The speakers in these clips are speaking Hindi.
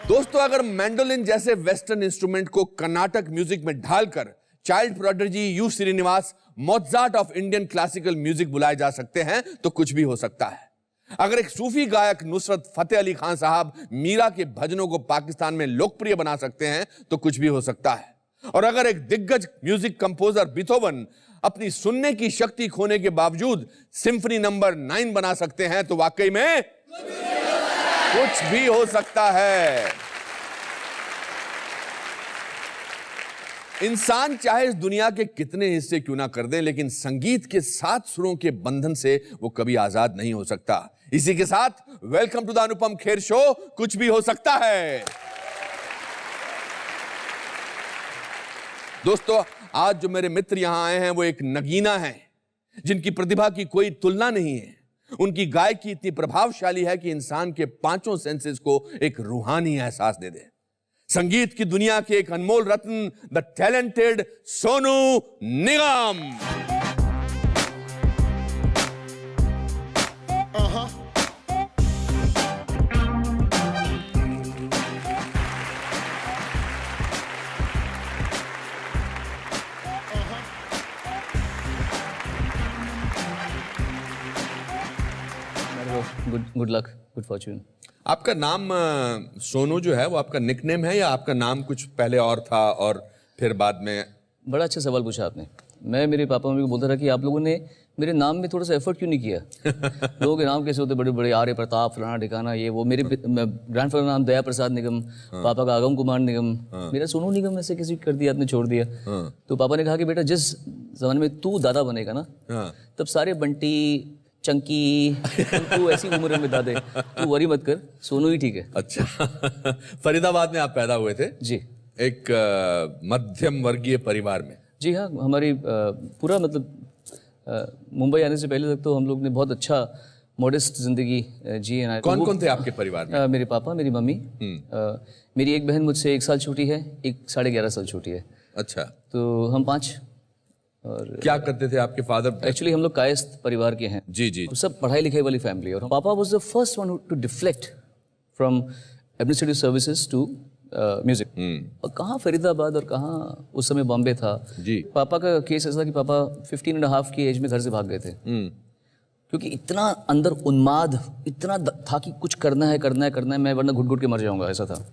दोस्तों, अगर मैंडोलिन जैसे वेस्टर्न इंस्ट्रूमेंट को कर्नाटक म्यूजिक में ढालकर child prodigy U Srinivas Mozart of Indian classical music बुलाए जा सकते हैं तो कुछ भी हो सकता है। अगर एक सूफी गायक नुसरत फतेह अली खान साहब मीरा के भजनों को पाकिस्तान में लोकप्रिय बना सकते हैं तो कुछ भी हो सकता है। और अगर एक दिग्गज म्यूजिक कंपोजर बीथोवन अपनी सुनने की शक्ति खोने के बावजूद सिम्फनी नंबर 9 बना सकते हैं तो वाकई में कुछ भी हो सकता है। इंसान चाहे इस दुनिया के कितने हिस्से क्यों ना कर दे, लेकिन संगीत के 7 सुरों के बंधन से वो कभी आजाद नहीं हो सकता। इसी के साथ welcome to the Anupam Kher show, कुछ भी हो सकता है। दोस्तों, आज जो मेरे मित्र यहां आए हैं वो एक नगीना है जिनकी प्रतिभा की कोई तुलना नहीं है। उनकी गायकी इतनी प्रभावशाली है कि इंसान के 5 सेंसेस को एक रूहानी एहसास दे दे। संगीत की दुनिया के एक अनमोल रत्न, the talented Sonu Nigam. Good luck, good fortune. आपका नाम सोनू जो है वो आपका निकनेम है या आपका नाम कुछ पहले और था और फिर बाद में? बड़ा अच्छा सवाल पूछा आपने। मैं मेरे पापा मम्मी को बोलता था कि आप लोगों ने मेरे नाम में थोड़ा सा एफर्ट क्यों नहीं किया। लोगों के नाम कैसे होते बड़े बड़े, आर्य प्रताप, फलाना ठिकाना, ये वो। मेरे ग्रैंडफादर नाम दया प्रसाद निगम, पापा का आगम कुमार निगम, मेरा सोनू निगम ऐसे किसी कर दिया, आपने छोड़ दिया। तो पापा ने कहा कि बेटा जिस जमाने में तू दादा बनेगा ना तब सारे बंटी चंकी तू ऐसी उम्र में दादे, तू वरी मत कर, सोनू ही ठीक है। अच्छा। फरीदाबाद में आप पैदा हुए थे? जी। एक मध्यम वर्गीय परिवार में? जी हाँ, हमारी पूरा मतलब मुंबई आने से पहले तक तो हम लोग ने बहुत अच्छा मॉडेस्ट जिंदगी जी है। कौन कौन थे आपके परिवार में? मेरे पापा, मेरी मम्मी, मेरी एक बहन मुझसे 1 साल छोटी है, एक 11.5 साल छोटी है। अच्छा। तो हम 5। और क्या करते थे आपके फादर? एक्चुअली हम लोग कायस्थ परिवार के हैं। जी जी। सब पढ़ाई लिखाई वाली फैमिली। और पापा was the first one to deflect from administrative services to music. और कहाँ फरीदाबाद और कहाँ उस समय बॉम्बे था। जी। पापा का केस ऐसा कि पापा 15.5 की एज में घर से भाग गए थे, क्योंकि इतना अंदर उन्माद इतना था कि कुछ करना है करना है करना है, मैं वरना घुट घुट के मर जाऊंगा, ऐसा था।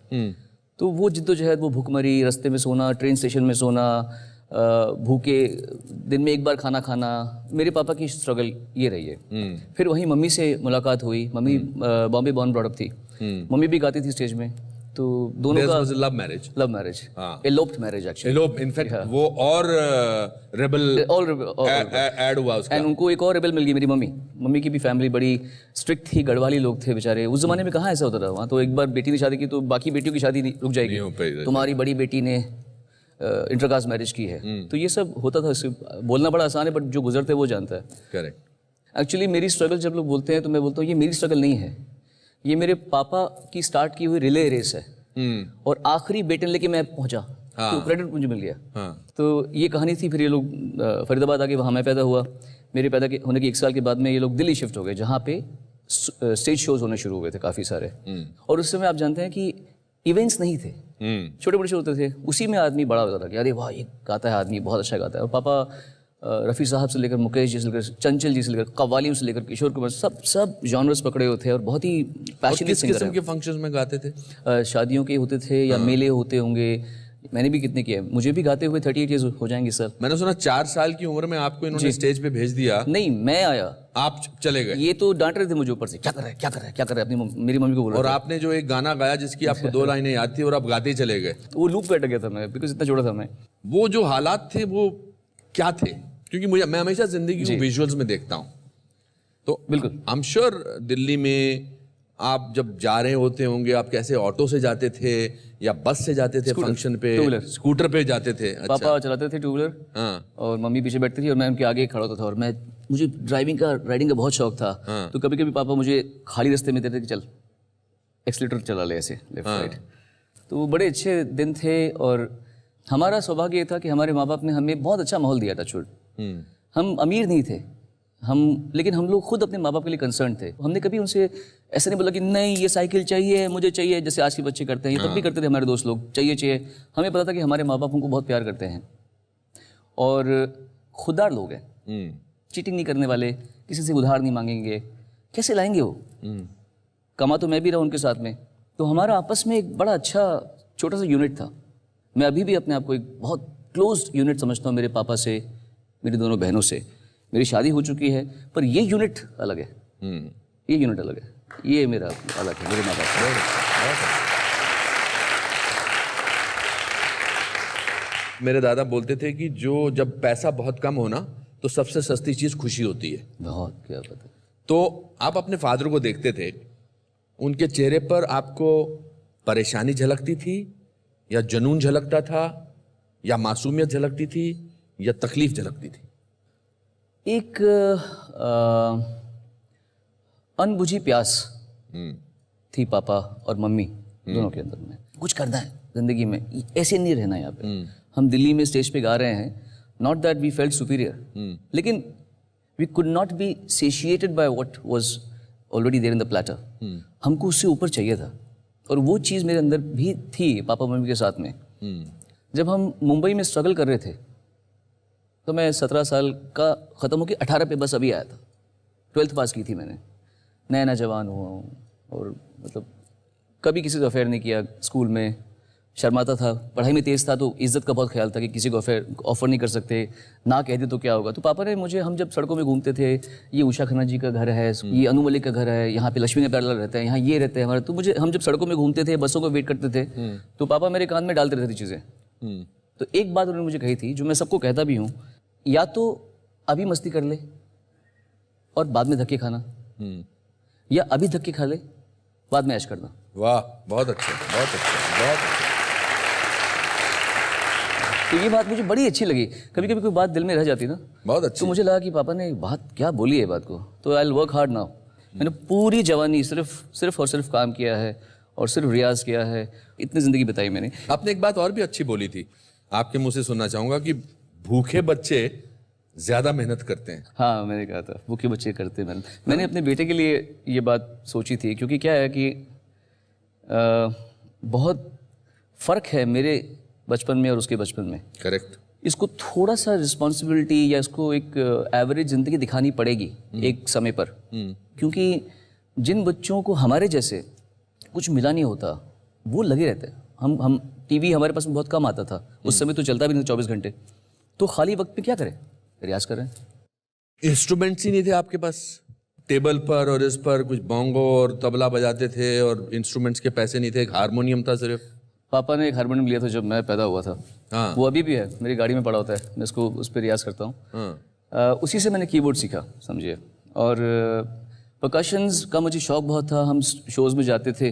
तो वो जिद्दोजहद, वो भूखमरी, रास्ते में सोना, ट्रेन स्टेशन में सोना, भूखे, दिन में एक बार खाना खाना, मेरे पापा की स्ट्रगल ये रही है। फिर वहीं मम्मी से मुलाकात हुई। Mummy Bombay born brought up थी। मम्मी भी गाती थी स्टेज में। तो दोनों का love marriage, eloped marriage actually. Elope, in fact वो और रेबल ऐड हुआ उसका। एंड उनको एक और रेबल मिल गई, मेरी मम्मी की भी फैमिली बड़ी स्ट्रिक्ट थी, गढ़वाली लोग थे बेचारे। उस जमाने में कहाँ ऐसा होता था। वहाँ तो एक बार बेटी ने शादी की तो बाकी बेटियों की शादी रुक जाएगी, तुम्हारी बड़ी बेटी ने इंटरकास्ट मैरिज की है। तो ये सब होता था। बोलना बड़ा आसान है, बट जो गुजरते वो जानता है। करेक्ट। एक्चुअली मेरी स्ट्रगल जब लोग बोलते हैं तो मैं बोलता हूँ ये मेरी स्ट्रगल नहीं है, ये मेरे पापा की स्टार्ट की हुई रिले रेस है। और आखिरी बेटन लेके मैं पहुंचा। तो क्रेडिट मुझे मिल गया। तो ये कहानी थी। फिर ये लोग फरीदाबाद आके, वहाँ मैं पैदा हुआ। मेरे पैदा होने के 1 साल के बाद में ये लोग दिल्ली शिफ्ट हो गए, जहाँ पे स्टेज शोज होने शुरू हुए थे काफ़ी सारे। और उस समय आप जानते हैं कि इवेंट्स नहीं थे, छोटे बड़े शो होते थे। उसी में आदमी बड़ा होता था कि अरे वाह ये गाता है आदमी, बहुत अच्छा गाता है। और पापा रफ़ी साहब से लेकर मुकेश जी से लेकर चंचल जी से लेकर कव्वालियों से लेकर किशोर कुमार, सब जॉनर्स पकड़े हुए थे और बहुत ही पैशनेट सिंगर हैं। किस किस्म के फंक्शंस में गाते थे? शादियों के होते थे या मेले होते होंगे। मैंने भी कितने किए, मुझे भी गाते हुए 38 ईयर्स हो जाएंगे सर। मैंने सुना 4 साल की उम्र में आपको इन्होंने स्टेज पे भेज दिया। नहीं, मैं आया, आप चले गए। ये तो डांट रहे थे मुझे ऊपर से, क्या कर रहा है क्या कर रहा है क्या कर रहा है, अपनी मेरी मम्मी को बोल रहा। और आपने जो एक गाना गाया जिसकी आपको 2 लाइनें याद थी और आप गाते ही चले गए। तो वो लूप पे अटक गया था मैं, बिकॉज इतना छोटा था मैं। वो जो हालात थे वो क्या थे? क्योंकि मैं हमेशा जिंदगी को विजुअल्स में देखता हूँ। तो बिल्कुल, आई एम श्योर दिल्ली में आप जब जा रहे होते होंगे, आप कैसे ऑटो से जाते थे या बस से जाते थे फंक्शन पे? स्कूटर पे जाते थे? अच्छा। पापा चलाते थे 2 व्हीलर। हाँ। और मम्मी पीछे बैठती थी और मैं उनके आगे खड़ा होता था। और मुझे राइडिंग का बहुत शौक था। हाँ। तो कभी कभी पापा मुझे खाली रास्ते में देते थे कि चल एक्सीलेटर चला ले, ऐसे लेफ्ट राइट। तो वो बड़े अच्छे दिन थे। और हमारा सौभाग्य ये था कि हमारे माँ बाप ने हमें बहुत अच्छा माहौल दिया था छुट। हम अमीर नहीं थे, लेकिन हम लोग खुद अपने माँ बाप के लिए कंसर्न थे। हमने कभी उनसे ऐसा नहीं बोला कि नहीं ये साइकिल चाहिए, मुझे चाहिए, जैसे आज के बच्चे करते हैं। ये तब भी करते थे हमारे दोस्त लोग, चाहिए। हमें पता था कि हमारे माँ बाप हमको बहुत प्यार करते हैं और खुददार लोग हैं, चीटिंग नहीं करने वाले, किसी से उधार नहीं मांगेंगे। कैसे लाएंगे वो? कमा तो मैं भी रहा उनके साथ में। तो हमारा आपस में एक बड़ा अच्छा छोटा सा यूनिट था। मैं अभी भी अपने आप को एक बहुत क्लोज यूनिट समझता हूँ मेरे पापा से, मेरी दोनों बहनों से। मेरी शादी हो चुकी है पर ये यूनिट अलग है, ये यूनिट अलग है, ये मेरा अलग है, मेरे माँ बाप। मेरे दादा बोलते थे कि जब पैसा बहुत कम हो ना तो सबसे सस्ती चीज खुशी होती है। बहुत, क्या पता। तो आप अपने फादर को देखते थे, उनके चेहरे पर आपको परेशानी झलकती थी या जुनून झलकता था या मासूमियत झलकती थी या तकलीफ झलकती थी? एक अनबुझी प्यास थी पापा और मम्मी दोनों के अंदर में। कुछ करना है जिंदगी में, ऐसे नहीं रहना यहाँ पे। हम दिल्ली में स्टेज पे गा रहे हैं, not that we felt superior, लेकिन we could not be satiated by what was already there in the platter. हमको उससे ऊपर चाहिए था और वो चीज़ मेरे अंदर भी थी पापा मम्मी के साथ में। जब हम मुंबई में स्ट्रगल कर रहे थे तो मैं 17 साल का ख़त्म होकर 18 पे बस अभी आया था। 12th पास की थी मैंने, नया जवान हुआ हूँ और मतलब कभी किसी से अफेयर नहीं किया। स्कूल में शर्माता था, पढ़ाई में तेज़ था तो इज़्ज़त का बहुत ख्याल था कि किसी को ऑफर नहीं कर सकते, ना कह दे तो क्या होगा। तो पापा ने मुझे, हम जब सड़कों में घूमते थे, ये उषा खन्ना जी का घर है, ये अनु मलिक का घर है, यहाँ पे लक्ष्मी का प्याला रहता है, यहाँ ये रहते हैं हमारे। तो मुझे, हम जब सड़कों में घूमते थे, बसों को वेट करते थे, तो पापा मेरे कान में डालते रहते थे चीज़ें। तो एक बात उन्होंने मुझे कही थी जो मैं सबको कहता भी हूँ, या तो अभी मस्ती कर ले और बाद में धक्के खाना, या अभी धक्के खा ले बाद में ऐश करना। वाह, बहुत अच्छा, बहुत अच्छा, बहुत अच्छा। तो ये बात मुझे बड़ी अच्छी लगी। कभी कभी कोई बात दिल में रह जाती ना, बहुत अच्छी। तो मुझे लगा कि पापा ने बात क्या बोली है बात को, तो I will work hard now. मैंने पूरी जवानी सिर्फ और सिर्फ काम किया है और सिर्फ रियाज किया है, इतनी जिंदगी बताई मैंने। आपने एक बात और भी अच्छी बोली थी, आपके मुंह से सुनना चाहूंगा कि भूखे बच्चे ज्यादा मेहनत करते हैं। हाँ, मैंने कहा था भूखे बच्चे करते हैं मेहनत। मैंने अपने बेटे के लिए ये बात सोची थी, क्योंकि क्या है कि बहुत फ़र्क है मेरे बचपन में और उसके बचपन में। करेक्ट। इसको थोड़ा सा रिस्पॉन्सिबिलिटी या इसको एक एवरेज ज़िंदगी दिखानी पड़ेगी एक समय पर, क्योंकि जिन बच्चों को हमारे जैसे कुछ मिला नहीं होता वो लगे रहते हैं। हम टीवी हमारे पास में बहुत कम आता था उस समय, तो चलता भी नहीं 24 घंटे। तो खाली वक्त में क्या करें? रियाज करें। इंस्ट्रूमेंट्स ही नहीं थे आपके पास? टेबल पर और इस पर कुछ बोंगो और तबला बजाते थे और इंस्ट्रूमेंट्स के पैसे नहीं थे, एक हारमोनियम था सिर्फ? पापा ने एक हारमोनियम लिया था जब मैं पैदा हुआ था। हाँ। वो अभी भी है, मेरी गाड़ी में पड़ा होता है, मैं उसको उस पर रियाज करता हूँ। हाँ। उसी से मैंने कीबोर्ड सीखा, समझिए। और परकशंस का मुझे शौक बहुत था। हम शोज़ में जाते थे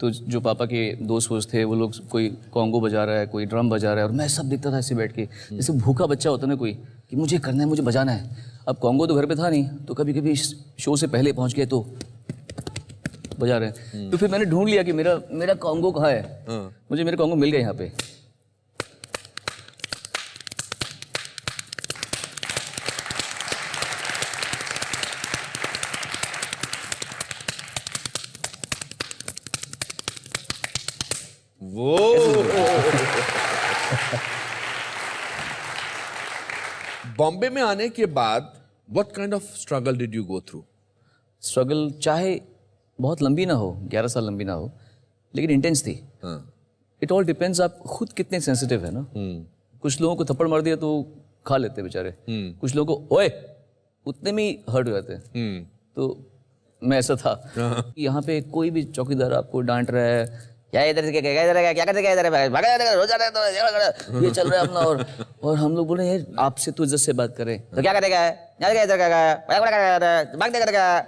तो जो पापा के दोस्त वोस्त थे वो लोग, कोई कॉन्गो बजा रहा है, कोई ड्रम बजा रहा है, और मैं सब देखता था ऐसे बैठ के, जैसे भूखा बच्चा होता ना कोई, कि मुझे करना है, मुझे बजाना है। अब कॉन्गो तो घर पे था नहीं, तो कभी कभी शो से पहले पहुंच गए तो बजा रहे हैं। तो फिर मैंने ढूंढ लिया कि मेरा कॉन्गो कहाँ है। मुझे मेरे कॉन्गो मिल गए यहाँ पे। वो बॉम्बे में आने के बाद what kind of struggle did you go through? Struggle चाहे बहुत लंबी ना हो, 11 साल लंबी ना हो, लेकिन इंटेंस थी। इट ऑल डिपेंड्स आप खुद कितने सेंसिटिव है ना। कुछ लोगों को थप्पड़ मार दिया तो खा लेते बेचारे, कुछ लोगों को ओए उतने में ही हर्ट हो जाते हैं। तो मैं ऐसा था। यहाँ पे कोई भी चौकीदार आपको डांट रहा है, क्या इधर से क्या इधर क्या करते क्या इधर रोज आ रहा है, ये चल रहा है अपना। और हम लोग बोले यार आपसे तो इज्जत से बात करें, तो क्या करेगा इधर क्या,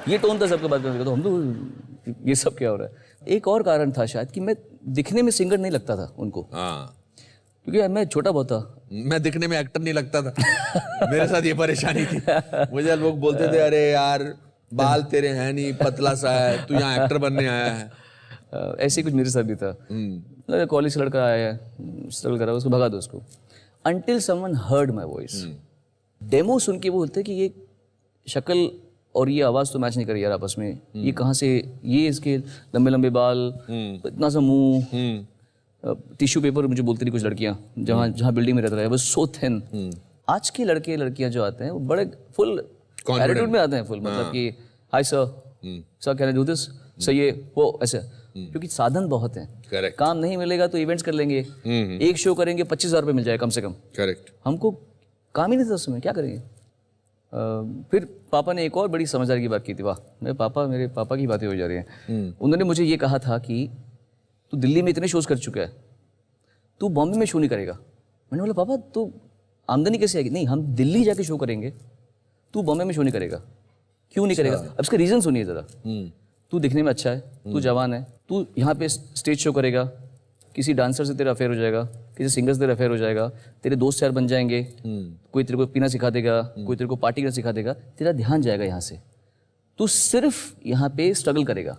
ये टोन था सबके बात करने का। तो हम लोग ये सब क्या हो रहा है। एक और कारण था शायद कि मैं दिखने में सिंगर नहीं लगता था उनको, क्योंकि मैं छोटा बहुत था। मैं दिखने में एक्टर नहीं लगता था। मेरे साथ ये परेशानी थी। मुझे लोग बोलते थे अरे यार बाल तेरे हैं नहीं, पतला सा है, तू यहाँ एक्टर बनने आया है। ऐसे ही कुछ मेरे साथ भी था। लगा कॉलेज से लड़का आया है, स्ट्रगल कर रहा है, उसको भगा दो उसको। Until someone heard my voice. Demo सुन के वो बोलते कि ये शक्ल और ये आवाज़ तो मैच नहीं करी यार आपस में, ये कहाँ से, ये इसके लंबे लंबे बाल, इतना सा मुंह, टिश्यू पेपर मुझे बोलती थी कुछ लड़कियाँ जहाँ बिल्डिंग में रहता रहा, बस सो थिन। आज के लड़के लड़कियाँ जो आते हैं वो बड़े फुल एटीट्यूड में आते हैं, फुल मतलब कि hi sir can I do this, sir ये वो ऐसे, क्योंकि साधन बहुत हैं। Correct. काम नहीं मिलेगा तो इवेंट्स कर लेंगे, एक शो करेंगे 25,000 रुपये मिल जाए कम से कम। करेक्ट। हमको काम ही नहीं था उस समय, क्या करेंगे। फिर पापा ने एक और बड़ी समझदारी की बात की थी। वाह, मेरे पापा की बातें हो जा रही हैं। उन्होंने मुझे ये कहा था कि तू दिल्ली में इतने शोज कर चुका है, तू बॉम्बे में शो नहीं करेगा। मैंने बोला पापा तो आमदनी कैसे आएगी? नहीं, हम दिल्ली जाके शो करेंगे, तू बॉम्बे में शो नहीं करेगा। क्यों नहीं करेगा? अब इसका रीज़न सुनिए ज़रा। तू दिखने में अच्छा है, तू जवान है, तू यहाँ पे स्टेज शो करेगा, किसी डांसर से तेरा अफेयर हो जाएगा, किसी सिंगर से तेरा अफेयर हो जाएगा, तेरे दोस्त यार बन जाएंगे, कोई तेरे को पीना सिखा देगा, कोई तेरे को पार्टी करना सिखा देगा, तेरा ध्यान जाएगा यहाँ से। तू सिर्फ यहाँ पे स्ट्रगल करेगा,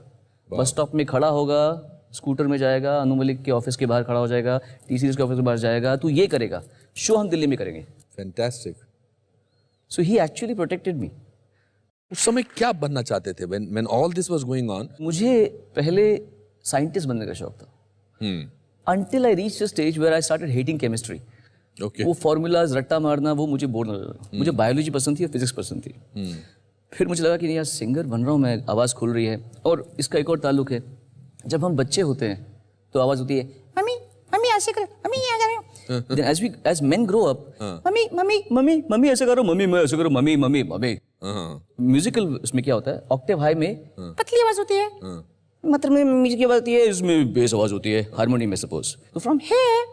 बस स्टॉप में खड़ा होगा, स्कूटर में जाएगा, अनु मलिक के ऑफिस के बाहर खड़ा हो जाएगा, टी सीरीज के ऑफिस के बाहर जाएगा, तू ये करेगा, शो हम दिल्ली में करेंगे। फैंटास्टिक। सो ही एक्चुअली प्रोटेक्टेड मी। उस समय क्या बनना चाहते थे when all this was going on? मुझे पहले साइंटिस्ट बनने का शौक था, until I reached a stage where I started hating chemistry. Okay. वो फॉर्मूलाज रट्टा मारना वो मुझे बोर न लगा। मुझे बायोलॉजी पसंद थी और फिजिक्स पसंद थी। फिर मुझे लगा कि नहीं यार, सिंगर बन रहा हूँ मैं, आवाज़ खुल रही है। और इसका एक और ताल्लुक है, जब हम बच्चे होते हैं तो आवाज़ होती है मम्मी मम्मी ऐसे करो, मम्मी ये करो। as men grow up, mummy mummy mummy mummy ऐसे करो, मम्मी मैं ऐसे करो, मम्मी मम्मी मम्मी। म्यूजिकल उसमें क्या होता है, ऑक्टेव हाई में पतली आवाज होती है, मतलब में म्यूजिक की आवाज होती है, इसमें बेस आवाज होती है, हारमोनी में सपोज। तो from here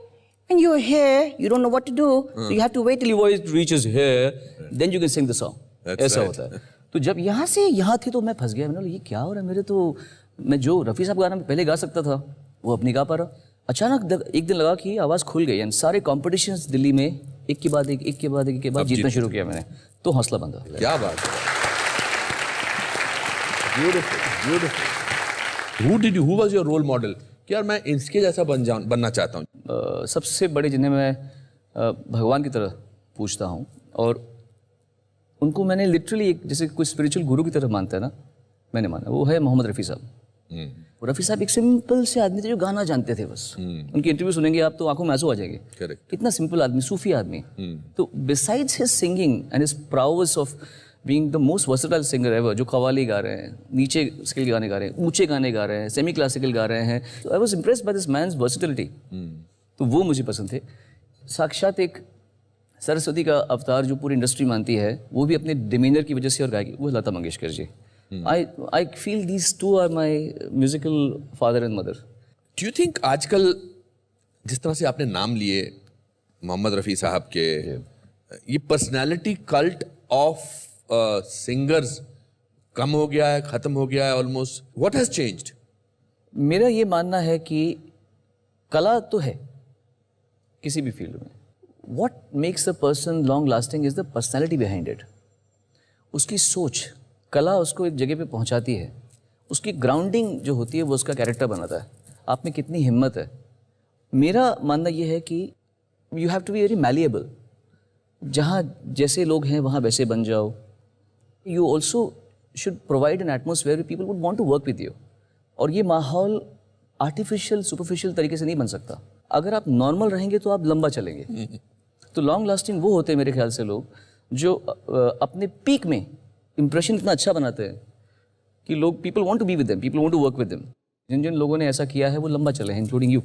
and you're here, you don't know what to do, so you have to wait till your voice reaches here, then you can sing the song. ऐसा होता है। तो जब यहाँ से यहाँ थे तो मैं फंस गया। मैंने बोला ये क्या हो रहा है मेरे, तो मैं जो रफ़ी साहब गाना पहले गा सकता था वो अब नहीं गा पा रहा। अचानक एक दिन लगा कि आवाज़ खुल गई, एंड सारे कॉम्पिटिशन्स दिल्ली में एक के बाद एक जीतना शुरू किया मैंने, तो हौसला बंधा। क्या बात है। Beautiful. Who was your role model? कि यार मैं इसके जैसा बनना चाहता हूँ। सबसे बड़े जिन्हें मैं भगवान की तरह पूछता हूँ, और उनको मैंने लिटरली एक जैसे कोई स्पिरिचुअल गुरु की तरह मानता है ना, मैंने माना, वो है मोहम्मद रफ़ी साहब। रफ़ी साहब एक सिंपल से आदमी थे जो गाना जानते थे बस। उनकी इंटरव्यू सुनेंगे आप तो आंखों में आंसू आ जाएंगे। Correct. इतना सिंपल आदमी, सूफी आदमी। तो besides his singing and his प्राउस of being the most versatile singer ever, जो कव्वाली गा रहे हैं, नीचे स्केल गाने गा रहे हैं, ऊंचे गाने गा रहे हैं, सेमी क्लासिकल गा रहे हैं, तो I was impressed by this man's versatility. तो वो मुझे पसंद थे। साक्षात एक सरस्वती का अवतार जो पूरी इंडस्ट्री मानती है, वो भी अपने डिमीनर की वजह से और गायकी, वो Lata Mangeshkar ji. I feel these two are my musical father and mother. Do you think आजकल जिस तरह से आपने नाम लिए मोहम्मद रफ़ी साहब के, ये पर्सनालिटी कल्ट ऑफ सिंगर्स कम हो गया है, खत्म हो गया है ऑलमोस्ट? What has changed? मेरा ये मानना है कि कला तो है किसी भी फील्ड में, what makes a person long lasting is the personality behind it. उसकी सोच, कला उसको एक जगह पे पहुंचाती है, उसकी ग्राउंडिंग जो होती है वो उसका कैरेक्टर बनाता है, आप में कितनी हिम्मत है। मेरा मानना ये है कि you have to be very malleable, जहाँ जैसे लोग हैं वहाँ वैसे बन जाओ। You also should provide an atmosphere people would want to work with you, और ये माहौल आर्टिफिशियल सुपरफिशियल तरीके से नहीं बन सकता। अगर आप नॉर्मल रहेंगे तो आप लंबा चलेंगे। तो लॉन्ग लास्टिंग वो होते हैं मेरे ख्याल से लोग जो अपने पीक में इंप्रेशन इतना अच्छा बनाते हैं कि लोग, people want to be with them, people want to work with them. जिन जिन लोगों ने ऐसा किया है वो लंबा चले हैं, including you.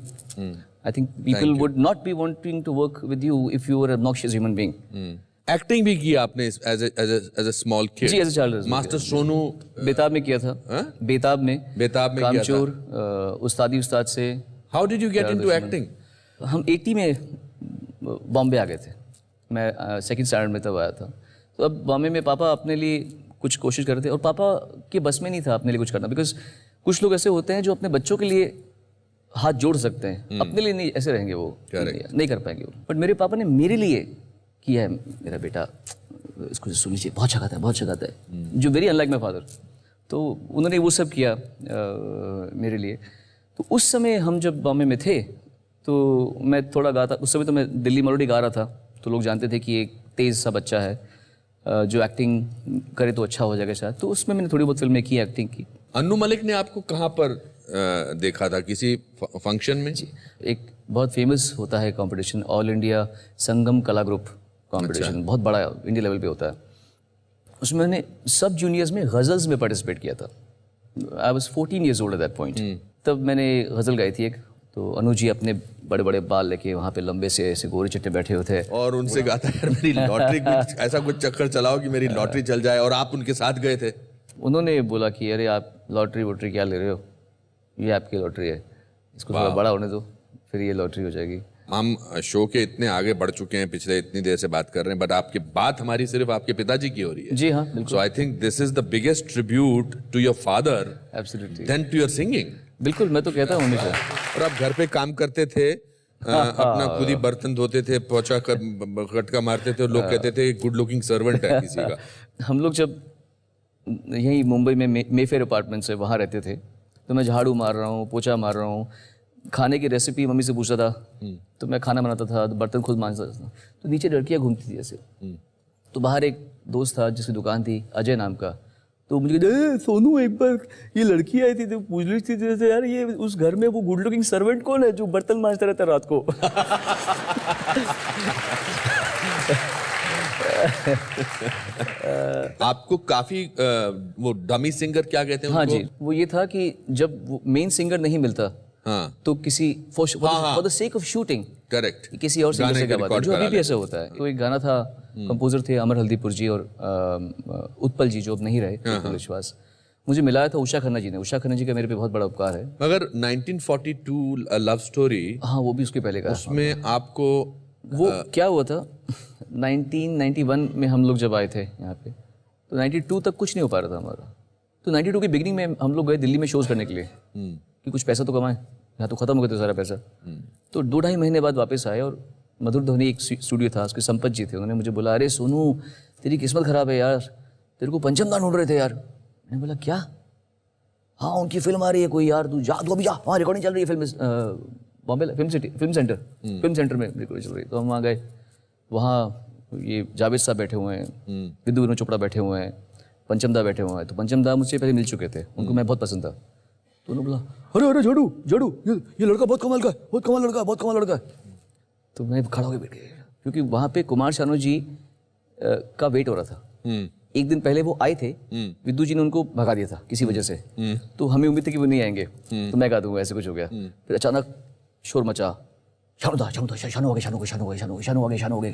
I think people would not be wanting to work with you if you are obnoxious human being. Acting भी किया आपने एज अ स्मॉल किड? जी, as a child. Master Sonu Betaab में किया था। बेताब में किया था। कामचोर, उस्तादी उस्ताद से। How did you get into acting? हम 80 में बॉम्बे आ गए थे, मैं सेकंड स्टैंडर्ड में तब आया था। तो अब बॉम्बे में पापा अपने लिए कुछ कोशिश कर रहे थे, और पापा के बस में नहीं था अपने लिए कुछ करना, बिकॉज कुछ लोग ऐसे होते हैं जो अपने बच्चों के लिए हाथ जोड़ सकते हैं, अपने लिए नहीं ऐसे रहेंगे, वो नहीं कर पाएंगे वो। बट मेरे पापा ने मेरे लिए किया है, मेरा बेटा इसको सुन लीजिए, बहुत अच्छा गाता है, बहुत अच्छा गाता है, जो वेरी अनलाइक माई फादर। तो उन्होंने वो सब किया मेरे लिए। तो उस समय हम जब बॉम्बे में थे तो मैं थोड़ा गाता, उस समय तो मैं दिल्ली मेलोडी गा रहा था, तो लोग जानते थे कि एक तेज़ सा बच्चा है जो एक्टिंग करे तो अच्छा हो जाएगा शायद, तो उसमें मैंने थोड़ी बहुत फिल्में की, एक्टिंग की। अन्नू मलिक ने आपको कहाँ पर देखा था, किसी फंक्शन में? जी, एक बहुत फेमस होता है कंपटीशन, ऑल इंडिया संगम कला ग्रुप कंपटीशन, बहुत बड़ा इंडिया लेवल पे होता है। उसमें मैंने सब जूनियर्स में गज़ल्स में पार्टिसिपेट किया था। I was 14 years old at that point. तब मैंने गज़ल गाई थी एक, तो अनु जी अपने बड़े बड़े बाल लेके वहाँ पे लंबे से ऐसे गोरे चिट्टे बैठे हुए थे और उनसे कहा था यार मेरी लॉटरी कुछ ऐसा कुछ चक्कर चलाओ कि मेरी लॉटरी चल जाए, और आप उनके साथ गए थे। उन्होंने बोला कि अरे आप लॉटरी वोटरी क्या ले रहे हो, ये आपकी लॉटरी है, इसको थोड़ा बड़ा होने दो, फिर ये लॉटरी हो जाएगी। हम शो के इतने आगे बढ़ चुके हैं, पिछले इतनी देर से बात कर रहे हैं, बट आपकी बात हमारी सिर्फ आपके पिताजी की हो रही है। जी हाँ, बिल्कुल। So I think this is the biggest tribute to your father absolutely, then to your singing. बिल्कुल, मैं तो कहता हूँ हमेशा। और आप घर पे काम करते थे, अपना खुद ही बर्तन धोते थे, पोछा खटका मारते थे, और लोग कहते थे गुड लुकिंग सर्वेंट है किसी का। हम लोग जब यहीं मुंबई में मेफेयर अपार्टमेंट है वहाँ रहते थे, तो मैं झाड़ू मार रहा हूँ, पोछा मार रहा हूँ, खाने की रेसिपी मम्मी से पूछता था, तो मैं खाना बनाता था, बर्तन खुद मांजता था। तो नीचे लड़कियाँ घूमती थी ऐसे, तो बाहर एक दोस्त था जिसकी दुकान थी, अजय नाम का, तो मुझे कहते सोनू एक बार ये लड़की आई थी तो पूछ रही थी जैसे यार ये उस घर में वो गुड लुकिंग सर्वेंट कौन है जो बर्तन मांजता रहता है रात को। आपको काफी वो डमी सिंगर क्या कहते हैं हाँ उनको? जी, वो ये था कि जब वो मेन सिंगर नहीं मिलता, हाँ, तो किसी for the sake of shooting correct किसी और सिंगर से करवाते, जो अभी भी ऐसा होता है। तो एक गाना था, कंपोजर थे अमर हल्दीपुर जी और उत्पल जी जो अब नहीं रहे, उत्पल विश्वास, मुझे मिलाया था उषा खन्ना जी ने। उषा खन्ना जी का मेरे पे बहुत बड़ा उपकार है। मगर 1942 लव स्टोरी, हाँ वो भी उसके पहले का, उसमें आपको वो क्या हुआ था 1991 में हम लोग जब आए थे यहाँ पे, तो 92 तक कुछ नहीं हो पा रहा था हमारा। तो 92 की बिगिनिंग में हम लोग गए दिल्ली में शोज करने के लिए कि कुछ पैसा तो कमाएं, यहाँ तो खत्म हो गया था सारा पैसा। तो 2-2.5 महीने बाद वापस आए, और मधुर ध्वनि एक स्टूडियो था, उसके संपत जी थे, उन्होंने मुझे बोला अरे सोनू तेरी किस्मत खराब है यार, तेरे को पंचम दान ढूंढ रहे थे यार। मैंने बोला क्या? हाँ उनकी फिल्म आ रही है कोई यार, तू जा, तू अभी जा, वहाँ रिकॉर्डिंग चल रही है फिल्म, बॉम्बे फिल्म सेंटर में रिकॉर्डिंग चल रही है। तो हम वहाँ गए, वहाँ ये जावेद साहब बैठे हुए हैं, विद्यु विनोद चोपड़ा बैठे हुए हैं, पंचम दा बैठे हुए हैं। तो पंचम दा मुझसे पहले मिल चुके थे, उनको मैं बहुत पसंद था। तो उन्होंने बोला अरे अरे झाड़ू झाड़ू, ये लड़का बहुत कमाल का है, बहुत कमाल लड़का, बहुत कमाल लड़का है। तो मैं खड़ा होकर बैठ गया, क्योंकि वहाँ पे कुमार शानू जी का वेट हो रहा था। एक दिन पहले वो आए थे, विद्यु जी ने उनको भगा दिया था किसी वजह से, तो हमें उम्मीद थी कि वो नहीं आएंगे, तो मैं गा दूंगा, ऐसे कुछ हो गया। फिर अचानक शोर मचा, शानू हो गए।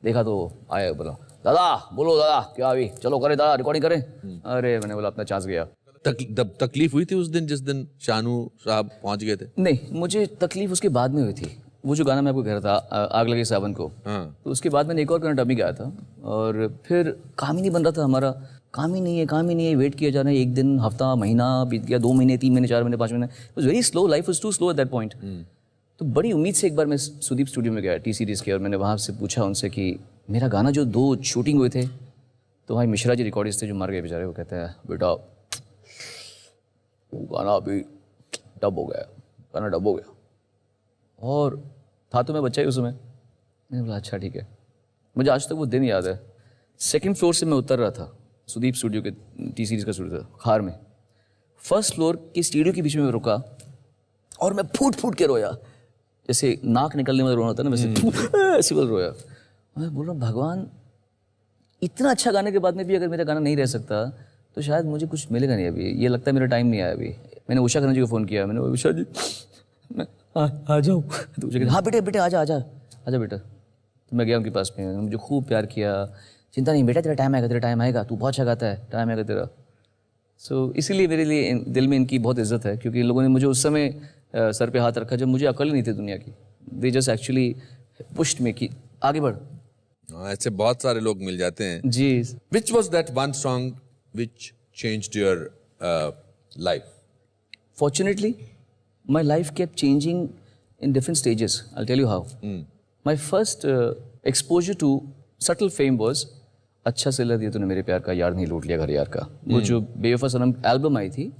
देखा तो आया, बोला दादा बोलो दादा क्या अभी चलो करें दादा रिकॉर्डिंग करें। अरे मैंने बोला अपना चांस गया। तकलीफ हुई थी उस दिन जिस दिन शानू साहब पहुंच गए थे? नहीं, मुझे तकलीफ उसके बाद में हुई थी। वो जो गाना मैं आपको कह रहा था आग लगे सावन को, तो उसके बाद मैंने एक और गाना डमी गाया था, और फिर काम ही नहीं बन रहा था हमारा, काम ही नहीं है, वेट किया जा रहा है, एक दिन हफ्ता महीना बीत गया, 2 महीने 3 महीने 4 महीने 5 महीने, it was very slow, life was too slow at that point. तो बड़ी उम्मीद से एक बार मैं सुदीप स्टूडियो में गया टी सीरीज़ के, और मैंने वहाँ से पूछा उनसे कि मेरा गाना जो 2 शूटिंग हुए थे, तो भाई मिश्रा जी रिकॉर्डिस्ट थे जो मर गए बेचारे, वो कहते हैं बेटा वो गाना अभी डब हो गया, गाना डब हो गया। और था तो मैं बच्चा ही उस समय, मैंने बोला अच्छा ठीक है। मुझे आज तक वो दिन याद है, 2nd फ्लोर से मैं उतर रहा था, सुदीप स्टूडियो के टी सीरीज़ का स्टूडियो था खार में, 1st फ्लोर की स्टूडियो के बीच में रुका, और मैं फूट फूट के रोया, जैसे नाक निकलने में रोना होता है ना, वैसे ऐसे बोल रोया। मैं बोल रहा हूँ भगवान, इतना अच्छा गाने के बाद में भी अगर मेरा गाना नहीं रह सकता तो शायद मुझे कुछ मिलेगा नहीं अभी, ये लगता है मेरा टाइम नहीं आया अभी। मैंने उषा खन्ना जी को फ़ोन किया, मैंने उषा जी मैं आ जाऊँ? तो उषा कहती हाँ बेटे आजा बेटा। तो मैं गया उनके पास में, मुझे खूब प्यार किया, चिंता नहीं बेटा तेरा टाइम आएगा, तू बहुत अच्छा गाता है, टाइम आएगा तेरा। सो इसीलिए मेरे लिए दिल में इनकी बहुत इज्जत है, क्योंकि इन लोगों ने मुझे उस समय सर पे हाथ रखा जब मुझे अकल ही नहीं थी दुनिया की। They just actually pushed me कि आगे बढ़। ऐसे बहुत सारे लोग मिल जाते हैं जी। Which was that one song which changed your life? Fortunately, my life kept changing in different stages. I'll tell you how. My first exposure to subtle fame was अच्छा सिला दिया तूने मेरे प्यार का, यार नहीं लूट लिया घर यार का, वो जो बेवफा सनम एल्बम आई थी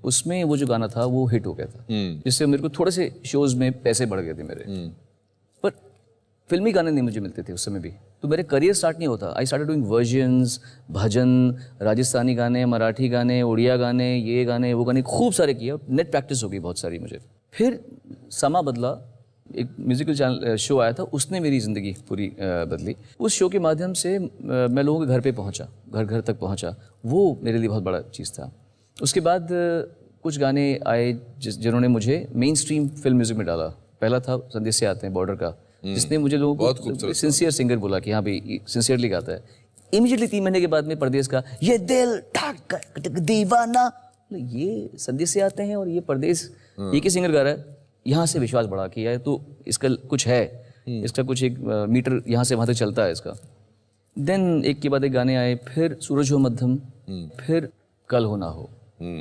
उसमें वो जो गाना था वो हिट हो गया था, जिससे मेरे को थोड़े से शोज में पैसे बढ़ गए थे मेरे। पर फिल्मी गाने नहीं मुझे मिलते थे उस समय भी, तो मेरे करियर स्टार्ट नहीं होता। आई स्टार्टेड डूइंग वर्जन्स, भजन, राजस्थानी गाने, मराठी गाने, उड़िया गाने, ये गाने वो गाने खूब सारे किए, नेट प्रैक्टिस हो गई बहुत सारी मुझे। फिर समा बदला, एक म्यूजिकल चैनल शो आया था, उसने मेरी ज़िंदगी पूरी बदली। उस शो के माध्यम से मैं लोगों के घर पे पहुंचा, घर घर तक पहुंचा, वो मेरे लिए बहुत बड़ा चीज़ था। उसके बाद कुछ गाने आए जिन्होंने मुझे मेन स्ट्रीम फिल्म म्यूजिक में डाला। पहला था संदेश से आते हैं बॉर्डर का, जिसने मुझे लोगों को सिंसियर सिंगर बोला कि हाँ भाई सिंसियरली गाता है। इमीडिएटली 3 महीने के बाद में परदेश का ये दिल ठाक दीवाना, ये संदेश से आते हैं और ये परदेश, ये की सिंगर गा रहा है। यहाँ से विश्वास बढ़ा कि यार तो इसका कुछ है, इसका कुछ एक मीटर यहाँ से वहाँ तक चलता है इसका। देन एक के बाद एक गाने आए, फिर सूरज हो मध्यम, फिर कल हो ना हो,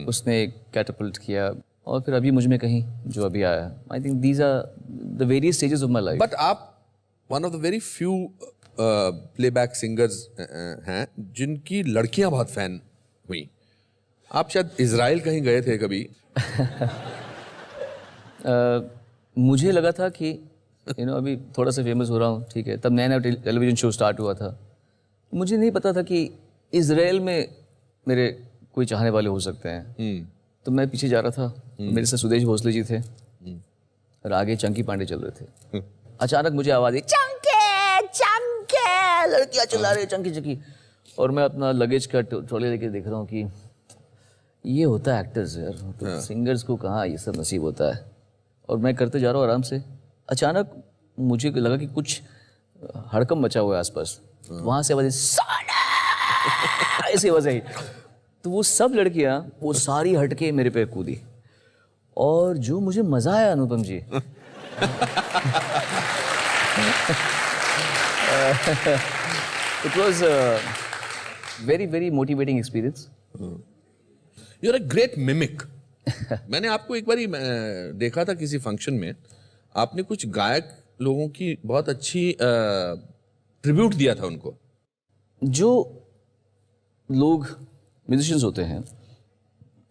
उसने कैटअपल्ट किया, और फिर अभी मुझ में कहीं जो अभी आया। I think these are the various stages of my life. But आप one of the very few playback singers हैं जिनकी लड़कियां बहुत फैन हुई। आप शायद इजराइल कहीं गए थे कभी? मुझे लगा था कि अभी थोड़ा सा फेमस हो रहा हूँ, ठीक है, तब नया नया टेलीविज़न शो स्टार्ट हुआ था। मुझे नहीं पता था कि इजराइल में मेरे कोई चाहने वाले हो सकते हैं। तो मैं पीछे जा रहा था, मेरे से सुदेश भोसले जी थे और आगे चंकी पांडे चल रहे थे। अचानक मुझे आवाज़ आई, चंके चंके, लड़कियाँ चिल्ला रही चंकी चंकी, और मैं अपना लगेज का ट्रॉली लेके देख रहा हूँ कि ये होता है एक्टर्स यार, तो सिंगर्स को कहाँ ये सब नसीब होता है। और मैं करते जा रहा हूँ आराम से, अचानक मुझे लगा कि कुछ हड़कम मचा हुआ है आसपास। वहाँ से आवाज़ ऐसी आवाज़ आई, तो वो सब लड़कियाँ वो सारी हटके मेरे पे कूदी, और जो मुझे मज़ा आया Anupam ji it was very very motivating experience. You are a great mimic. मैंने आपको एक बारी देखा था किसी फंक्शन में, आपने कुछ गायक लोगों की बहुत अच्छी ट्रिब्यूट दिया था उनको। जो लोग म्यूजिशियंस होते हैं,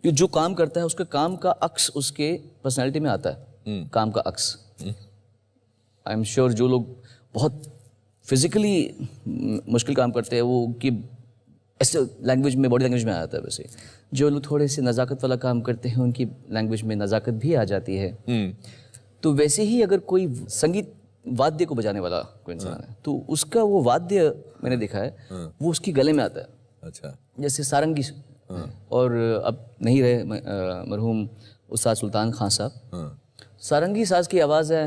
कि जो काम करता है उसके काम का अक्स उसके पर्सनालिटी में आता है, काम का अक्स। आई एम श्योर जो लोग बहुत फिजिकली मुश्किल काम करते हैं वो कि ऐसे लैंग्वेज में, बॉडी लैंग्वेज में आ जाता है। वैसे जो लोग थोड़े से नज़ाकत वाला काम करते हैं उनकी लैंग्वेज में नज़ाकत भी आ जाती है। तो वैसे ही अगर कोई संगीत वाद्य को बजाने वाला कोई इंसान है तो उसका वो वाद्य मैंने देखा है, वो उसकी गले में आता है। अच्छा, जैसे सारंगी, और अब नहीं रहे मरहूम उस्ताद सुल्तान खान साहब, सारंगी साज की आवाज़ है,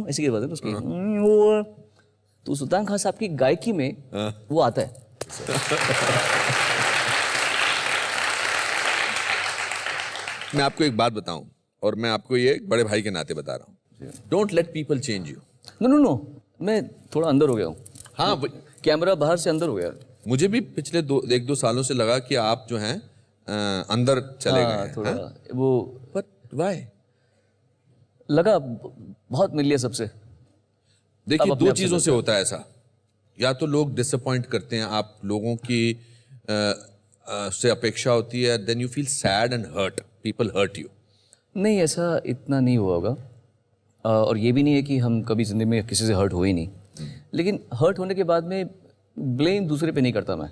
ऐसी की आवाज़ है उसकी, तो सुल्तान खान साहब की गायकी में वो आता है। मैं आपको एक बात बताऊं, और मैं आपको ये एक बड़े भाई के नाते बता रहा हूँ, don't let people change you. No no no, मैं थोड़ा अंदर हो गया हूँ। हाँ, कैमरा बाहर से अंदर हो गया। मुझे भी पिछले 1-2 सालों से लगा कि आप जो हैं अंदर चले गए हैं। थोड़ा वो बट व्हाई? लगा बहुत मिल लिया सबसे। देखिए, 2 चीजों से होता है ऐसा, या तो लोग डिसअपॉइंट करते हैं, आप लोगों की से अपेक्षा होती है, then you feel sad and hurt, people hurt you. नहीं, ऐसा इतना नहीं हुआ होगा, और ये भी नहीं है कि हम कभी जिंदगी में किसी से हर्ट हुए नहीं, लेकिन हर्ट होने के बाद में ब्लेम दूसरे पे नहीं करता मैं।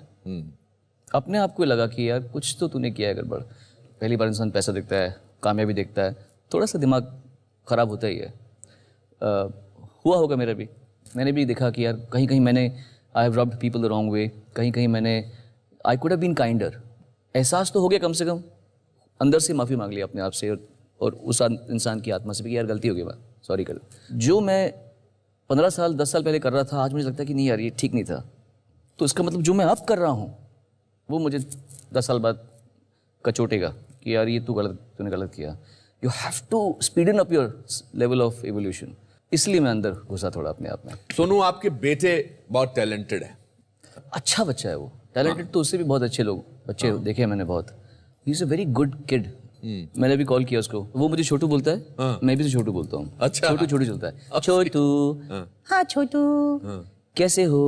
अपने आप को लगा कि यार कुछ तो तूने किया है गड़बड़। पहली बार इंसान पैसा देखता है, कामयाबी देखता है, थोड़ा सा दिमाग ख़राब होता ही है। हुआ होगा मेरा भी, मैंने भी देखा कि यार कहीं कहीं मैंने I have rubbed people the wrong way, कहीं कहीं मैंने I could have been kinder. एहसास तो हो गया, कम से कम अंदर से माफ़ी मांग लिया अपने आप से और उस इंसान की आत्मा से भी कि यार गलती हो गई, मैं सॉरी कर। जो मैं 15 साल 10 साल पहले कर रहा था, आज मुझे लगता है कि नहीं यार ये ठीक नहीं था। तो इसका मतलब जो मैं अब कर रहा हूँ वो मुझे 10 साल बाद कचोटेगा कि यार ये तूने गलत किया। You have to speeden up your level of evolution. इसलिए मैं अंदर घुसा थोड़ा अपने आप में। सोनू, आपके बेटे बहुत टैलेंटेड है। अच्छा बच्चा है वो, टैलेंटेड तो उससे भी बहुत अच्छे लोग बच्चे देखे हैं मैंने बहुत। He is a very good kid. मैंने अभी कॉल किया उसको, वो मुझे छोटू बोलता है, मैं भी छोटू बोलता हूँ। अच्छा। छोटू छोटू चलता है। छोटू, हाँ छोटू, कैसे हो?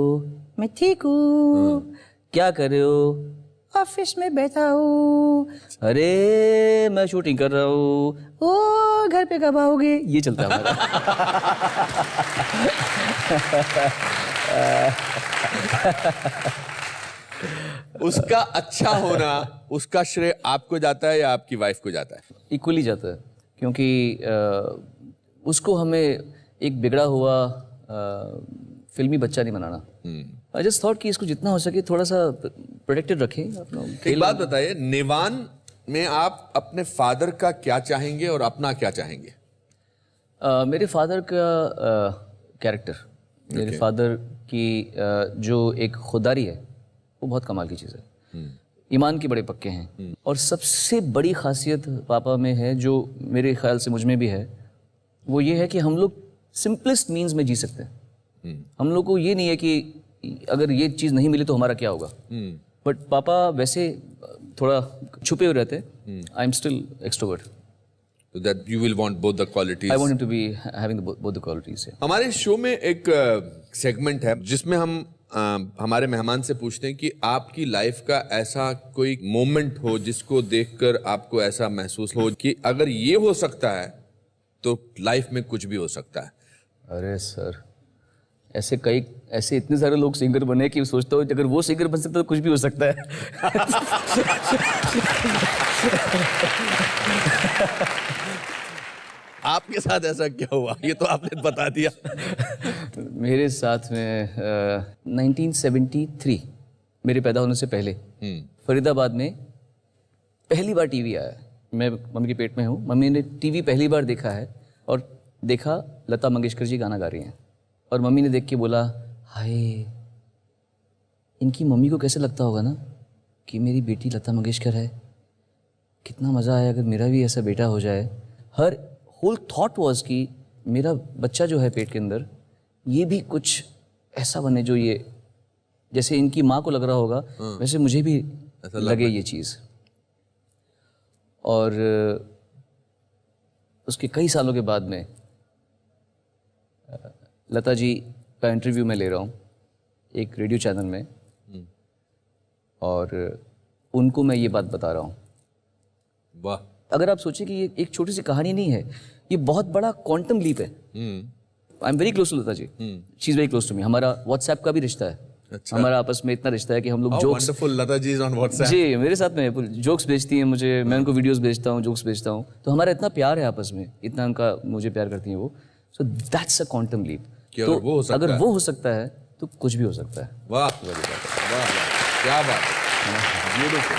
मैं ठीक हूँ। क्या कर रहे हो? ऑफिस में बैठा हूँ। अरे मैं शूटिंग कर रहा हूँ। ओ घर पे कब आओगे? ये चलता है हमारा। उसका अच्छा होना, उसका श्रेय आपको जाता है या आपकी वाइफ को जाता है? इक्वली जाता है, क्योंकि उसको हमें एक बिगड़ा हुआ फिल्मी बच्चा नहीं बनाना। आई जस्ट थॉट कि इसको जितना हो सके थोड़ा सा प्रोटेक्टेड रखें अपना। एक बात बताइए, निवान में आप अपने फादर का क्या चाहेंगे और अपना क्या चाहेंगे? मेरे फादर का कैरेक्टर, मेरे फादर की जो एक खुदारी है वो बहुत कमाल की चीज़ है। ईमान के बड़े पक्के हैं। और सबसे बड़ी खासियत पापा में है, जो मेरे ख्याल से मुझ में भी है, वो ये है कि हम लोग सिंपलेस्ट मीन्स में जी सकते हैं। हम लोग को ये नहीं है कि अगर ये चीज़ नहीं मिली तो हमारा क्या होगा। बट पापा वैसे थोड़ा छुपे हुए रहते हैं। I am still extrovert. So that you will want both the qualities. I want him to be having both the qualities. Yeah. हमारे शो में एक सेगमेंट है जिसमें हम हमारे मेहमान से पूछते हैं कि आपकी लाइफ का ऐसा कोई मोमेंट हो जिसको देखकर आपको ऐसा महसूस हो कि अगर ये हो सकता है तो लाइफ में कुछ भी हो सकता है। अरे सर, ऐसे इतने सारे लोग सिंगर बने कि सोचता हूँ अगर वो सिंगर बन सकता है तो कुछ भी हो सकता है। आपके साथ ऐसा क्या हुआ? ये तो आपने बता दिया। मेरे साथ में 1973, मेरे पैदा होने से पहले फरीदाबाद में पहली बार टीवी आया। मैं मम्मी के पेट में हूँ, मम्मी ने टीवी पहली बार देखा है और देखा लता मंगेशकर जी गाना गा रही हैं। और मम्मी ने देख के बोला, हाय इनकी मम्मी को कैसे लगता होगा ना कि मेरी बेटी लता मंगेशकर है, कितना मज़ा आया अगर मेरा भी ऐसा बेटा हो जाए। हर होल थॉट वाज कि मेरा बच्चा जो है पेट के अंदर, ये भी कुछ ऐसा बने जो ये जैसे इनकी माँ को लग रहा होगा वैसे मुझे भी लगे ये चीज़। और उसके कई सालों के बाद में लता जी का इंटरव्यू मैं ले रहा हूँ एक रेडियो चैनल में, और उनको मैं ये बात बता रहा हूँ। वाह! अगर आप सोचें कि ये एक छोटी सी कहानी नहीं है, ये बहुत बड़ा क्वांटम लीप है। I am very close to Lata ji, she is very close to me. हमारा व्हाट्सएप का भी रिश्ता है। अच्छा। हमारा आपस में इतना रिश्ता है कि हम लोग jokes, wonderful, Lata ji is on WhatsApp. जी मेरे साथ में जोक्स भेजती हैं मुझे, मैं उनको वीडियोस भेजता हूँ, जोक्स भेजता हूँ। तो हमारा इतना प्यार है आपस में, इतना उनका मुझे प्यार करती हैं वो। So that's a quantum leap. तो अगर वो हो सकता है तो कुछ भी हो सकता है। वाह वाह, क्या बात है, ब्यूटीफुल।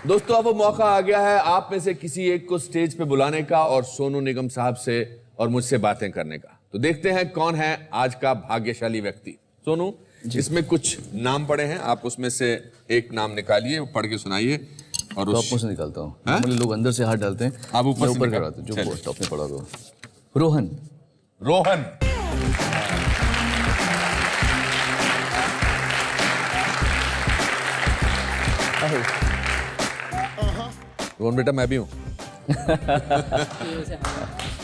दोस्तों, अब वो मौका आ गया है आप में से किसी एक को स्टेज पे बुलाने का और सोनू निगम साहब से और मुझसे बातें करने का। तो देखते हैं कौन है आज का भाग्यशाली व्यक्ति। सोनू, इसमें कुछ नाम पड़े हैं, आप उसमें से एक नाम निकालिए, पढ़ के सुनाइए। और टॉप में से निकालता हूँ। नॉर्मली लोग अंदर से हाथ डालते हैं, आप ऊपर करवाते हैं, जो टॉप में पड़ा हुआ। रोहन। रोहन, रोहन बेटा मैं भी हूँ।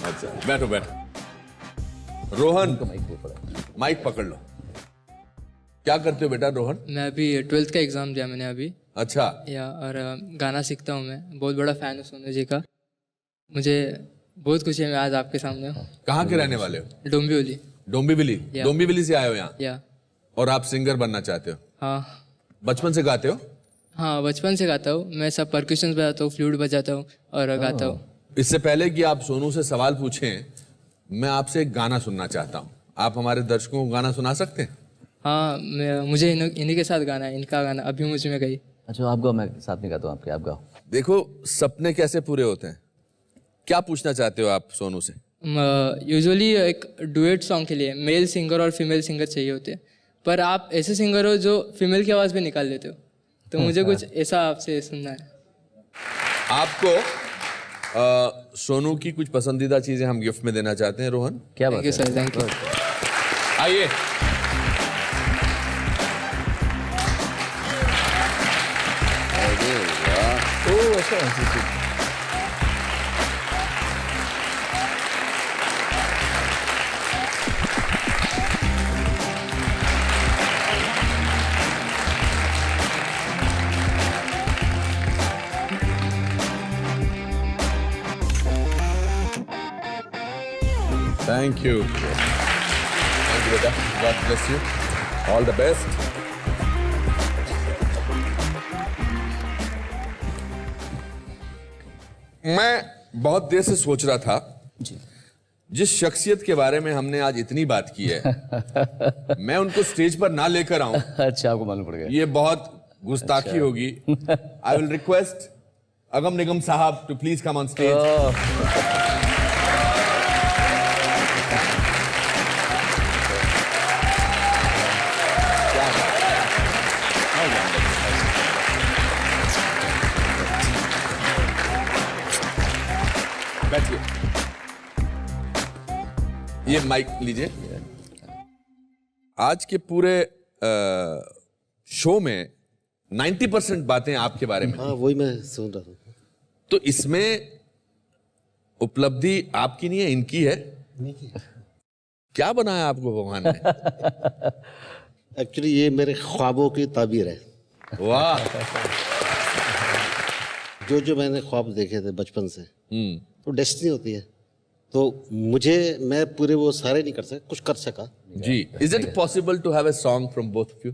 अच्छा, बैठो बैठो। रोहन, माइक पकड़ लो। क्या करते हो बेटा रोहन? मैं अभी 12th का एग्ज़ाम दिया मैंने अभी। अच्छा। और गाना सीखता हूँ मैं, बहुत बड़ा फ़ैन हूँ सोनू जी का। मुझे बहुत खुशी है मैं आज आपके सामने हूँ। कहाँ के रहने वाले हो? डोंबिवली। डोंबिवली? डोंबिवली से आए हो यहाँ? या। और आप सिंगर बनना चाहते हो? हाँ। बचपन से गाते हो? हाँ, बचपन से गाता हूँ मैं, सब परक्यूशंस बजाता हूँ, फ्लूट बजाता हूँ और गाता हूँ। इससे पहले कि आप सोनू से सवाल पूछें, मैं आपसे एक गाना सुनना चाहता हूँ। आप हमारे दर्शकों को गाना सुना सकते हैं? हाँ, मुझे इन्हीं के साथ गाना है, इनका गाना अभी मुझ में गई। अच्छा, आप गाओ, मैं साथ में गाता हूँ आपके, आप गाओ। देखो सपने कैसे पूरे होते हैं। क्या पूछना चाहते हो आप सोनू से? यूजुअली एक डुएट सॉन्ग के लिए मेल सिंगर और फीमेल सिंगर चाहिए होते हैं, पर आप ऐसे सिंगर हो जो फीमेल की आवाज़ भी निकाल लेते हो, तो मुझे कुछ ऐसा आपसे सुनना है। आपको सोनू की कुछ पसंदीदा चीजें हम गिफ्ट में देना चाहते हैं। रोहन, क्या thank you sir, thank you. आइए। Thank you. Thank you, beta. God bless you. All the best. मैं बहुत देर से सोच रहा था जी जिस शख्सियत के बारे में हमने आज इतनी बात की है मैं उनको स्टेज पर ना लेकर आऊं अच्छा, आपको मालूम पड़ गया। ये बहुत गुस्ताखी होगी। I will request Agam Nigam साहब to please come on stage. बैठिए, ये माइक लीजिए। आज के पूरे शो में 90% बातें आपके बारे में। हाँ, वही मैं सुन रहा था। तो इसमें उपलब्धि आपकी नहीं है, इनकी है। क्या बनाया आपको भगवान ने? एक्चुअली ये मेरे ख्वाबों की ताबीर है। वाह। जो मैंने ख्वाब देखे थे बचपन से, तो डेस्टिनी होती है। तो मैं पूरे वो सारे नहीं कर सका, कुछ कर सका। जी, is it possible to have a song from both of you?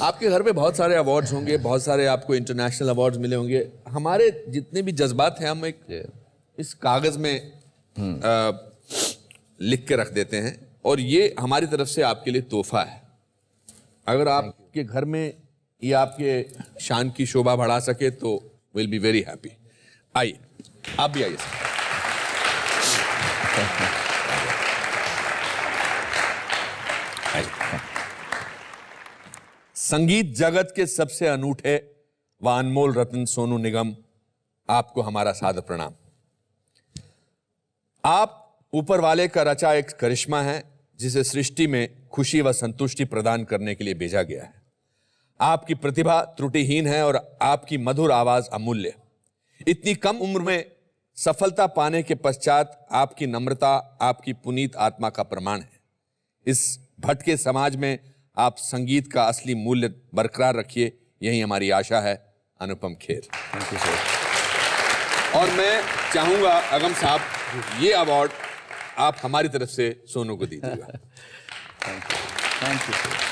आपके घर पे बहुत सारे अवार्ड्स होंगे, बहुत सारे आपको इंटरनेशनल अवार्ड्स मिले होंगे। हमारे जितने भी जज्बात हैं हम एक इस कागज में लिख के रख देते हैं, और ये हमारी तरफ से आपके लिए तोहफा है। अगर आपके घर में ये आपके शान की शोभा बढ़ा सके तो विल बी वेरी हैप्पी। आइए, आप भी आइए सर। संगीत जगत के सबसे अनूठे व अनमोल रत्न सोनू निगम, आपको हमारा सादर प्रणाम। आप ऊपर वाले का रचा एक करिश्मा है जिसे सृष्टि में खुशी व संतुष्टि प्रदान करने के लिए भेजा गया है। आपकी प्रतिभा त्रुटिहीन है और आपकी मधुर आवाज अमूल्य। इतनी कम उम्र में सफलता पाने के पश्चात आपकी नम्रता आपकी पुनीत आत्मा का प्रमाण है। इस भटके समाज में आप संगीत का असली मूल्य बरकरार रखिए, यही हमारी आशा है। Anupam Kher. Thank you sir. और मैं चाहूंगा अगम साहब, ये अवार्ड आप हमारी तरफ से सोनू को दीजिएगा। Thank you sir.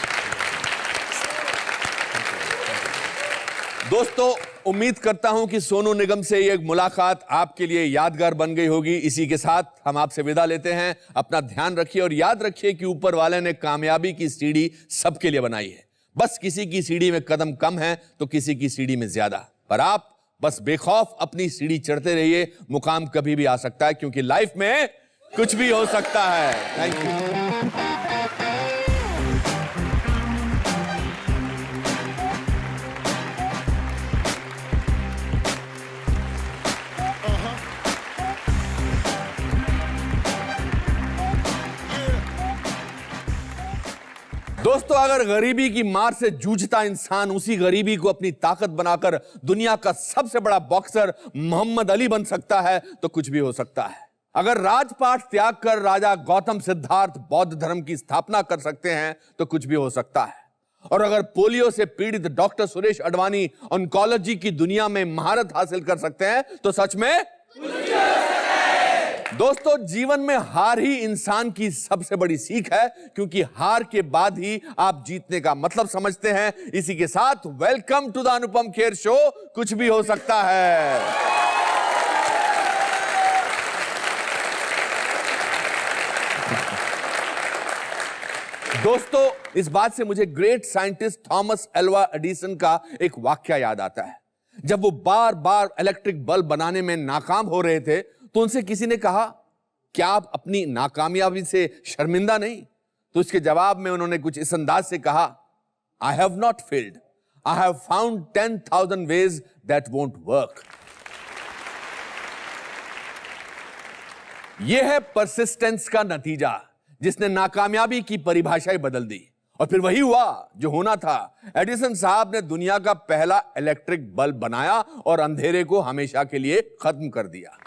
दोस्तों, उम्मीद करता हूं कि सोनू निगम से ये मुलाकात आपके लिए यादगार बन गई होगी। इसी के साथ हम आपसे विदा लेते हैं। अपना ध्यान रखिए और याद रखिए कि ऊपर वाले ने कामयाबी की सीढ़ी सबके लिए बनाई है। बस किसी की सीढ़ी में कदम कम है तो किसी की सीढ़ी में ज्यादा, पर आप बस बेखौफ अपनी सीढ़ी चढ़ते रहिए। मुकाम कभी भी आ सकता है, क्योंकि लाइफ में कुछ भी हो सकता है। Thank you. दोस्तों, अगर गरीबी की मार से जूझता इंसान उसी गरीबी को अपनी ताकत बनाकर दुनिया का सबसे बड़ा बॉक्सर मोहम्मद अली बन सकता है तो कुछ भी हो सकता है। अगर राजपाट त्याग कर राजा गौतम सिद्धार्थ बौद्ध धर्म की स्थापना कर सकते हैं तो कुछ भी हो सकता है। और अगर पोलियो से पीड़ित डॉक्टर सुरेश अडवाणी ऑन्कोलॉजी की दुनिया में महारत हासिल कर सकते हैं तो सच में दोस्तों, जीवन में हार ही इंसान की सबसे बड़ी सीख है, क्योंकि हार के बाद ही आप जीतने का मतलब समझते हैं। इसी के साथ welcome to the Anupam Kher show. कुछ भी हो सकता है। दोस्तों, इस बात से मुझे great scientist Thomas Alva Edison का एक वाक्य याद आता है। जब वो बार बार इलेक्ट्रिक बल्ब बनाने में नाकाम हो रहे थे तो उनसे किसी ने कहा, क्या आप अपनी नाकामयाबी से शर्मिंदा नहीं? तो इसके जवाब में उन्होंने कुछ इस अंदाज से कहा, I have not failed, I have found 10,000 ways that won't work. यह है परसिस्टेंस का नतीजा, जिसने नाकामयाबी की परिभाषा ही बदल दी। और फिर वही हुआ जो होना था। एडिसन साहब ने दुनिया का पहला इलेक्ट्रिक बल्ब बनाया और अंधेरे को हमेशा के लिए खत्म कर दिया।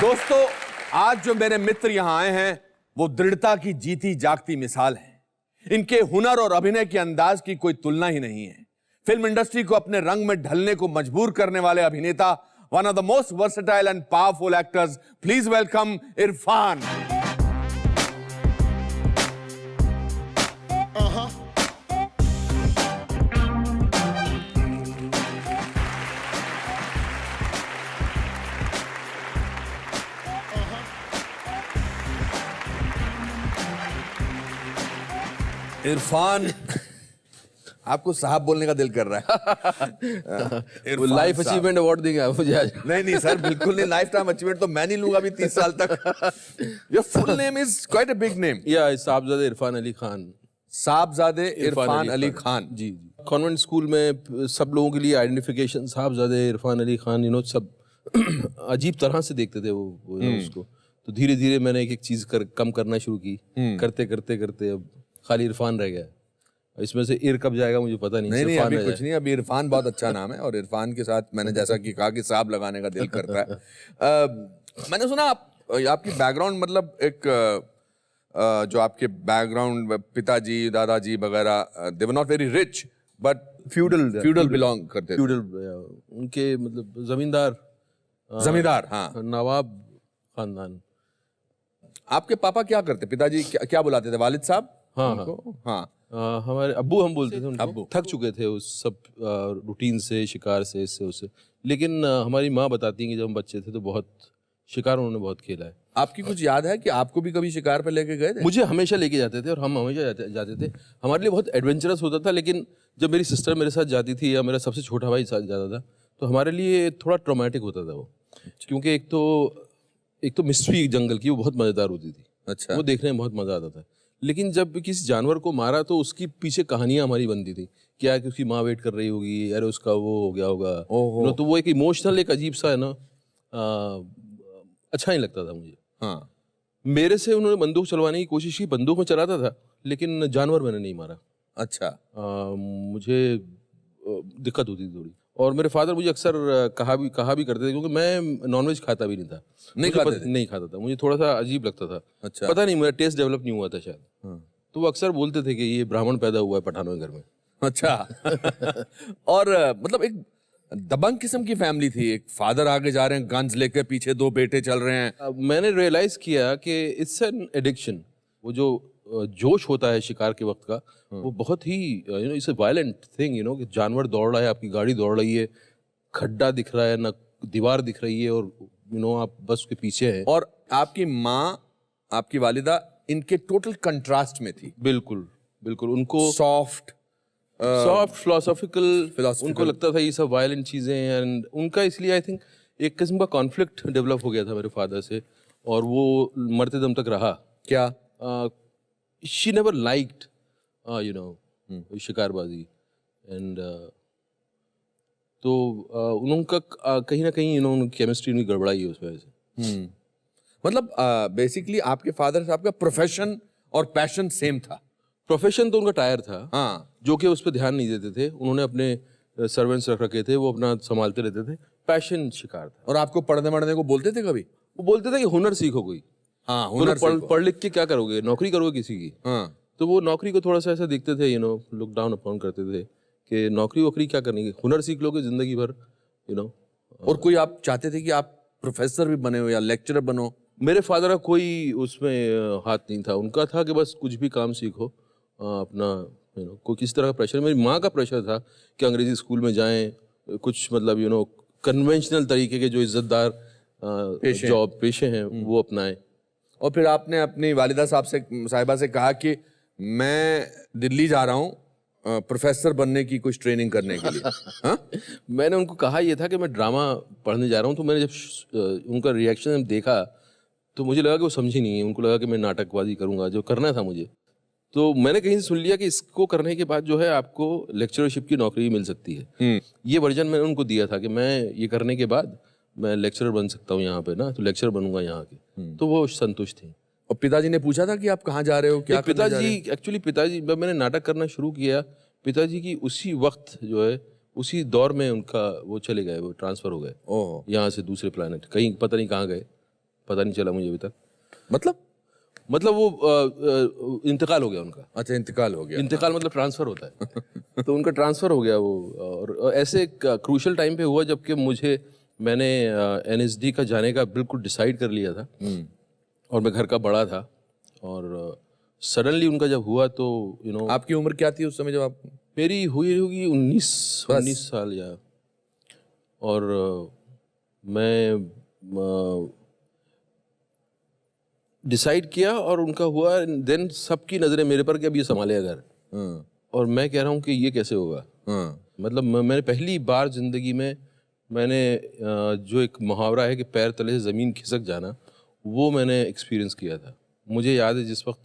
दोस्तों, आज जो मेरे मित्र यहां आए हैं वो दृढ़ता की जीती जागती मिसाल है। इनके हुनर और अभिनय के अंदाज की कोई तुलना ही नहीं है। फिल्म इंडस्ट्री को अपने रंग में ढलने को मजबूर करने वाले अभिनेता, one of the most versatile and powerful actors, please welcome Irfan. Irfan, आपको साहब बोलने का दिल कर रहा है। वो लाइफ अचीवमेंट अवार्ड देंगे मुझे आज। नहीं सर, बिल्कुल नहीं। लाइफ टाइम अचीवमेंट तो मैं नहीं लूंगा अभी 30 साल तक। Your full name is quite a big name. या साहबजादे इरफान अली खान। साहबजादे इरफान अली खान। जी। कॉन्वेंट स्कूल में सब लोगों के लिए आइडेंटिफिकेशन साहबजादे इरफान अली खान, सब अजीब तरह से देखते थे वो उसको। तो धीरे धीरे मैंने एक एक चीज कम करना शुरू की। करते करते करते अब खाली इरफान रह गया। इसमें से इर कब जाएगा मुझे पता नहीं। नहीं अभी कुछ नहीं। अभी इरफान बहुत अच्छा नाम है और इरफान के साथ मैंने जैसा कि कहा कि साहब लगाने का दिल करता है। मैंने सुना आपकी बैकग्राउंड, मतलब एक जो आपके बैकग्राउंड पिताजी दादाजी वगैरह, they were not very rich but feudal belong करते थे। उनके मतलब जमींदार, हाँ, नवाब खानदान। आपके पापा क्या करते? पिताजी क्या बुलाते थे? वालिद साहब? हाँ। हमारे अब्बू हम बोलते थे उनको। अब्बू। थक चुके थे उस सब रूटीन से, शिकार से, इससे उससे। लेकिन हमारी माँ बताती है कि जब हम बच्चे थे तो बहुत शिकार उन्होंने बहुत खेला है। आपकी कुछ याद है कि आपको भी कभी शिकार पे लेके गए थे? मुझे हमेशा लेके जाते थे और हम हमेशा जाते थे। हमारे लिए बहुत एडवेंचरस होता था। लेकिन जब मेरी सिस्टर मेरे साथ जाती थी या मेरा सबसे छोटा भाई साथ जाता था तो हमारे लिए थोड़ा ट्रॉमेटिक होता था वो। क्योंकि एक तो मिस्ट्री जंगल की वो बहुत मज़ेदार होती थी। अच्छा। वो देखने में बहुत मज़ा आता था। लेकिन जब किसी जानवर को मारा तो उसकी पीछे कहानियां हमारी बनती थी। क्या कि उसकी माँ वेट कर रही होगी, अरे उसका वो हो गया होगा। तो वो एक इमोशनल, एक अजीब सा है ना, अच्छा नहीं लगता था मुझे। हाँ। मेरे से उन्होंने बंदूक चलवाने की कोशिश की, बंदूक में चलाता था लेकिन जानवर मैंने नहीं मारा। अच्छा। मुझे दिक्कत होती थी थोड़ी। और मेरे फादर मुझे अक्सर कहा भी करते थे, क्योंकि मैं नॉनवेज खाता भी नहीं था। नहीं खाता था। मुझे थोड़ा सा अजीब लगता था। अच्छा। पता नहीं, मेरा टेस्ट डेवलप नहीं हुआ था शायद। तो वो अक्सर बोलते थे कि ये ब्राह्मण पैदा हुआ है पठानों के घर में। अच्छा। और मतलब एक दबंग किस्म की फैमिली थी। एक फादर आगे जा रहे हैं गन्स लेके, पीछे दो बेटे चल रहे हैं। मैंने रियलाइज किया कि इट्स एन एडिक्शन। वो जो जोश होता है शिकार के वक्त का, वो बहुत ही इट्स अ वायलेंट थिंग, कि जानवर दौड़ रहा है, आपकी गाड़ी दौड़ रही है, खड्डा दिख रहा है ना, दीवार दिख रही है, और आप बस उसके पीछे हैं। और आपकी माँ, आपकी वालिदा इनके टोटल कंट्रास्ट में थी। बिल्कुल। उनको सॉफ्ट फिलोसॉफिकल, उनको लगता था ये सब वायलेंट चीजें। एंड उनका इसलिए आई थिंक एक किस्म का कॉन्फ्लिक्ट डेवलप हो गया था मेरे फादर से, और वो मरते दम तक रहा। क्या? शी नेवर लाइक्ड शिकारबाजी। एंड तो उनका कहीं ना कहीं उनकी केमिस्ट्री में गड़बड़ाई है उस वजह से। मतलब बेसिकली आपके फादर साहब का प्रोफेशन और पैशन सेम था। प्रोफेशन तो उनका टायर था, हाँ, जो कि उस पर ध्यान नहीं देते थे। उन्होंने अपने सर्वेंट्स रख रखे थे, वो अपना संभालते रहते थे। पैशन शिकार था। और आपको पढ़ने वढ़ने को बोलते थे कभी? वो बोलते थे कि हुनर सीखो कोई। हाँ, हुनर पढ़ लिख के क्या करोगे, नौकरी करोगे किसी की। हाँ। तो वो नौकरी को थोड़ा सा ऐसा देखते थे, लुक डाउन अपॉन करते थे कि नौकरी वोकरी क्या करनी, हुनर सीख लोगे जिंदगी भर। और कोई आप चाहते थे कि आप प्रोफेसर भी बने हो या लेक्चरर बनो? मेरे फादर का कोई उसमें हाथ नहीं था। उनका था कि बस कुछ भी काम सीखो, अपना कोई किसी तरह का प्रेशर। मेरी माँ का प्रेशर था कि अंग्रेजी स्कूल में जाएं, कुछ मतलब कन्वेंशनल तरीके के जो इज्जतदार पेशे हैं वो अपनाएं। और फिर आपने अपनी वालिदा साहिबा से कहा कि मैं दिल्ली जा रहा हूँ प्रोफेसर बनने की कुछ ट्रेनिंग करने के लिए। हाँ? मैंने उनको कहा ये था कि मैं ड्रामा पढ़ने जा रहा हूँ। तो मैंने जब उनका रिएक्शन देखा तो मुझे लगा कि वो समझी नहीं है। उनको लगा कि मैं नाटकबाजी करूँगा, जो करना था मुझे। तो मैंने कहीं से सुन लिया कि इसको करने के बाद जो है आपको लेक्चरशिप की नौकरी मिल सकती है। ये वर्जन मैंने उनको दिया था कि मैं ये करने के बाद मैं लेक्चरर बन सकता हूँ यहाँ पे ना, तो लेक्चरर बनूंगा यहाँ के। तो वो संतुष्ट थी। और पिताजी ने पूछा था कि आप कहाँ जा रहे हो, क्या करने जा रहे पिताजी एक्चुअली पिताजी जब मैंने नाटक करना शुरू किया, पिताजी की उसी वक्त जो है उसी दौर में उनका वो चले गए, वो ट्रांसफर हो गए ओह, यहाँ से दूसरे प्लानट, कहीं पता नहीं कहाँ गए, पता नहीं चला मुझे अभी तक। मतलब वो इंतकाल हो गया उनका। अच्छा, इंतकाल हो गया। इंतकाल मतलब ट्रांसफर होता है तो उनका ट्रांसफर हो गया वो, और ऐसे क्रूशल टाइम पे हुआ जबकि मैंने एनएसडी का जाने का बिल्कुल डिसाइड कर लिया था और मैं घर का बड़ा था, और सडनली उनका जब हुआ तो आपकी उम्र क्या थी उस समय जब आप? मेरी हुई होगी 19 साल या, और मैं डिसाइड किया और उनका हुआ, देन सबकी नज़रें मेरे पर कि अब ये संभालेगा घर, और मैं कह रहा हूँ कि ये कैसे होगा। मतलब मैंने पहली बार ज़िंदगी में मैंने जो एक मुहावरा है कि पैर तले से ज़मीन खिसक जाना, वो मैंने एक्सपीरियंस किया था। मुझे याद है जिस वक्त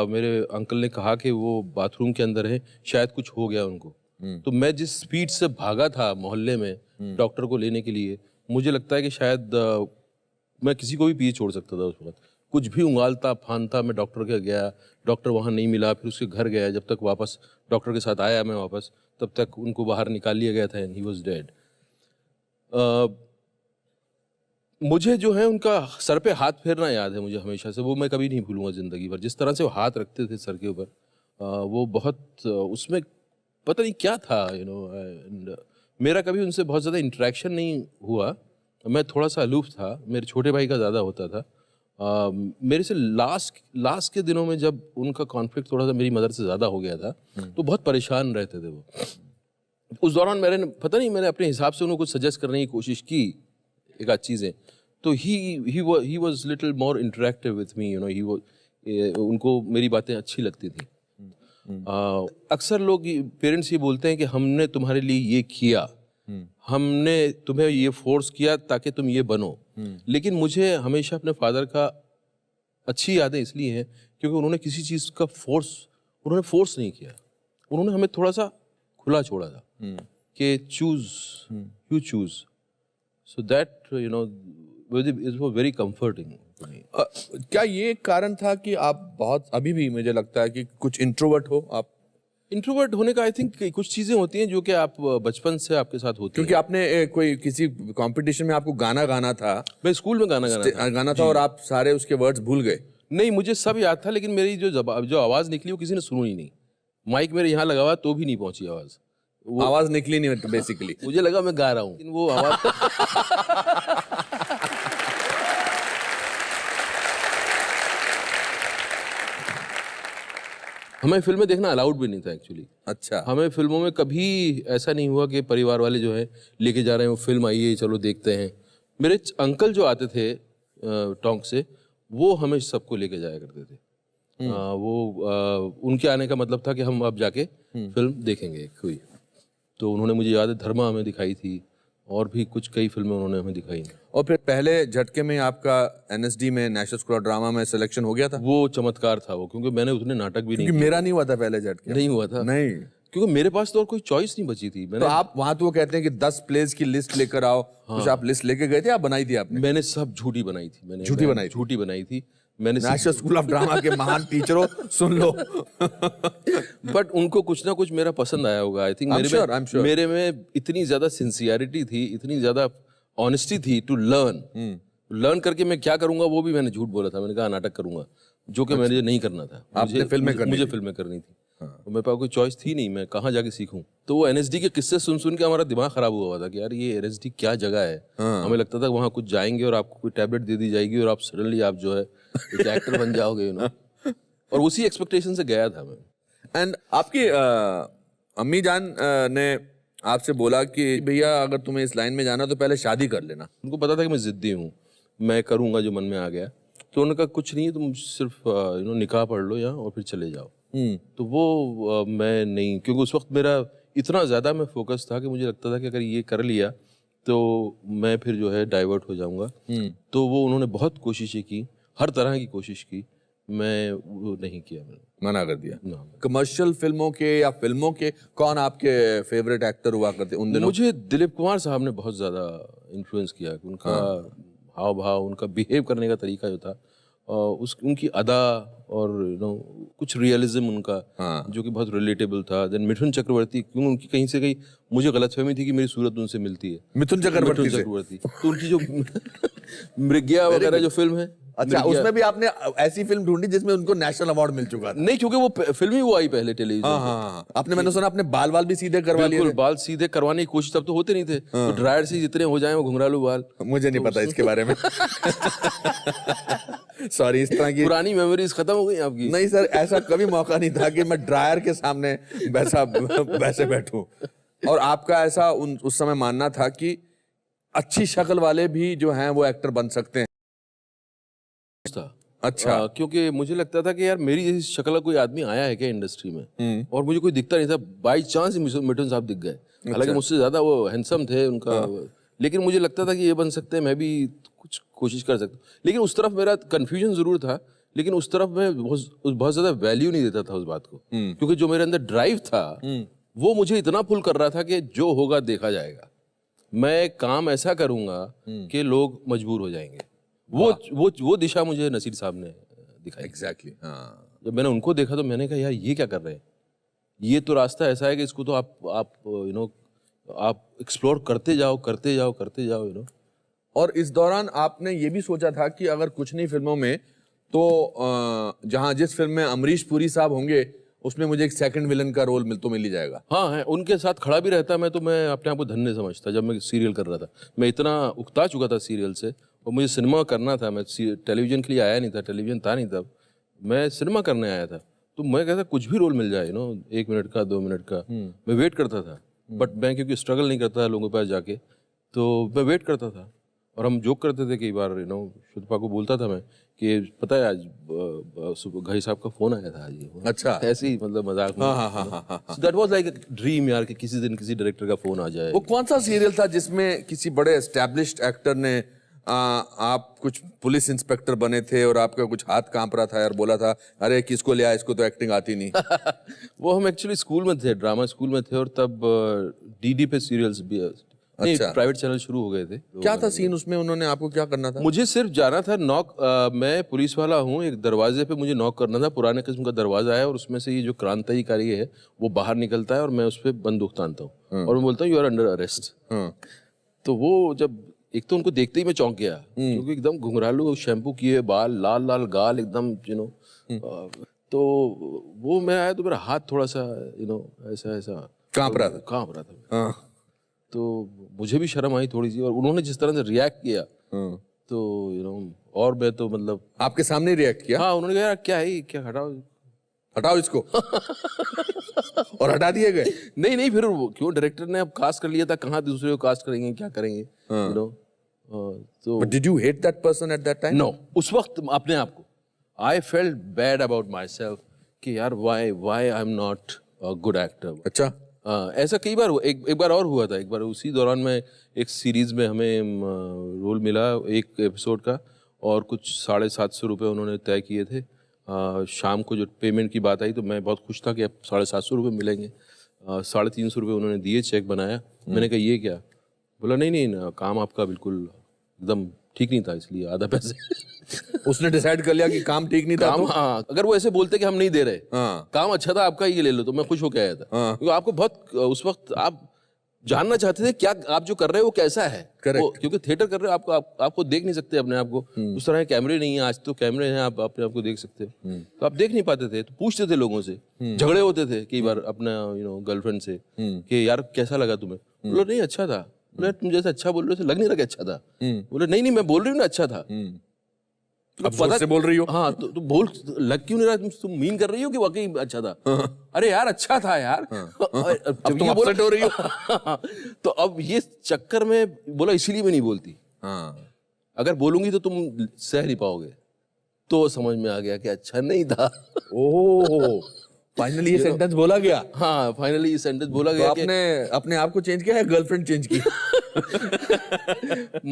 मेरे अंकल ने कहा कि वो बाथरूम के अंदर है, शायद कुछ हो गया उनको, तो मैं जिस स्पीड से भागा था मोहल्ले में डॉक्टर को लेने के लिए, मुझे लगता है कि शायद मैं किसी को भी पीछे छोड़ सकता था उस वक्त। कुछ भी उंगालता फानता मैं डॉक्टर के गया, डॉक्टर वहाँ नहीं मिला, फिर उसके घर गया, जब तक वापस डॉक्टर के साथ आया मैं वापस, तब तक उनको बाहर निकाल लिया गया था एंड ही वाज डेड। मुझे जो है उनका सर पे हाथ फेरना याद है मुझे हमेशा से, वो मैं कभी नहीं भूलूंगा ज़िंदगी भर। जिस तरह से वो हाथ रखते थे सर के ऊपर, वो बहुत उसमें पता नहीं क्या था एंड मेरा कभी उनसे बहुत ज़्यादा इंटरेक्शन नहीं हुआ, मैं थोड़ा सा अलूफ था, मेरे छोटे भाई का ज़्यादा होता था। मेरे से लास्ट के दिनों में जब उनका कॉन्फ्लिक्ट थोड़ा सा मेरी मदर से ज़्यादा हो गया था तो बहुत परेशान रहते थे वो। उस दौरान मैंने अपने हिसाब से उनको कुछ सजेस्ट करने की कोशिश की एक आध चीज़ें, तो he was little more interactive with me, उनको मेरी बातें अच्छी लगती थी। अक्सर लोग पेरेंट्स ये बोलते हैं कि हमने तुम्हारे लिए ये किया, हमने तुम्हें ये फोर्स किया ताकि तुम ये बनो, लेकिन मुझे हमेशा अपने फादर का अच्छी यादें इसलिए हैं क्योंकि उन्होंने किसी चीज़ का फोर्स नहीं किया, उन्होंने हमें थोड़ा सा खुला छोड़ा था कि you choose, so that it was very comforting. क्या ये एक कारण था कि आप बहुत, अभी भी मुझे लगता है कि कुछ इंट्रोवर्ट हो आप? इंट्रोवर्ट होने का आई थिंक कुछ चीज़ें होती हैं जो कि आप बचपन से आपके साथ होती क्योंकि आपने कोई किसी कंपटीशन में आपको गाना था, मैं स्कूल में गाना था और आप सारे उसके वर्ड्स भूल गए? नहीं, मुझे सब याद था, लेकिन मेरी जो आवाज़ निकली वो किसी ने सुनी ही नहीं। माइक मेरे यहाँ लगा हुआ तो भी नहीं पहुंची आवाज़, वो आवाज़ निकली नहीं बेसिकली। मुझे लगा मैं गा रहा हूँ, लेकिन वो आवाज़ हमें फिल्में देखना अलाउड भी नहीं था एक्चुअली। अच्छा, हमें फिल्मों में कभी ऐसा नहीं हुआ कि परिवार वाले जो है लेके जा रहे हैं वो फिल्म आई है चलो देखते हैं। मेरे अंकल जो आते थे टोंक से, वो हमें सबको लेके जाया करते थे। उनके आने का मतलब था कि हम अब जाके फिल्म देखेंगे कोई, तो उन्होंने मुझे याद है धर्मा हमें दिखाई थी और भी कुछ कई फिल्में उन्होंने हमें दिखाई। और फिर पहले झटके में आपका एनएसडी में नेशनल स्कूल ऑफ ड्रामा में सिलेक्शन हो गया था? वो चमत्कार था वो, क्योंकि मैंने उतने नाटक भी क्योंकि मेरा नहीं हुआ था पहले झटके। नहीं हुआ था, नहीं, क्योंकि मेरे पास तो और कोई चॉइस नहीं बची थी। तो आप वहां तो वो कहते हैं कि 10 प्लेस की लिस्ट लेकर आओ, कुछ आप लिस्ट लेके गए थे, आप बनाई थी आपने? मैंने सब झूठी बनाई थी, मैंने झूठी बनाई थी मैंने। नेशनल स्कूल ऑफ ड्रामा के महान टीचरों सुन लो। बट उनको कुछ ना कुछ मेरा पसंद आया होगा आई थिंक। मेरे में इतनी ज्यादा सिंसियरिटी थी, इतनी ज्यादा ऑनेस्टी थी टू लर्न करके मैं क्या करूंगा वो भी मैंने झूठ बोला था। मैंने कहा नाटक करूंगा, जो कि मुझे नहीं करना था। मुझे फिल्में करनी थी। तो मेरे पास कोई चॉइस थी नहीं, मैं कहाँ जाके सीखूं। तो वो एनएसडी के किस्से सुन के हमारा दिमाग खराब हुआ था कि यार ये एनएसडी क्या जगह है। हमें लगता था वहाँ कुछ जाएंगे और आपको कोई टैबलेट दे दी जाएगी और आप सडनली आप जो है एक एक्टर बन जाओगे, और उसी एक्सपेक्टेशन से गया था मैं। एंड आपकी अम्मी जान ने आपसे बोला कि भैया अगर तुम्हें इस लाइन में जाना तो पहले शादी कर लेना। उनको पता था कि मैं जिद्दी हूँ, मैं करूँगा जो मन में आ गया। तो उन्होंने कहा कुछ नहीं, तुम सिर्फ निकाह पढ़ लो यहाँ और फिर चले जाओ। तो वो मैं नहीं, क्योंकि उस वक्त मेरा इतना ज़्यादा मैं फोकस था कि मुझे लगता था कि अगर ये कर लिया तो मैं फिर जो है डाइवर्ट हो जाऊंगा। तो वो उन्होंने बहुत कोशिशें की, हर तरह की कोशिश की, मैं वो नहीं किया, मैंने मना कर दिया। कमर्शियल फिल्मों के या फिल्मों के कौन आपके फेवरेट एक्टर हुआ करते उन दिनों? मुझे दिलीप कुमार साहब ने बहुत ज़्यादा इन्फ्लुएंस किया, उनका हाव भाव, उनका बिहेव करने का तरीका जो था, उस उनकी अदा और कुछ रियलिज्म उनका जो कि बहुत रिलेटेबल था। देन मिथुन चक्रवर्ती, क्यों उनकी कहीं से कहीं मुझे गलतफहमी थी कि मेरी सूरत उनसे मिलती है। मिथुन चक्रवर्ती तो उनकी जो मृग्या वगैरह जो फिल्म है। अच्छा, उसमें भी आपने ऐसी फिल्म ढूंढी जिसमें उनको नेशनल अवार्ड मिल चुका था? नहीं, क्योंकि वो फिल्म ही वो आई पहले टेलीविजन। हाँ। आपने, मैंने सुना आपने बाल भी सीधे करवा लिए थे? बाल सीधे करवाने की कोशिश तब तो होते नहीं थे, तो ड्रायर से जितने हो जाए वो घुंघरालू बाल। मुझे नहीं पता इसके बारे में। सॉरी, इस तरह की पुरानी मेमोरीज खत्म हो गई आपकी। नहीं सर, ऐसा कभी मौका नहीं था कि मैं ड्रायर के सामने वैसे बैठूं। और आपका ऐसा उस समय मानना था कि अच्छी शक्ल वाले भी जो हैं वो एक्टर बन सकते हैं? अच्छा। क्योंकि मुझे लगता था कि यार मेरी जैसी शक्ल का कोई आदमी आया है क्या इंडस्ट्री में, और मुझे कोई दिखता नहीं था। बाई चांस मिठुन साहब दिख गए। हालांकि मुझसे ज्यादा वो हैंडसम थे उनका, लेकिन मुझे लगता था कि ये बन सकते हैं, मैं भी कुछ कोशिश कर सकता हूँ। लेकिन उस तरफ मेरा कंफ्यूजन जरूर था, लेकिन उस तरफ मैं बहुत ज्यादा वैल्यू नहीं देता था उस बात को, क्योंकि जो मेरे अंदर ड्राइव था वो मुझे इतना पुल कर रहा था कि जो होगा देखा जाएगा। मैं काम ऐसा करूंगा कि लोग मजबूर हो जाएंगे। वो दिशा मुझे नसीर साहब ने दिखाई। एग्जैक्टली। हाँ, जब मैंने उनको देखा तो मैंने कहा यार ये क्या कर रहे हैं, ये तो रास्ता ऐसा है कि इसको तो आप एक्सप्लोर करते जाओ। और इस दौरान आपने ये भी सोचा था कि अगर कुछ नहीं फिल्मों में तो जहां जिस फिल्म में अमरीश पुरी साहब होंगे उसमें मुझे एक सेकंड विलन का रोल मिल ही जाएगा? हाँ है, उनके साथ खड़ा भी रहता मैं तो मैं अपने आप को धन्य समझता। जब मैं सीरियल कर रहा था, मैं इतना उकता चुका था सीरियल से, और मुझे सिनेमा करना था। मैं टेलीविजन के लिए आया नहीं था, टेलीविजन था नहीं तब, मैं सिनेमा करने आया था। तो मैं कहता कुछ भी रोल मिल जाए 1 मिनट का 2 मिनट का, मैं वेट करता था। बट मैं क्योंकि स्ट्रगल नहीं करता था लोगों के पास जाके, तो मैं वेट करता था। और हम जोक करते थे कई बार, शिल्पा को बोलता था मैं कि पता है आज घई साहब का फोन आया था आज। अच्छा। ऐसे ही मतलब मजाक में। हाँ। That was like a dream यार, कि किसी दिन किसी डायरेक्टर का फोन आ जाए। वो कौन सा सीरियल था जिसमें किसी बड़े एस्टैब्लिश्ड एक्टर ने आप कुछ पुलिस इंस्पेक्टर बने थे और आपका कुछ हाथ कांप रहा था यार, बोला था अरे किसको लिया, इसको तो एक्टिंग आती नहीं? वो हम एक्चुअली स्कूल में थे, ड्रामा स्कूल में थे, और तब डीडी पे सीरियल्स भी नहीं, प्राइवेट चैनल शुरू हो गए थे। क्या था सीन उसमें, उन्होंने आपको क्या करना था? मुझे सिर्फ जाना था नॉक, मैं पुलिस वाला हूँ, एक दरवाजे पे मुझे नॉक करना था। पुराने किस्म का दरवाजा है और उसमें से ये जो क्रांतिकारी है वो बाहर निकलता है और मैं उस पर बंदूक तानता हूँ और मैं बोलता हूँ यू आर अंडर अरेस्ट। तो वो जब एक तो उनको देखते ही मैं चौंक गया, क्योंकि एकदम घुंघरालू, शैम्पू किए बाल, लाल लाल गाल एकदम तो वो मैं आया तो मेरा हाथ थोड़ा सा ऐसा कांप रहा था। तो मुझे भी शर्म आई थोड़ी सी, और उन्होंने जिस तरह से रिएक्ट किया तो और मैं तो मतलब आपके सामने रिएक्ट किया? हाँ, उन्होंने कहा यार क्या है, क्या हटाओ इसको। और हटा दिए गए? नहीं, फिर क्यों, डायरेक्टर ने अब कास्ट कर लिया था, कहाँ दूसरे को कास्ट करेंगे, क्या करेंगे, तो did you hate that person at that time? No, उस वक्त अपने आप को I felt bad about my self यार why I am not a good actor. अच्छा। ऐसा कई बार एक बार और हुआ था। एक बार उसी दौरान में एक सीरीज में हमें रोल मिला एक एपिसोड का, और कुछ 750 रुपये उन्होंने तय किए थे। शाम को जो पेमेंट की बात आई तो मैं बहुत खुश था कि अब 750 रुपये मिलेंगे। 350 रुपये उन्होंने दिए, चेक बनाया। मैंने कहा ये क्या? बोला नहीं, काम आपका बिल्कुल एकदम ठीक नहीं था, इसलिए आधा पैसे। उसने डिसाइड कर लिया कि काम ठीक नहीं था? काम, हाँ, अगर वो ऐसे बोलते कि हम नहीं दे रहे, काम अच्छा था आपका, ये ले लो, तो मैं खुश होकर आया था। क्योंकि आपको बहुत उस वक्त आप जानना चाहते थे क्या आप जो कर रहे हो वो कैसा है। क्योंकि थिएटर कर रहे हो, आपको देख नहीं सकते अपने आप को, उस तरह के कैमरे नहीं है। आज तो कैमरे हैं, आप अपने आप को देख सकते हो, तो आप देख नहीं पाते थे। तो पूछते थे लोगों से, झगड़े होते थे कई बार अपना गर्लफ्रेंड से कि यार कैसा लगा तुम्हें? बोलो नहीं अच्छा था। बोले तुम जैसे अच्छा बोल रहे हो लग नहीं रहा कि अच्छा था। बोले नहीं मैं बोल रही हूँ ना अच्छा था। अब पता से बोल रही हो? हाँ, तो बोल लग क्यों नहीं रहा? तुम मीन कर रही हो कि वाकई अच्छा था? अरे यार अच्छा था यार। अब तुम अपसेट हो रही हो। तो अब ये चक्कर में बोला इसीलिए मैं नहीं बोलती। अगर बोलूंगी तो तुम सह नहीं पाओगे। तो समझ में आ गया कि अच्छा नहीं था। ओह, फाइनली ये सेंटेंस बोला गया। हाँ, फाइनली ये सेंटेंस बोला गया। आपने अपने आप को चेंज किया है, गर्लफ्रेंड चेंज की?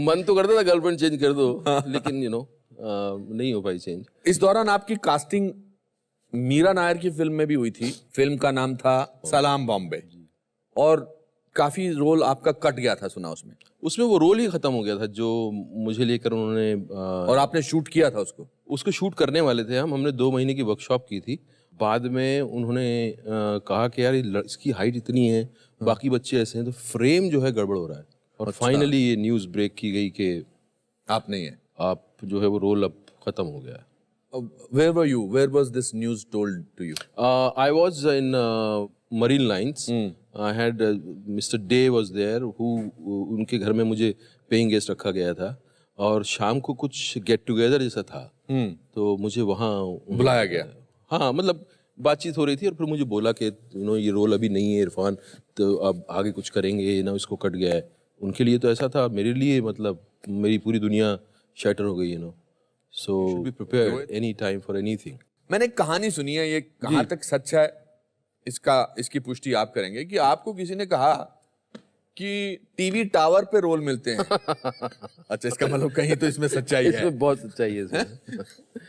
मन तो करता था गर्लफ्रेंड चेंज कर दो, लेकिन नहीं हो पाई चेंज। इस दौरान आपकी कास्टिंग मीरा नायर की फिल्म में भी हुई थी। फिल्म का नाम था सलाम बॉम्बे, और काफी रोल आपका कट गया था, सुना उसमें। उसमें वो रोल ही खत्म हो गया था जो मुझे लेकर उन्होंने और आपने शूट किया था उसको? उसको शूट करने वाले थे हमने 2 महीने की वर्कशॉप की थी। बाद में उन्होंने कहा कि यार इसकी हाइट इतनी है, बाकी बच्चे ऐसे हैं, तो फ्रेम जो है गड़बड़ हो रहा है। और फाइनली ये न्यूज़ ब्रेक की गई कि आप नहीं है, आप जो है वो रोल अब खत्म हो गया है। Where were you? Where was this news told to you? I was in Marine Lines. I had Mr. Day was there who उनके घर में मुझे पेइंग गेस्ट रखा गया था और शाम को कुछ गेट टुगेदर जैसा था, तो मुझे वहाँ बुलाया गया। हाँ, मतलब बातचीत हो रही थी और फिर मुझे बोला कि ये रोल अभी नहीं है इरफान, तो अब आगे कुछ करेंगे ना, इसको कट गया है। उनके लिए तो ऐसा था, मेरे लिए मतलब मेरी पूरी दुनिया शैटर हो गई, so be prepared any time for anything. मैंने एक कहानी सुनी है, ये कहाँ तक सच है इसकी पुष्टि आप करेंगे कि आपको किसी ने कहा कि टीवी टावर पे रोल मिलते हैं। अच्छा, इसका मतलब कहीं तो इसमें सच्चाई है। इसमें बहुत सच्चाई है इसमें।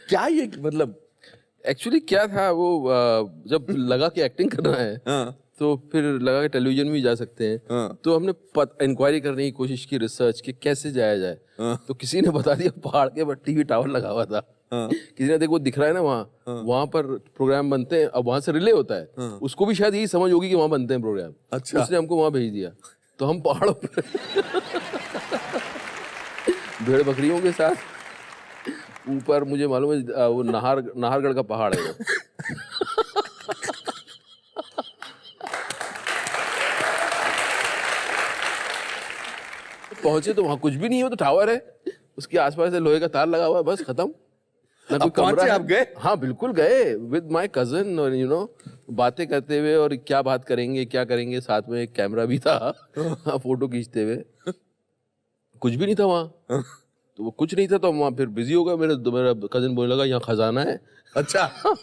क्या ये मतलब? एक्चुअली क्या था वो, जब लगा कि एक्टिंग करना है, तो फिर लगा कि टेलीविजन भी जा सकते हैं, तो हमने इंक्वायरी करने की कोशिश की, रिसर्च कि कैसे जाया जाए। तो किसी ने बता दिया पहाड़ के पर टीवी टावर लगा हुआ था। किसी ने देखो दिख रहा है ना वहाँ पर प्रोग्राम बनते हैं, अब वहाँ से रिले होता है, उसको भी शायद यही समझ होगी कि वहाँ बनते हैं प्रोग्राम। अच्छा। उसने हमको वहाँ भेज दिया, तो हम पहाड़ों पर भेड़ बकरियों के साथ ऊपर, मुझे मालूम है वो नाहरगढ़ का पहाड़ है वो। पहुंचे तो वहां कुछ भी नहीं है, वो तो टावर है, उसके आसपास से लोहे का तार लगा हुआ है, बस खत्म। ना कोई कमरा है। आप गए? हाँ बिल्कुल गए, विद माय कजन, और बातें करते हुए, और क्या बात करेंगे क्या करेंगे, साथ में एक कैमरा भी था फोटो खींचते हुए। कुछ भी नहीं था वहाँ, तो वो कुछ नहीं था, तो हम वहाँ फिर बिजी हो गए। मेरा कजन बोलने लगा यहाँ खजाना है। अच्छा।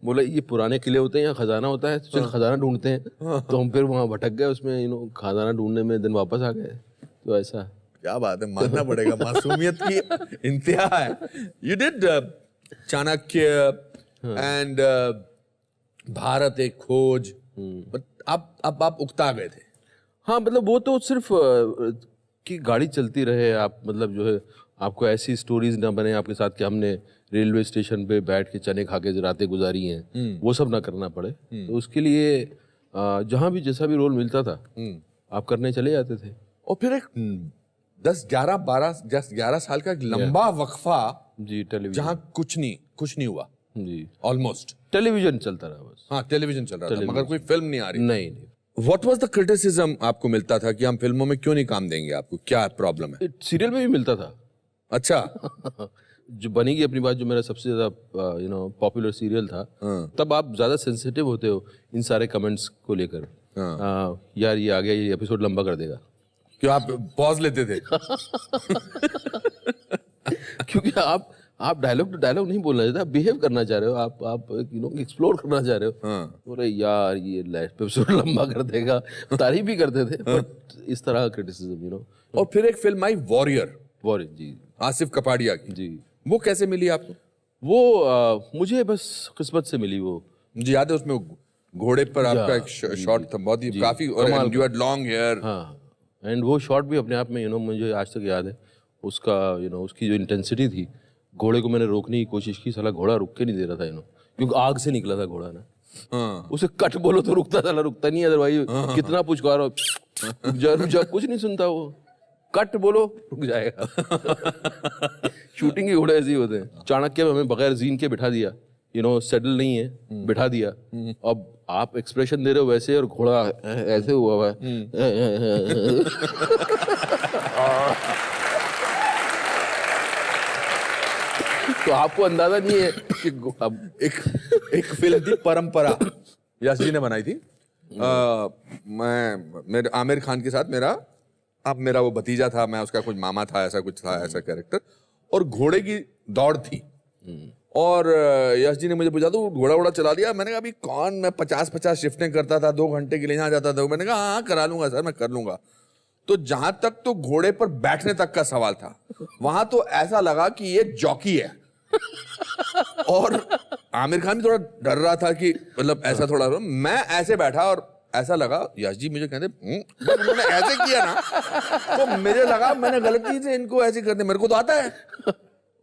बोला ये पुराने किले होते हैं, यहाँ खजाना होता है, तो चल खजाना ढूंढते हैं। तो हम फिर वहाँ भटक गए उसमें, खजाना ढूंढने में, दिन वापस आ गए। तो ऐसा। क्या बात है, मानना पड़ेगा, मासूमियत की इंतहा है। You did Chanakya and Bharat एक खोज, बट अब आप उकता गए थे। हाँ, मतलब वो तो सिर्फ कि गाड़ी चलती रहे, आप मतलब जो है आपको ऐसी स्टोरीज ना बने आपके साथ कि हमने रेलवे स्टेशन पे बैठ के चने खा के रातें गुजारी हैं, वो सब ना करना पड़े। तो उसके लिए जहाँ भी जैसा भी रोल मिलता था आप करने चले जाते थे। और फिर एक 10-11 साल का एक लंबा वक्फा, जी, टेलीविजन, जहाँ कुछ नहीं हुआ, जी, ऑलमोस्ट टेलीविजन चलता रहा बस। हाँ, टेलीविजन चल रहा था, मगर कोई फिल्म नहीं आ रही। नहीं। व्हाट वाज द क्रिटिसिज्म आपको मिलता था कि हम फिल्मों में क्यों नहीं काम देंगे आपको, क्या प्रॉब्लम है? सीरियल में भी मिलता था। अच्छा। जो बनेगी अपनी बात, जो मेरा सबसे ज्यादा पॉपुलर सीरियल था, तब आप ज्यादा सेंसिटिव होते हो इन सारे कमेंट्स को लेकर। यार ये आ गया, ये एपिसोड लंबा कर देगा, क्यों आप पॉज लेते थे? क्योंकि आप डायलॉग टू डायलॉग नहीं बोलना चाहते, आप बिहेव करना चाह रहे हो, आप एक्सप्लोर करना चाह रहे हो। अरे यार ये एपिसोड लंबा कर देगा, तारीफ भी करते थे, बट इस तरह क्रिटिसिज्म। और फिर एक फिल्म आई वॉरियर, जी, आसिफ कपाड़िया की। जी, वो कैसे मिली आपको? वो मुझे बस किस्मत से मिली वो। मुझे याद है उसमें घोड़े पर आपका एक शॉट था, बहुत ही काफी, और यू हैड लॉन्ग हेयर। हाँ, एंड वो शॉट भी अपने आप में मुझे आज तक याद है उसका, उसकी जो इंटेंसिटी थी। घोड़े को मैंने रोकने की कोशिश की, साला घोड़ा रुक के नहीं दे रहा था, क्योंकि आग से निकला था घोड़ा ना। उसे कट बोलो तो रुकता, साला रुकता नहीं है, अदरवाइज कितना पुचकारो जब कुछ नहीं सुनता वो। कट बोलो रुक जाएगा। शूटिंग के घोड़े ऐसे ही होते हैं। चाणक्य में हमें बगैर जीन के बिठा दिया, सेटल नहीं है, बिठा दिया। अब आप एक्सप्रेशन दे रहे हो वैसे, और घोड़ा ऐसे हुआ है। तो आपको अंदाजा नहीं है कि अब एक फिल्म थी परंपरा, यश जी ने बनाई थी। मेरे आमिर खान के साथ मेरा वो भतीजा था, मैं उसका कुछ मामा था, ऐसा कुछ था, ऐसा कैरेक्टर, और घोड़े की दौड़ थी। और यश जी ने मुझे पूछा, तो घोड़ा चला दिया? मैंने कहा अभी कौन, मैं 50-50 शिफ्टें करता था, 2 घंटे के लिए यहाँ जाता था। मैंने कहा हाँ करा लूंगा सर, मैं कर लूंगा। तो जहां तक तो घोड़े पर बैठने तक का सवाल था, वहां तो ऐसा लगा कि ये जॉकी है। और आमिर खान भी थोड़ा डर रहा था कि मतलब ऐसा थोड़ा, मैं ऐसे बैठा और ऐसा लगा यश जी मुझे कहते जब उन्होंने ऐसे किया ना तो मुझे लगा मैंने गलती से इनको ऐसे कर दिया, मेरे को तो आता है।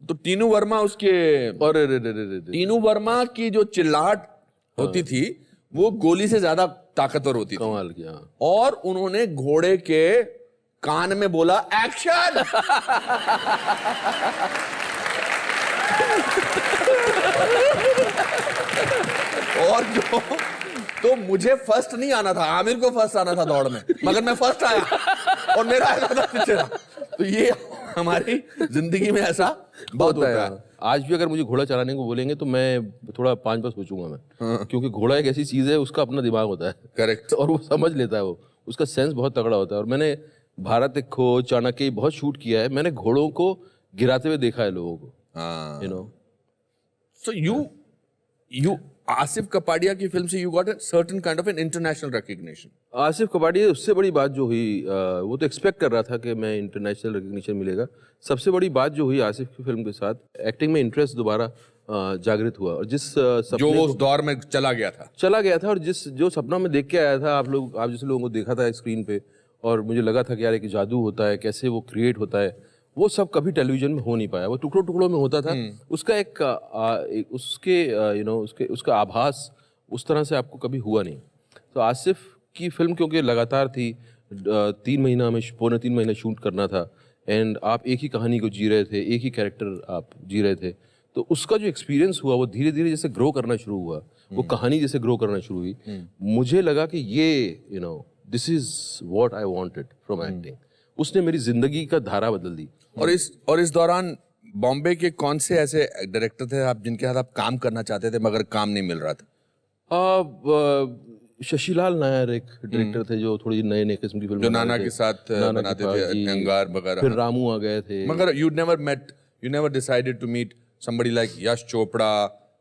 तो टीनू वर्मा उसके और टीनू वर्मा की जो चिल्लाहट होती थी वो गोली से ज्यादा ताकतवर होती थी। कमाल किया। और उन्होंने घोड़े के कान में बोला एक्शन। और जो तो मुझे फर्स्ट नहीं आना था, आमिर को फर्स्ट आना था दौड़ में, मगर मैं फर्स्ट आया और मेरा ऐसा था पीछे। तो ये हमारी जिंदगी में ऐसा बहुत होता है। आज भी अगर मुझे घोड़ा चलाने को बोलेंगे तो मैं थोड़ा 5 बार सोचूंगा मैं, क्योंकि घोड़ा एक ऐसी चीज है, उसका अपना दिमाग होता है। करेक्ट। और वो समझ लेता है, वो उसका सेंस बहुत तगड़ा होता है। और मैंने भारत एक खोज, चाणक्य बहुत शूट किया है, मैंने घोड़ों को गिराते हुए देखा है लोगों को, you know. So you Asif Kapadia की फिल्म से you got a certain kind of an international recognition. Asif Kapadia, उससे बड़ी बात जो हुई, वो तो एक्सपेक्ट कर रहा था कि मैं इंटरनेशनल रिकग्निशन मिलेगा। सबसे बड़ी बात जो हुई आसिफ की फिल्म के साथ, एक्टिंग में इंटरेस्ट दोबारा जागृत हुआ। और जिस सपने जो वो उस दौर में चला गया था और जो सपना मैं देख के आया था, आप जैसे लोगों को देखा था स्क्रीन पे, और मुझे लगा था कि यार एक जादू होता है, कैसे वो क्रिएट होता है, वो सब कभी टेलीविजन में हो नहीं पाया। वो टुकड़ों टुकड़ों में होता था। उसका उसका आभास उस तरह से आपको कभी हुआ नहीं। तो आसिफ की फिल्म क्योंकि लगातार थी, 3 महीना शूट करना था, एंड आप एक ही कहानी को जी रहे थे, एक ही कैरेक्टर आप जी रहे थे, तो उसका जो एक्सपीरियंस हुआ वो धीरे धीरे जैसे ग्रो करना शुरू हुआ, वो कहानी जैसे ग्रो करना शुरू हुई, मुझे लगा कि ये this is what I wanted from acting. उसने मेरी जिंदगी का धारा बदल दी। और इस दौरान बॉम्बे के कौन से ऐसे डायरेक्टर थे आप जिनके साथ आप काम करना चाहते थे मगर काम नहीं मिल रहा था? शशिलाल नायर एक डायरेक्टर थे जो थोड़ी नए किस्म की फिल्म जो नाना के साथ बनाते थे, अंगार वगैरह। फिर रामू आ गए थे। मगर you never decided to meet somebody like Yash Chopra,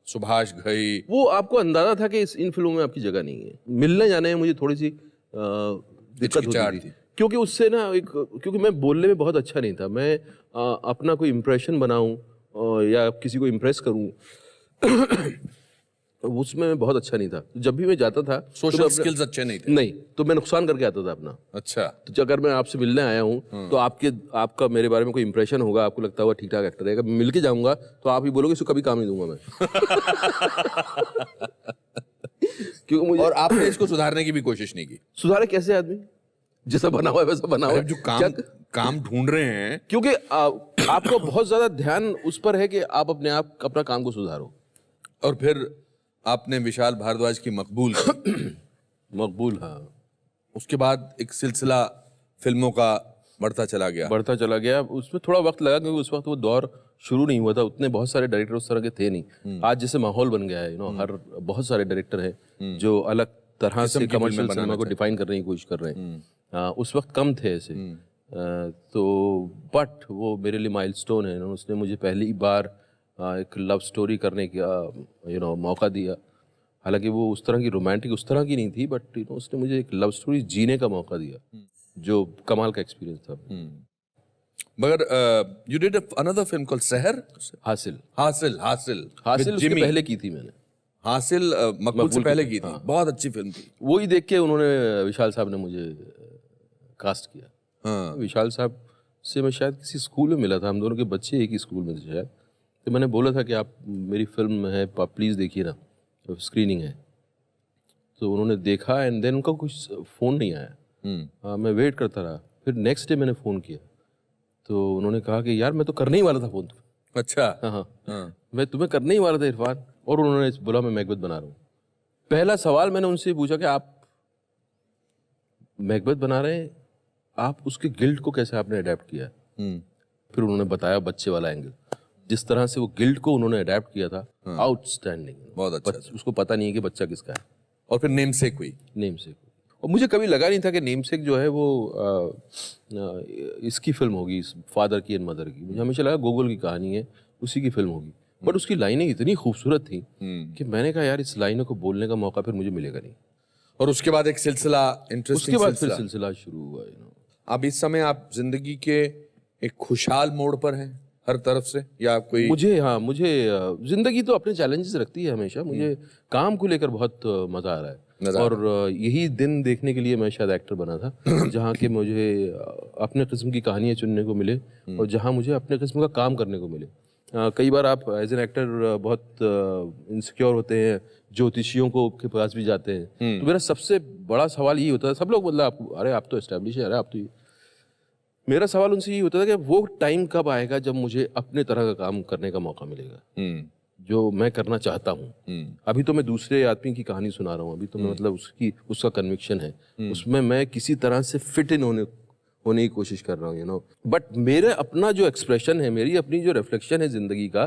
Subhash Ghai. वो आपको अंदाजा था कि इन फिल्मों में आपकी जगह नहीं है। मिलने जाने में मुझे थोड़ी सी दिक्कत होती थी, क्योंकि उससे ना क्योंकि मैं बोलने में बहुत अच्छा नहीं था। मैं अपना कोई इम्प्रेशन बनाऊं या किसी को इम्प्रेस करूं उसमें मैं बहुत अच्छा नहीं था। जब भी मैं जाता था, सोशल स्किल्स अच्छे नहीं थे। नहीं, तो मैं नुकसान करके आता था अपना। अच्छा। तो अगर मैं आपसे मिलने आया हूँ तो आपका मेरे बारे में कोई इंप्रेशन होगा, आपको लगता होगा ठीक ठाक एक्टर है। अगर मैं मिल के जाऊंगा तो आप ही बोलोगे इसको कभी काम नहीं दूंगा मैं। क्योंकि मुझे, और आपने इसको सुधारने की भी कोशिश नहीं की? सुधारे कैसे? आदमी जैसा बना हुआ है वैसा बना हुआ है। जो काम ढूंढ रहे हैं, क्योंकि आपको बहुत ज्यादा ध्यान उस पर है कि आप अपना काम को सुधारो। और फिर आपने विशाल भारद्वाज की मकबूल मकबूल, हाँ। उसके बाद एक सिलसिला फिल्मों का बढ़ता चला गया। उसमें थोड़ा वक्त लगा क्योंकि उस वक्त वो दौर शुरू नहीं हुआ था, उतने बहुत सारे डायरेक्टर उस तरह के थे नहीं। आज जैसे माहौल बन गया है, हर बहुत सारे डायरेक्टर हैं जो अलग तरह से कमर्शियल सिनेमा को डिफाइन करने की कोशिश कर रहे हैं। उस वक्त कम थे ऐसे। तो बट वो मेरे लिए माइलस्टोन है। उसने मुझे पहली बार एक लव स्टोरी करने का मौका दिया। हालांकि वो उस तरह की रोमांटिक उस तरह की नहीं थी, बट उसने मुझे एक लव स्टोरी जीने का मौका दिया, जो कमाल का एक्सपीरियंस था। मगर you did another film called सहर। हासिल उसके पहले की थी मैंने। हासिल मकबूल से पहले की थी। बहुत अच्छी फिल्म थी। वही देख के उन्होंने, विशाल साहब ने मुझे कास्ट किया। विशाल साहब से मैं शायद किसी स्कूल में मिला था, हम दोनों के बच्चे एक ही स्कूल में थे शायद। तो मैंने बोला था कि आप मेरी फिल्म है, आप प्लीज़ देखिए ना, तो स्क्रीनिंग है। तो उन्होंने देखा एंड देन उनका कुछ फ़ोन नहीं आया। मैं वेट करता रहा। फिर नेक्स्ट डे मैंने फ़ोन किया तो उन्होंने कहा कि यार मैं तो करने ही वाला था फ़ोन। अच्छा। हाँ, मैं तुम्हें करने ही वाला था इरफान। और उन्होंने बोला मैं मैकबेथ बना रहा हूँ। पहला सवाल मैंने उनसे पूछा कि आप मैकबेथ बना रहे हैं, आप उसके गिल्ट को कैसे आपने अडेप्ट किया? फिर उन्होंने बताया बच्चे वाला एंगल, जिस तरह से वो गिल्ट को उन्होंने अडेप्ट किया था, आउटस्टैंडिंग, बहुत अच्छा। उसको पता नहीं है कि बच्चा किसका है। और फिर नेमसेक हुई। और मुझे कभी लगा नहीं था कि नेमसेक जो है वो इसकी फिल्म होगी, फादर की एंड मदर की। मुझे हमेशा लगा गोगोल की कहानी है, उसी की फिल्म होगी। बट उसकी लाइनें इतनी खूबसूरत थी कि मैंने कहा यार इस लाइनों को बोलने का मौका फिर मुझे मिलेगा नहीं। और उसके बाद एक सिलसिला, इंटरेस्टिंग उसके बाद फिर सिलसिला शुरू हुआ। अब इस समय आप जिंदगी के एक खुशहाल मोड़ पर हैं हर तरफ से, या कोई? मुझे जिंदगी तो अपने चैलेंजेस रखती है हमेशा। मुझे काम को लेकर बहुत मजा आ रहा है। और यही दिन देखने के लिए मैं शायद एक्टर बना था जहाँ के मुझे अपने किस्म की कहानियाँ चुनने को मिले और जहाँ मुझे अपने किस्म का काम करने को मिले। कई बार आप एज एन एक्टर बहुत इनसिक्योर होते हैं, ज्योतिषियों को के पास भी जाते हैं, तो मेरा सबसे बड़ा सवाल यही होता था, सब लोग मतलब अरे आप तो एस्टेब्लिश है, अरे आप तो मेरा सवाल उनसे यही होता था कि वो टाइम कब आएगा जब मुझे अपने तरह का काम करने का मौका मिलेगा जो मैं करना चाहता हूँ। अभी तो मैं दूसरे आदमी की कहानी सुना रहा हूँ, अभी तो मैं मतलब उसका कन्विक्शन है, उसमें मैं किसी तरह से फिट इन होने की कोशिश कर रहा हूँ, यू नो। बट मेरा अपना जो एक्सप्रेशन है, मेरी अपनी जो रिफ्लेक्शन है जिंदगी का,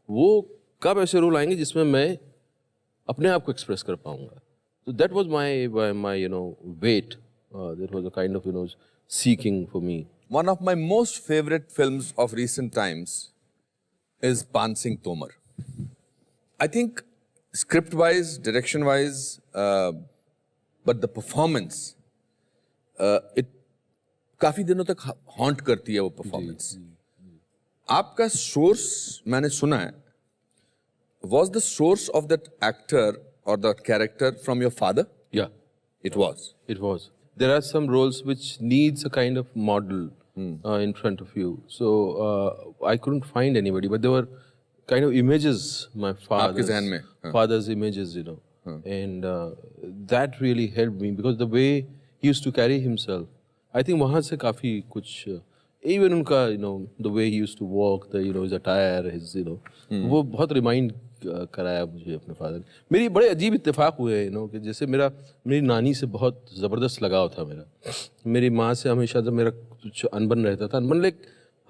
वो कब ऐसे रोल आएंगे जिसमें मैं अपने आप को एक्सप्रेस कर पाऊंगा। तो that was my you know wait, that was a kind of you know seeking for me. One of my most favorite films of recent times is Pan Singh Tomar. I think script-wise, direction-wise, but the performance, it काफी दिनों तक हॉन्ट करती है वो परफॉर्मेंस। आपका सोर्स मैंने सुना है, was the source of that actor or the character from your father? Yeah, It was. it was. There are some roles which needs a kind of model in front of you. So I couldn't find anybody, but there were kind of images, my आपके ज़हन में, हाँ। father's images, you know, and that really helped me because the way he used to carry himself, I think वहाँ से काफी कुछ even उनका you know the way he used to walk, the you know his attire, his you know वो बहुत रिमाइंड कराया मुझे अपने फादर ने। मेरी बड़े अजीब इत्तेफाक हुए हैं, यू नो, कि जैसे मेरी नानी से बहुत ज़बरदस्त लगाव था मेरा। मेरी माँ से हमेशा जब मेरा कुछ अनबन रहता था, अनबन लाइक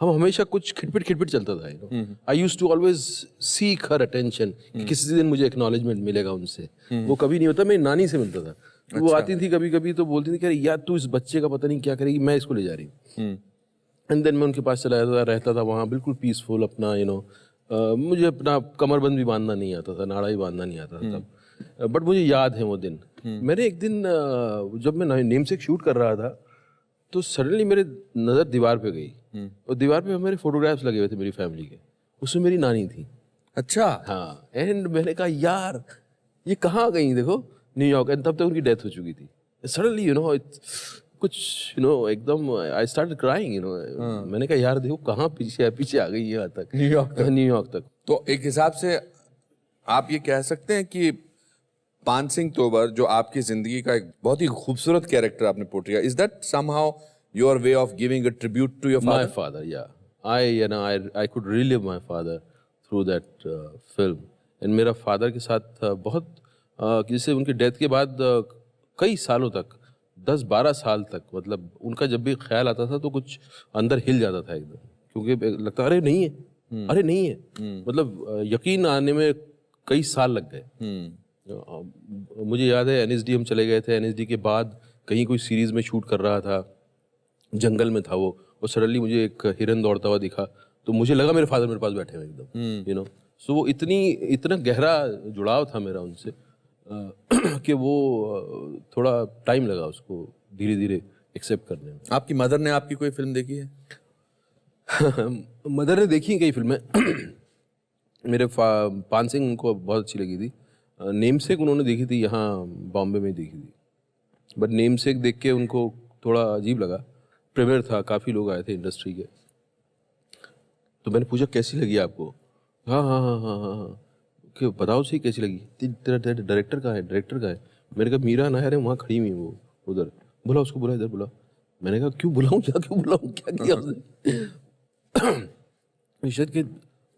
हम हमेशा कुछ खिटपिट चलता था, you know. I used to always seek her attention कि किसी दिन मुझे एक्नॉलेजमेंट मिलेगा उनसे। वो कभी नहीं होता, मेरी नानी से मिलता था। वो आती थी कभी कभी तो बोलती थी कि अरे यार तू इस बच्चे का पता नहीं क्या करेगी, मैं इसको ले जा रही हूँ। एंड देन मैं उनके पास चला जाता रहता था वहाँ बिल्कुल पीसफुल अपना, यू नो। मुझे अपना कमरबंद भी बांधना नहीं आता था, नाड़ा भी बांधना नहीं आता था तब। बट मुझे याद है वो दिन। मैंने एक दिन जब मैं नेमसेक शूट कर रहा था तो सडनली मेरे नज़र दीवार पे गई और दीवार पे मेरे फोटोग्राफ्स लगे हुए थे मेरी फैमिली के, उसमें मेरी नानी थी। अच्छा। हाँ, एंड मैंने कहा यार ये कहाँ गई, देखो न्यूयॉर्क, एंड तब तक उनकी डेथ हो चुकी थी। सडनली यू नो कुछ यू नो एकदम I started crying, you know. मैंने कहा यार देखो कहाँ पीछे आ गई यहाँ तक, न्यूयॉर्क तक। तो एक हिसाब से आप ये कह सकते हैं कि पान सिंह तोमर जो आपकी जिंदगी का एक बहुत ही खूबसूरत कैरेक्टर आपने पोर्ट्रे किया, is that somehow your way of giving a tribute to your My father, yeah. I could relive my father through that film. And मेरा father के साथ बहुत जैसे उनकी डेथ के बाद कई सालों तक 10-12 साल तक, मतलब उनका जब भी ख्याल आता था तो कुछ अंदर हिल जाता था एकदम, क्योंकि लगता अरे नहीं है, अरे नहीं है, मतलब यकीन आने में कई साल लग गए। मुझे याद है NSD हम चले गए थे, NSD के बाद कहीं कोई सीरीज में शूट कर रहा था, जंगल में था वो, और सडनली मुझे एक हिरन दौड़ता हुआ दिखा तो मुझे लगा मेरे फादर मेरे पास बैठे हुए एकदम, यू नो। सो वो इतना गहरा जुड़ाव था मेरा उनसे कि वो थोड़ा टाइम लगा उसको धीरे धीरे एक्सेप्ट करने में। आपकी मदर ने आपकी कोई फिल्म देखी है? मदर ने देखी कई फिल्में। मेरे पान सिंह उनको बहुत अच्छी लगी थी। नेमसेक उन्होंने देखी थी, यहाँ बॉम्बे में देखी थी, बट नेमसेक देख के उनको थोड़ा अजीब लगा। प्रीमियर था, काफ़ी लोग आए थे इंडस्ट्री के, तो मैंने पूछा कैसी लगी आपको? हाँ, कि बताओ सही कैसी लगी? तेरा डायरेक्टर कहाँ है, डायरेक्टर कहाँ है? मैंने कहा मीरा नायर है वहाँ खड़ी हुई वो उधर, बुला उसको, बुला इधर बुला। मैंने कहा क्यों बुलाऊँ, क्यों बुलाऊँ, क्या किया उसने? निशाद के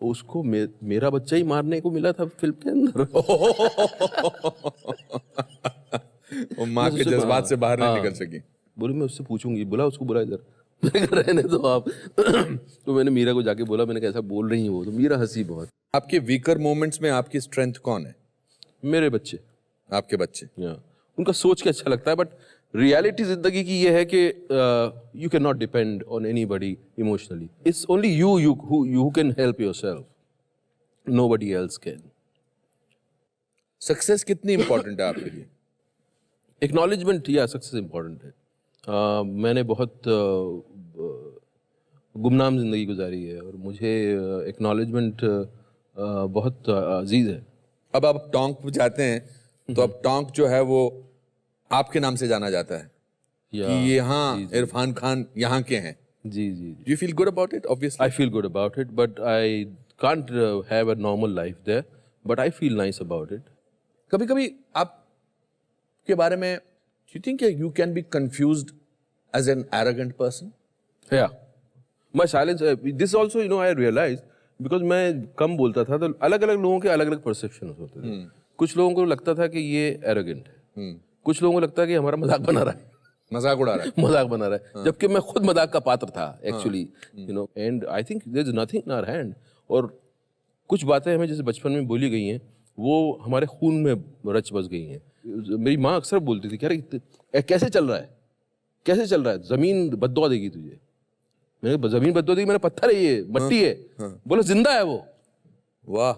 उसको मेरा बच्चा ही मारने को मिला था फिल्म के अंदर। वो माँ के जज्बात से बाहर नहीं निकल सकी। बोली मैं उससे पूछूंगी, बुला उसको, बुला इधर। मैंने कहा रहने दो आप। तो मैंने मीरा को जाके बोला, मैंने कहा ऐसा बोल रही है वो, तो मीरा हंसी बहुत। आपके वीकर मोमेंट्स में आपकी स्ट्रेंथ कौन है? मेरे बच्चे, आपके बच्चे। उनका सोच के अच्छा लगता है, बट रियलिटी जिंदगी की ये है कि you can not depend on anybody emotionally. It's only you can help yourself, nobody else can. Success कितनी इंपॉर्टेंट है आपके लिए? एक्नॉलेजमेंट या सक्सेस इंपॉर्टेंट है। मैंने बहुत गुमनाम जिंदगी गुजारी है और मुझे एक्नॉलेजमेंट बहुत अजीज है। अब आप टोंक पे जाते हैं तो अब टोंक जो है वो आपके नाम से जाना जाता है या कि यहाँ इरफान खान यहाँ के हैं. जी जी Do you feel good about it? Obviously. I feel good about it, but I can't have a normal life there. But I feel nice about it. कभी-कभी आप के बारे में do you think you can be confused as an arrogant person? Yeah. My silence. This also, I realized because मैं कम बोलता था तो अलग-अलग लोगों के अलग-अलग perceptions होते थे. कुछ लोगों को लगता था कि ये arrogant है. कुछ लोगों को लगता है कि हमारा मजाक बना रहा है. मजाक उड़ा रहा है. मजाक बना रहा है. जबकि मैं खुद मजाक का पात्र था actually. And I think there is nothing in our hand. और कुछ बातें हमें जैसे बचपन में बोली गई हैं वो हमारे खून में रच बस गई हैं. मेरी माँ अक्सर बोलती थी कि अरे कैसे चल रहा है, कैसे चल रहा है, जमीन बद्दुआ देगी तुझे. मैंने जमीन बद्दुआ देगी, मैंने पत्थर है ये, मट्टी है. बोलो जिंदा है वो. वाह.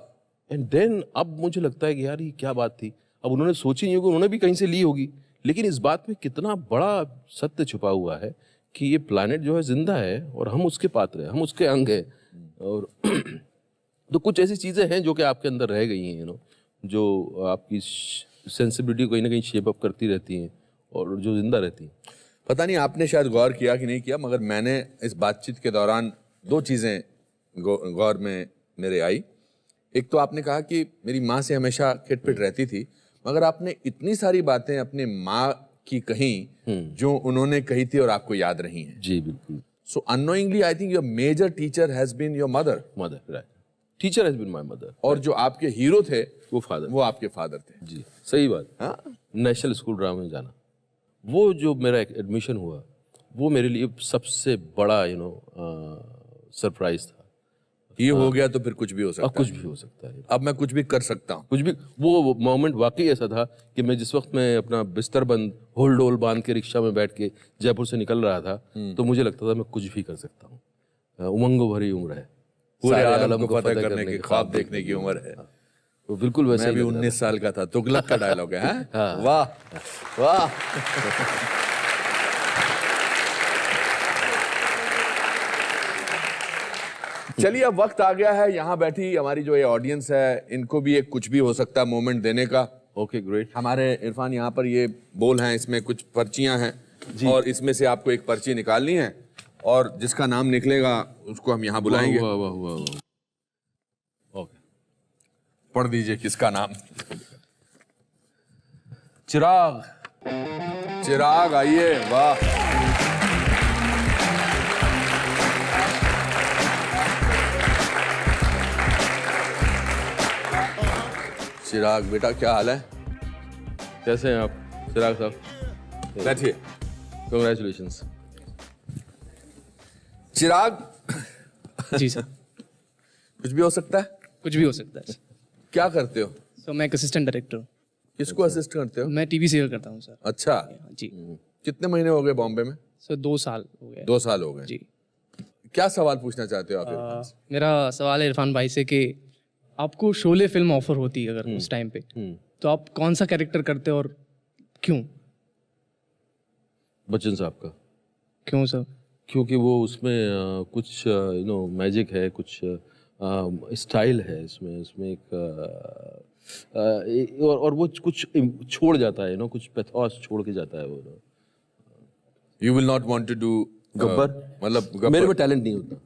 एंड देन अब मुझे लगता है कि यार ये क्या बात थी. अब उन्होंने सोची नहीं होगी, उन्होंने भी कहीं से ली होगी, लेकिन इस बात में कितना बड़ा सत्य छुपा हुआ है कि ये प्लैनेट जो है जिंदा है और हम उसके पात्र हैं, हम उसके अंग हैं. और तो कुछ ऐसी चीज़ें हैं जो कि आपके अंदर रह गई हैं, जो आपकी सेंसिबिलिटी को कहीं ना कहीं शेप अप करती रहती हैं और जो जिंदा रहती हैं. पता नहीं आपने शायद गौर किया कि नहीं किया, मगर मैंने इस बातचीत के दौरान दो चीज़ें गौर में मेरे आई. एक तो आपने कहा कि मेरी माँ से हमेशा खिटपिट रहती थी, मगर आपने इतनी सारी बातें अपने माँ की कही जो उन्होंने कही थी और आपको याद रही हैं. जी बिल्कुल. So unknowingly I think your major teacher has been your mother. Mother, right. Teacher has been my mother. और जो आपके हीरो थे वो फादर. वो आपके फादर थे. जी सही बात. हाँ. नेशनल स्कूल ड्रामा में जाना, वो जो मेरा एडमिशन हुआ वो मेरे लिए सबसे बड़ा सरप्राइज था. ये हो गया तो फिर कुछ भी हो सकता अब कुछ भी हो सकता है. अब मैं कुछ भी कर सकता हूँ. कुछ भी. वो मोमेंट वाकई ऐसा था कि मैं जिस वक्त मैं अपना बिस्तर बंद होल डोल बांध के रिक्शा में बैठ के जयपुर से निकल रहा था तो मुझे लगता था मैं कुछ भी कर सकता हूँ. उमंगों भरी उम्र है, पूरे सारे आलम को फतेह करने की ख्वाब देखने की उम्र है. वो बिल्कुल वैसे मैं भी ही लग रहा 19 साल का था. तुगलक का डायलॉग है. हाँ? हाँ. वाह वाह. चलिए अब वक्त आ गया है यहाँ बैठी हमारी जो ये ऑडियंस है इनको भी एक कुछ भी हो सकता है मोमेंट देने का. Okay great. हमारे इरफान यहाँ पर ये बोल हैं, इसमें कुछ पर्चियां हैं और इसमें से आपको एक पर्ची निकालनी है और जिसका नाम निकलेगा उसको हम यहाँ बुलाएंगे. वाह वाह वाह वाह. ओके, पढ़ दीजिए किसका नाम. चिराग. चिराग आइए. वाह. चिराग बेटा क्या हाल है. कैसे हैं आप चिराग साहब? बैठिए. कंग्रेचुलेशंस. चिराग जी सर. कुछ भी हो सकता है. कुछ भी हो सकता है. क्या करते हो. सो मैं एक असिस्टेंट डायरेक्टर हूँ. किसको असिस्ट करते हो. मैं टीवी सीरियल करता हूँ सर. अच्छा. जी. कितने महीने हो गए बॉम्बे में. सर 2 साल हो गए. 2 साल हो गए. जी. क्या सवाल पूछना चाहते हो आप इरफान से? मेरा सवाल है इरफान भाई से कि आपको शोले फिल्म ऑफर होती है अगर उस टाइम पे तो आप कौन सा कैरेक्टर करते हो और क्यों? बच्चन साहब का. क्यों सर? क्योंकि वो उसमें कुछ मैजिक है, कुछ स्टाइल है इसमें. उसमें एक और वो कुछ छोड़ जाता है, कुछ पैथोस छोड़ के जाता है वो. You will not want to do Gabbar. मतलब मेरे गब्बर. में टैलेंट नहीं उतना.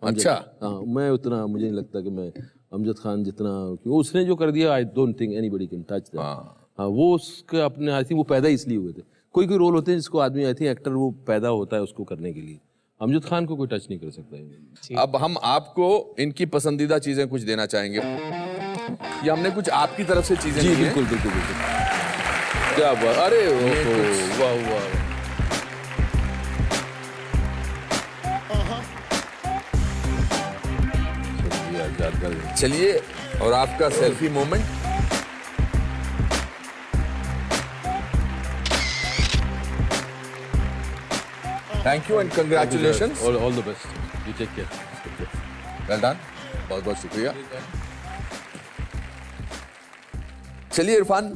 अच्छा. हाँ, मैं उतना मुझे नहीं लगता कि मैं अमजद खान जितना, क्योंकि उसने जो कर दिया I don't think anybody can touch that. हाँ, वो उसके अपने आई थिंक वो पैदा इसलिए हुए थे. कोई कोई रोल होते हैं जिसको आदमी आई थिंक एक्टर वो पैदा होता है उसको करने के लिए. अमजद खान को कोई टच नहीं कर सकता. अब हम आपको इनकी पसंदीदा चीजें कुछ देना चाहेंगे. ये हमने कुछ आपकी तरफ से चीजें जी ली हैं. बिल्कुल बिल्कुल बिल्कुल. क्या बात. अरे वाह वाह. चलिए और आपका selfie moment. Thank you and congratulations. All the best. You take care. Well done. बहुत बहुत शुक्रिया. चलिए इरफान,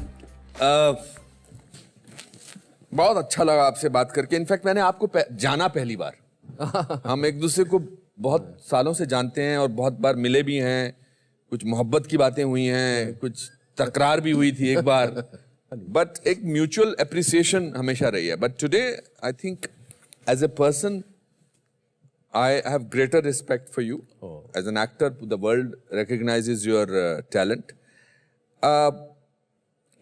बहुत अच्छा लगा आपसे बात करके. इनफैक्ट मैंने आपको जाना पहली बार. हम एक दूसरे को बहुत सालों से जानते हैं और बहुत बार मिले भी हैं. कुछ मोहब्बत की बातें हुई हैं, कुछ तकरार भी हुई थी एक बार. बट एक म्यूचुअल अप्रिसिएशन हमेशा रही है. But today I think as a person I have greater respect for you. As an actor, the world recognizes your talent.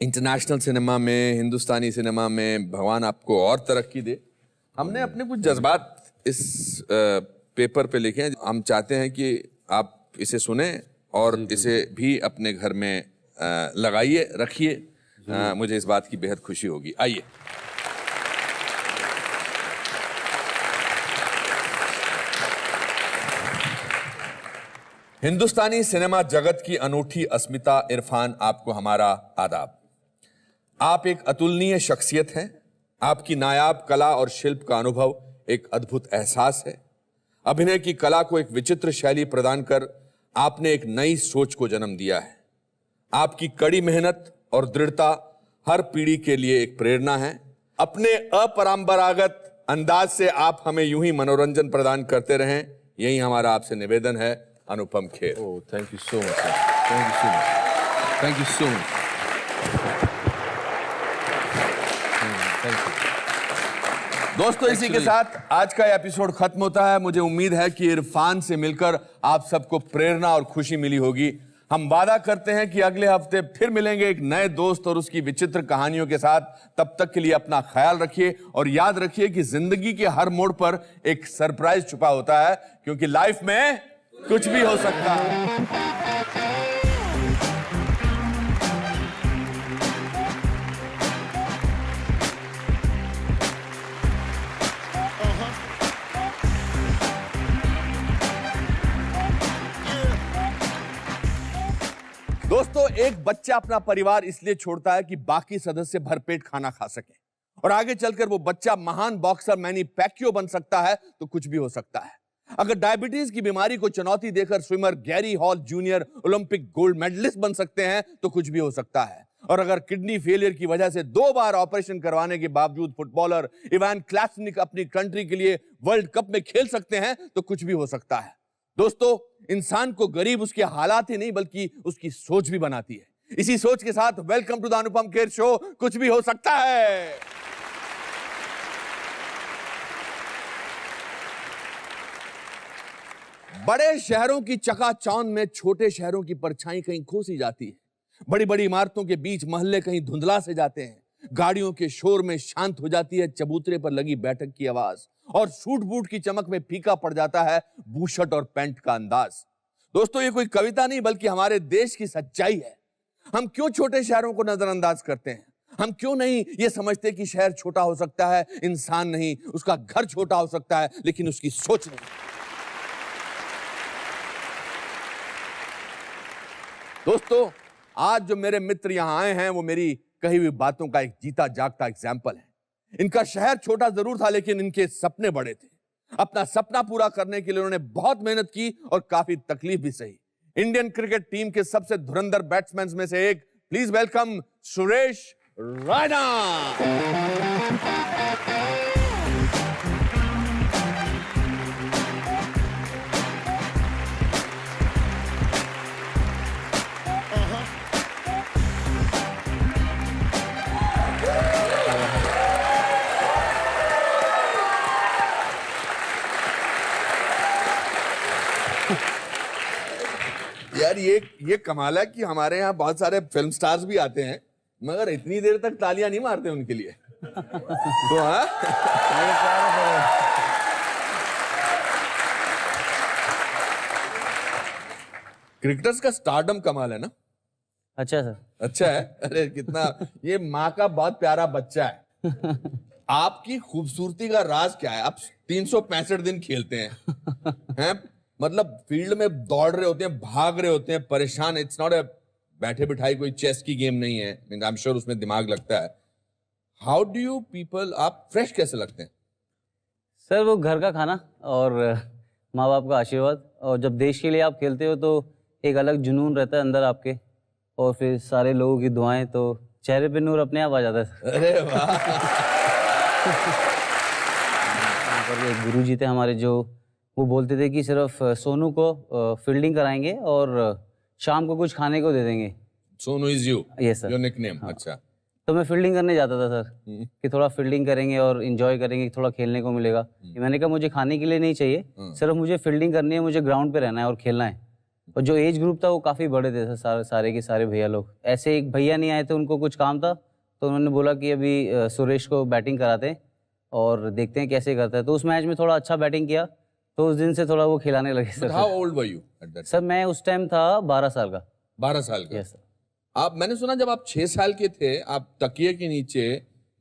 International cinema में, हिंदुस्तानी सिनेमा में भगवान आपको और तरक्की दे. हमने अपने कुछ जज्बात इस पेपर पे लिखे हैं. हम चाहते हैं कि आप इसे सुने और इसे भी अपने घर में लगाइए, रखिए. मुझे इस बात की बेहद खुशी होगी. आइए. हिंदुस्तानी सिनेमा जगत की अनूठी अस्मिता इरफान, आपको हमारा आदाब. आप एक अतुलनीय शख्सियत हैं. आपकी नायाब कला और शिल्प का अनुभव एक अद्भुत एहसास है. अभिनय की कला को एक विचित्र शैली प्रदान कर आपने एक नई सोच को जन्म दिया है. आपकी कड़ी मेहनत और दृढ़ता हर पीढ़ी के लिए एक प्रेरणा है. अपने अपरंपरागत अंदाज से आप हमें यूं ही मनोरंजन प्रदान करते रहें, यही हमारा आपसे निवेदन है. Anupam Kher. Oh, thank you so much. Thank you so much. Thank you so much. Thank you. दोस्तों, इसी के साथ आज का एपिसोड खत्म होता है. मुझे उम्मीद है कि इरफान से मिलकर आप सबको प्रेरणा और खुशी मिली होगी. हम वादा करते हैं कि अगले हफ्ते फिर मिलेंगे एक नए दोस्त और उसकी विचित्र कहानियों के साथ. तब तक के लिए अपना ख्याल रखिए और याद रखिए कि जिंदगी के हर मोड़ पर एक सरप्राइज छुपा होता है, क्योंकि लाइफ में कुछ भी हो सकता है. दोस्तों, एक बच्चा अपना परिवार इसलिए छोड़ता है कि बाकी सदस्य भरपेट खाना खा सके, और आगे चलकर वो बच्चा महान बॉक्सर मैनी पैक्वियो बन सकता है. तो कुछ भी हो सकता है. अगर डायबिटीज की बीमारी को चुनौती देकर swimmer Gary Hall junior Olympic gold medallist बन सकते हैं, तो कुछ भी हो सकता है. और अगर किडनी फेलियर की वजह से 2 बार ऑपरेशन करवाने के बावजूद फुटबॉलर इवान क्लासनिक अपनी कंट्री के लिए वर्ल्ड कप में खेल सकते हैं, तो कुछ भी हो सकता है. दोस्तों, इंसान को गरीब उसके हालात ही नहीं बल्कि उसकी सोच भी बनाती है. इसी सोच के साथ welcome to the Anupam Kher show. कुछ भी हो सकता है. बड़े शहरों की चकाचौंध में छोटे शहरों की परछाई कहीं खो सी जाती है. बड़ी बड़ी इमारतों के बीच मोहल्ले कहीं धुंधला से जाते हैं. गाड़ियों के शोर में शांत हो जाती है चबूतरे पर लगी बैठक की आवाज, और सूट बूट की चमक में फीका पड़ जाता है बूशर्ट और पैंट का अंदाज. दोस्तों, ये कोई कविता नहीं बल्कि हमारे देश की सच्चाई है. हम क्यों छोटे शहरों को नजरअंदाज करते हैं? हम क्यों नहीं ये समझते कि शहर छोटा हो सकता है, इंसान नहीं, उसका घर छोटा हो सकता है, लेकिन उसकी सोच नहीं. दोस्तों, आज जो मेरे मित्र यहां आए हैं वो मेरी कही हुई बातों का एक जीता जागता एग्जाम्पल है. इनका शहर छोटा जरूर था, लेकिन इनके सपने बड़े थे. अपना सपना पूरा करने के लिए उन्होंने बहुत मेहनत की और काफी तकलीफ भी सही. इंडियन क्रिकेट टीम के सबसे धुरंधर बैट्समैन में से एक, प्लीज वेलकम सुरेश रैना. यार, ये कमाल है कि हमारे यहाँ बहुत सारे फिल्म स्टार्स भी आते हैं, मगर इतनी देर तक तालियां नहीं मारते उनके लिए. तो हाँ, क्रिकेटर्स का स्टारडम कमाल है ना. अच्छा सर. अच्छा है. अरे कितना, ये माँ का बहुत प्यारा बच्चा है. आपकी खूबसूरती का राज क्या है? आप 365 दिन खेलते हैं, मतलब फील्ड में दौड़ रहे होते हैं, भाग रहे होते हैं, परेशान. इट्स नॉट ए बैठे बिठाई कोई चेस की गेम नहीं है. आई एम श्योर उसमें दिमाग लगता है. हाउ डू यू पीपल, आप फ्रेश कैसे लगते हैं? सर, वो घर का खाना और माँ बाप का आशीर्वाद, और जब देश के लिए आप खेलते हो तो एक अलग जुनून रहता है अंदर आपके, और फिर सारे लोगों की दुआएं, तो चेहरे पे नूर अपने आप आ जाता है. अरे वाह. एक गुरु जी थे हमारे, जो वो बोलते थे कि सिर्फ सोनू को फील्डिंग कराएंगे और शाम को कुछ खाने को दे देंगे. Sonu is you? Yes sir. Your nickname. अच्छा, तो मैं फील्डिंग करने जाता था सर, कि थोड़ा फील्डिंग करेंगे और इन्जॉय करेंगे, थोड़ा खेलने को मिलेगा। मैंने कहा मुझे खाने के लिए नहीं चाहिए, सिर्फ मुझे फील्डिंग करनी है, मुझे ग्राउंड पे रहना है और खेलना है। और जो एज ग्रुप था वो काफ़ी बड़े थे सर, सारे के सारे भैया लोग। ऐसे एक भैया नहीं आए थे, उनको कुछ काम था, तो उन्होंने बोला कि अभी सुरेश को बैटिंग कराते हैं और देखते हैं कैसे करता है। तो उस मैच में थोड़ा अच्छा बैटिंग किया, तो उस दिन से थोड़ा वो खिलाने लगे sir. How old were you at that? Sir मैं उस टाइम था 12 साल का। 12 साल का। Yes sir. आप, मैंने सुना जब आप 6 साल के थे, आप तकिए के नीचे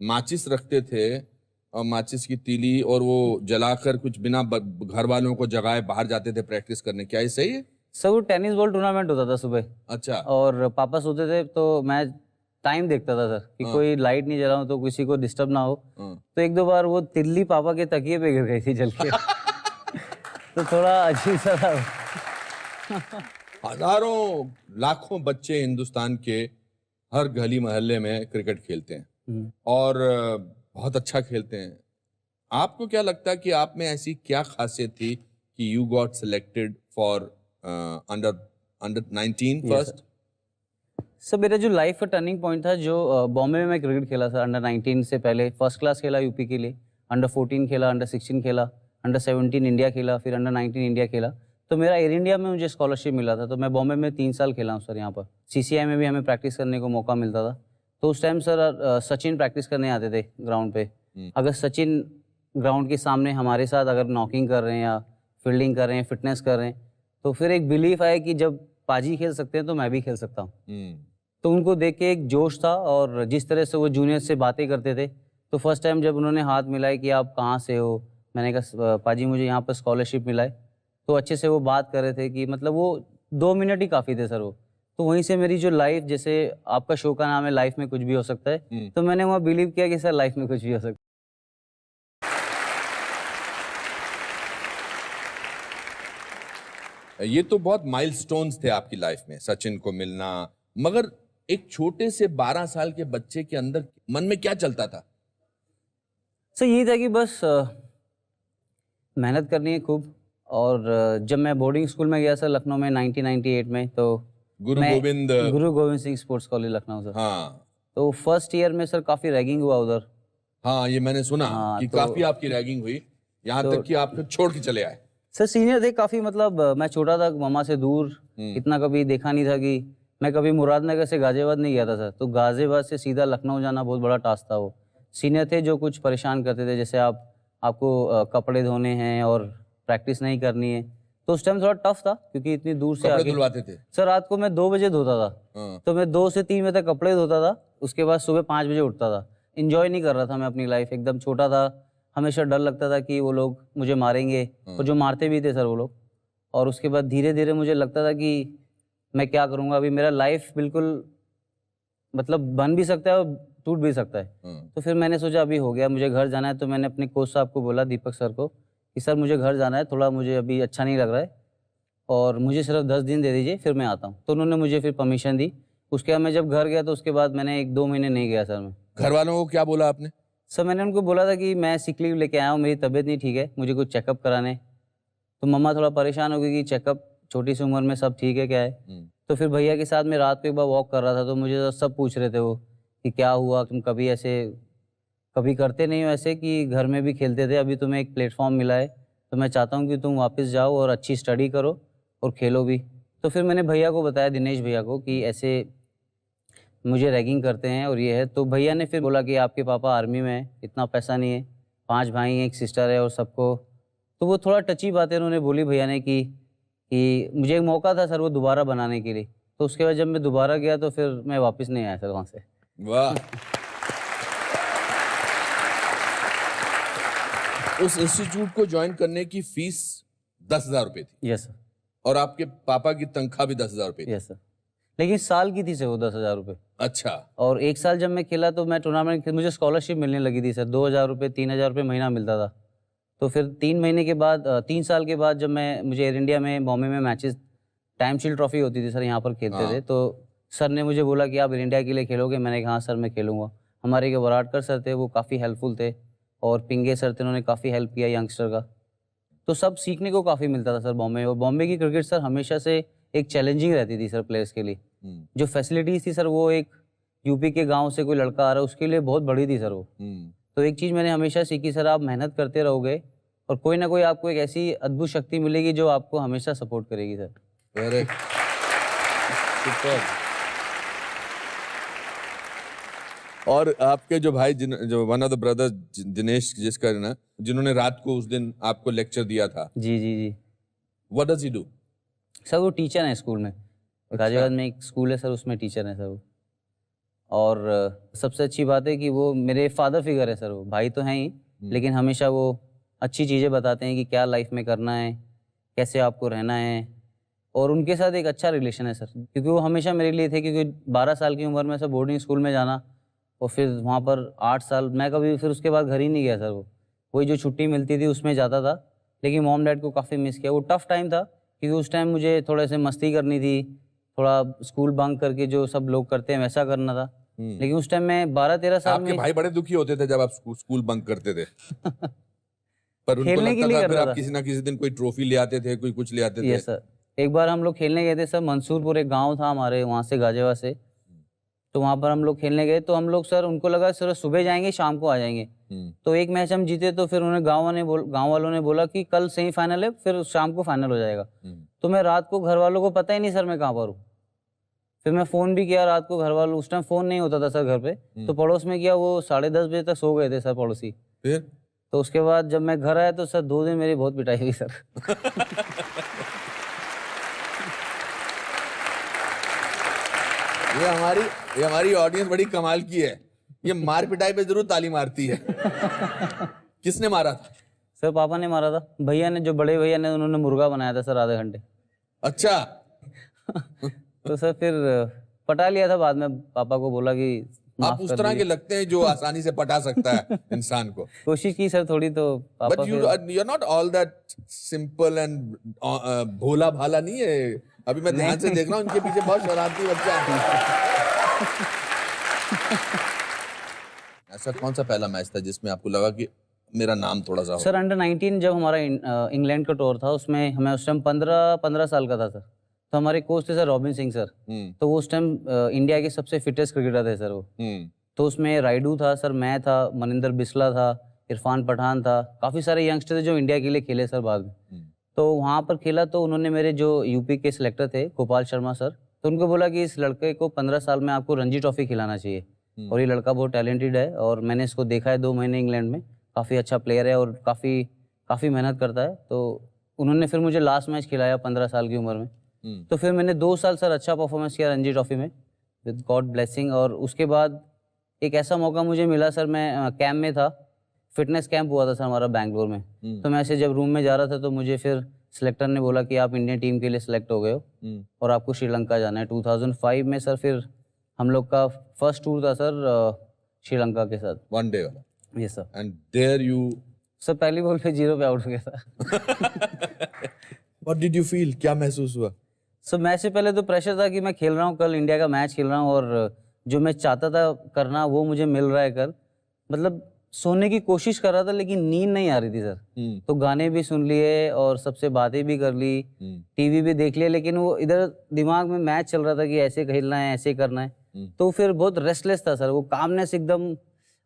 माचिस रखते थे और माचिस की तीली, और वो जलाकर कुछ बिना घर वालों को जगाए बाहर जाते थे प्रैक्टिस करने। क्या ये सही है? सर वो टेनिस बॉल टूर्नामेंट होता था सुबह, अच्छा। और पापा सोते थे, तो मैं टाइम देखता था सर कि कोई लाइट नहीं जला हो तो किसी को डिस्टर्ब ना हो। तो एक दो बार वो तिल्ली पापा के तकिए पे गिर गई थी जल के। तो थोड़ा अजीब सा था। हजारों लाखों बच्चे हिंदुस्तान के हर गली मोहल्ले में क्रिकेट खेलते हैं और बहुत अच्छा खेलते हैं। आपको क्या लगता है कि आप में ऐसी क्या खासियत थी कि you got selected for under 19 first? Sir मेरा जो लाइफ का टर्निंग पॉइंट था, जो बॉम्बे में मैं क्रिकेट खेला सर अंडर 19 से पहले। फर्स्ट क्लास खेला यूपी के लिए, अंडर 14 खेला, अंडर 16 खेला, अंडर 17 इंडिया खेला, फिर अंडर 19 इंडिया खेला। तो मेरा एयर इंडिया में मुझे स्कॉलरशिप मिला था, तो मैं बॉम्बे में 3 साल खेला हूँ सर। यहाँ पर CCI में भी हमें प्रैक्टिस करने को मौका मिलता था। तो उस टाइम सर सचिन प्रैक्टिस करने आते थे ग्राउंड पे। अगर सचिन ग्राउंड के सामने हमारे साथ अगर नॉकिंग कर रहे हैं या फील्डिंग कर रहे हैं, फिटनेस कर रहे हैं, तो फिर एक बिलीफ आया कि जब पाजी खेल सकते हैं तो मैं भी खेल सकता हूँ। तो उनको देख के एक जोश था, और जिस तरह से वो जूनियर से बातें करते थे, तो फर्स्ट टाइम जब उन्होंने हाथ मिलाए कि आप कहाँ से हो, मैंने कहा पाजी मुझे यहाँ पर स्कॉलरशिप मिला है। तो अच्छे से वो बात कर रहे थे कि मतलब वो 2 मिनट ही काफ़ी थे सर वो। तो वहीं से मेरी जो लाइफ, जैसे आपका शो का नाम है लाइफ में कुछ भी हो सकता है, तो मैंने वहाँ बिलीव किया कि सर लाइफ में कुछ भी हो सकता है। ये तो बहुत माइलस्टोन्स थे आपकी लाइफ में, सचिन को मिलना। मगर एक छोटे से 12 साल के बच्चे के अंदर मन में क्या चलता था? सर यही था कि बस मेहनत करनी है खूब। और जब मैं बोर्डिंग स्कूल में गया सर लखनऊ में 1998 में, तो गुरु Govind Singh sports college Lucknow sir. हाँ। तो फर्स्ट ईयर में सर काफ़ी रैगिंग हुआ उधर। हाँ, ये मैंने सुना कि तो काफी आपकी रैगिंग हुई, यहाँ तक कि आप फिर छोड़ के चले आए। सर सीनियर थे काफ़ी, मतलब मैं छोटा था, मामा से दूर, इतना कभी देखा नहीं था कि मैं कभी मुरादनगर से गाजियाबाद नहीं गया था सर। तो गाजियाबाद से सीधा लखनऊ जाना बहुत बड़ा टास्क था। वो सीनियर थे जो कुछ परेशान करते थे, जैसे आपको कपड़े धोने हैं और प्रैक्टिस नहीं करनी है। तो उस टाइम थोड़ा टफ था, क्योंकि इतनी दूर से कपड़े आके धुलवाते थे? सर रात को मैं 2 बजे धोता था। तो मैं 2 से 3 बजे तक कपड़े धोता था, उसके बाद सुबह 5 बजे उठता था। इंजॉय नहीं कर रहा था मैं अपनी लाइफ, एकदम छोटा था, हमेशा डर लगता था कि वो लोग मुझे मारेंगे, और जो मारते भी थे सर वो लोग। और उसके बाद धीरे धीरे मुझे लगता था कि मैं क्या करूँगा, अभी मेरा लाइफ बिल्कुल मतलब बन भी सकता है और टूट भी सकता है। तो फिर मैंने सोचा अभी हो गया, मुझे घर जाना है। तो मैंने अपने कोच साहब को बोला, दीपक सर को, कि सर मुझे घर जाना है, थोड़ा मुझे अभी अच्छा नहीं लग रहा है और मुझे सिर्फ 10 दिन दे दीजिए, फिर मैं आता हूँ। तो उन्होंने मुझे फिर परमिशन दी। उसके बाद मैं जब घर गया तो उसके बाद मैंने 1-2 महीने नहीं गया सर मैं। घर वालों को क्या बोला आपने? सर मैंने उनको बोला था कि मैं सिक लीव लेके आया हूँ, मेरी तबीयत नहीं ठीक है, मुझे कुछ चेकअप कराने। तो मम्मा थोड़ा परेशान हो गई कि चेकअप, छोटी सी उम्र में सब ठीक है क्या है। तो फिर भैया के साथ मैं रात को एक बार वॉक कर रहा था, तो मुझे सब पूछ रहे थे वो कि क्या हुआ, तुम कभी ऐसे कभी करते नहीं हो ऐसे, कि घर में भी खेलते थे, अभी तुम्हें एक प्लेटफॉर्म मिला है, तो मैं चाहता हूँ कि तुम वापस जाओ और अच्छी स्टडी करो और खेलो भी। तो फिर मैंने भैया को बताया, दिनेश भैया को, कि ऐसे मुझे रैगिंग करते हैं और ये है। तो भैया ने फिर बोला कि आपके पापा आर्मी में हैं, इतना पैसा नहीं है, 5 भाई हैं, 1 सिस्टर है और सबको। तो वो थोड़ा टची बातें उन्होंने बोली भैया ने कि मुझे एक मौका था सर वो दोबारा बनाने के लिए। तो उसके बाद जब मैं दोबारा गया तो फिर मैं वापस नहीं आया सर वहाँ से। वाह। उस इंस्टीट्यूट को ज्वाइन करने की फीस 10,000 रुपए थी? Yes sir. और आपके पापा की तनख्वाह भी 10,000 रुपए थी? यस सर, लेकिन साल की थी सर वो 10,000 रुपये। अच्छा। और 1 साल जब मैं खेला तो मैं टूर्नामेंट, मुझे स्कॉलरशिप मिलने लगी थी सर, 2,000 रुपये 3,000 रुपये महीना मिलता था। तो फिर 3 महीने के बाद 3 साल के बाद जब मुझे एयर इंडिया में बॉम्बे में मैचेस, टाइम शील्ड ट्रॉफी होती थी सर, यहाँ पर खेलते थे। तो सर ने मुझे बोला कि आप एयर इंडिया के लिए खेलोगे? मैंने कहा हाँ सर मैं खेलूँगा। हमारे के वराडकर सर थे, वो काफ़ी हेल्पफुल थे, और पिंगे सर थे, उन्होंने काफ़ी हेल्प किया यंगस्टर का। तो सब सीखने को काफ़ी मिलता था सर बॉम्बे। और बॉम्बे की क्रिकेट सर हमेशा से एक चैलेंजिंग रहती थी सर प्लेयर्स के लिए। जो फैसिलिटीज़ थी सर वो एक यूपी के गांव से कोई लड़का आ रहा है, उसके लिए बहुत बड़ी थी सर वो। तो एक चीज़ मैंने हमेशा सीखी सर, आप मेहनत करते रहोगे और कोई ना कोई आपको एक ऐसी अद्भुत शक्ति मिलेगी जो आपको हमेशा सपोर्ट करेगी सर। वेरी और आपके जो भाई जो one of the brother Dinesh जिसका ना, जिन्होंने रात को उस दिन आपको लेक्चर दिया था, जी जी जी what does he do? Sir वो टीचर हैं स्कूल में। गाजियाबाद में एक स्कूल है सर, उसमें टीचर हैं सर वो। और सबसे अच्छी बात है कि वो मेरे फादर फिगर है सर। वो भाई तो हैं ही, लेकिन हमेशा वो अच्छी चीज़ें बताते हैं कि क्या लाइफ में करना है, कैसे आपको रहना है। और उनके साथ एक अच्छा रिलेशन है सर, क्योंकि वो हमेशा मेरे लिए थे। क्योंकि 12 साल की उम्र में सर बोर्डिंग स्कूल में जाना और फिर वहाँ पर 8 साल, मैं कभी फिर उसके बाद घर ही नहीं गया सर। वो वही जो छुट्टी मिलती थी उसमें जाता था, लेकिन मॉम डैड को काफ़ी मिस किया। वो टफ़ टाइम था, क्योंकि उस टाइम मुझे थोड़े से मस्ती करनी थी, थोड़ा स्कूल बंक करके जो सब लोग करते हैं वैसा करना था। लेकिन उस टाइम मैं 12-13 साल आपके में भाई बड़े दुखी होते थे जब आप स्कूल बंक करते थे। पर उनको खेलने के लगता लिए था फिर करता आप था। किसी ना किसी दिन कोई ट्रॉफी ले आते थे, कोई कुछ ले आते थे। Yes sir. एक बार हम लोग खेलने गए थे सर, मंसूरपुर एक गांव था हमारे वहाँ से, गाजियाबाद से। तो वहाँ पर हम लोग खेलने गए, तो हम लोग सर, उनको लगा सर सुबह जाएंगे शाम को आ जाएंगे। तो एक मैच हम जीते, तो फिर उन्हें गाँव वालों ने बोला कि कल सेमीफाइनल है, फिर शाम को फाइनल हो जाएगा। तो मैं रात को, घर वालों को पता ही नहीं सर मैं कहाँ पर हूँ। फिर मैं फ़ोन भी किया रात को, घर वालों, उस टाइम फ़ोन नहीं होता था सर घर पे, तो पड़ोस में किया, वो 10:30 बजे तक सो गए थे सर पड़ोसी। फिर तो उसके बाद जब मैं घर आया तो सर 2 दिन मेरी बहुत पिटाई हुई सर। ये हमारी ऑडियंस बड़ी कमाल की है। ये मार पिटाई पे जरूर ताली मारती है। किसने मारा था? सर पापा ने मारा था। भैया ने, जो बड़े भैया ने, उन्होंने मुर्गा बनाया था सर आधे घंटे। अच्छा। तो सर फिर पटा लिया था बाद में, पापा को बोला कि आप माफ उस कर तरह के दीजिए। लगते हैं जो आसानी से पटा सकता है इंसान को। कोशिश की सर थोड़ी, तो papa but you are not all that simple and भोला भाला नहीं है। अभी मैं ध्यान से देख रहा हूँ, इनके पीछे बहुत शरारती बच्चा है। ऐसा कौन सा पहला मैच था जिसमें आपको लगा कि मेरा नाम थोड़ा सा हो? सर अंडर 19 जब हमारा इंग्लैंड का टूर था, उसमें हमें उस टाइम 15 साल का था सर। तो हमारे कोच थे सर रॉबिन सिंह सर। तो वो उस टाइम इंडिया के सबसे फिटेस्ट क्रिकेटर थे सर वो। तो उसमें राइडू था सर, मैं था, मनिंदर बिस्ला था, इरफान पठान था, काफ़ी सारे यंगस्टर थे जो इंडिया के लिए खेले सर बाद में। तो वहाँ पर खेला, तो उन्होंने मेरे जो यूपी के सिलेक्टर थे गोपाल शर्मा सर, तो उनको बोला कि इस लड़के को 15 साल में आपको रणजी ट्रॉफी खिलाना चाहिए। और ये लड़का बहुत टैलेंटेड है, और मैंने इसको देखा है 2 महीने इंग्लैंड में, काफ़ी अच्छा प्लेयर है और काफ़ी मेहनत करता है। तो उन्होंने फिर मुझे लास्ट मैच खिलाया 15 साल की उम्र में। तो फिर मैंने 2 साल सर अच्छा परफॉर्मेंस किया रणजी ट्रॉफी में, विद गॉड ब्लेसिंग। और उसके बाद एक ऐसा मौका मुझे मिला सर, मैं कैंप में था, फिटनेस कैंप हुआ था सर हमारा बैंगलोर में। तो मैं ऐसे जब रूम में जा रहा था, तो मुझे फिर सिलेक्टर ने बोला कि आप इंडियन टीम के लिए सिलेक्ट हो गए हो और आपको श्रीलंका जाना है। 2005 में सर फिर हम लोग का फर्स्ट टूर था सर श्रीलंका के साथ। वन डे वाला? Yes sir. And there you sir पहली बॉल पे 0 पे आउट हो गया था। What did you feel? क्या महसूस हुआ? सर मैच से पहले तो प्रेशर था कि मैं खेल रहा हूँ, कल इंडिया का मैच खेल रहा हूँ, और जो मैं चाहता था करना वो मुझे मिल रहा है कर। मतलब सोने की कोशिश कर रहा था, लेकिन नींद नहीं आ रही थी सर। तो गाने भी सुन लिए और सबसे बातें भी कर ली, टीवी भी देख लिया, लेकिन वो इधर दिमाग में मैच चल रहा था कि ऐसे खेलना है, ऐसे करना है। तो फिर बहुत रेस्टलेस था सर, वो कामनेस एकदम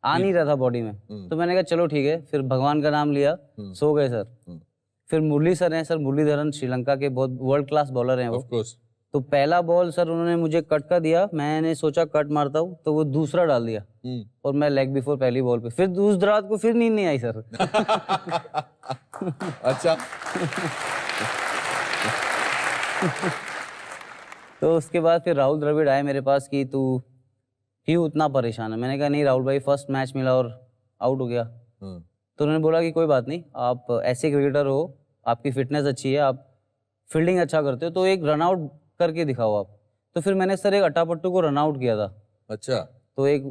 आ नहीं रहा था बॉडी में। तो मैंने कहा चलो ठीक है, फिर भगवान का नाम लिया, सो गए सर। फिर मुरली सर हैं सर, मुरलीधरन, श्रीलंका के बहुत वर्ल्ड क्लास बॉलर हैं वो। Of course. तो पहला बॉल सर उन्होंने मुझे कट का दिया, मैंने सोचा कट मारता हूँ, तो वो दूसरा डाल दिया और मैं लेग बिफोर पहली बॉल पे। फिर दूसरी रात को फिर नींद नहीं आई सर। अच्छा। तो उसके बाद फिर राहुल द्रविड़ आए मेरे पास कि तू क्यों उतना परेशान है। मैंने कहा नहीं राहुल भाई, फर्स्ट मैच मिला और आउट हो गया। तो उन्होंने बोला कि कोई बात नहीं, आप ऐसे क्रिकेटर हो, आपकी फिटनेस अच्छी है, आप फील्डिंग अच्छा करते हो, तो एक रन आउट करके दिखाओ आप। तो फिर मैंने सर एक अट्टापट्टू को रन आउट किया था। अच्छा। तो एक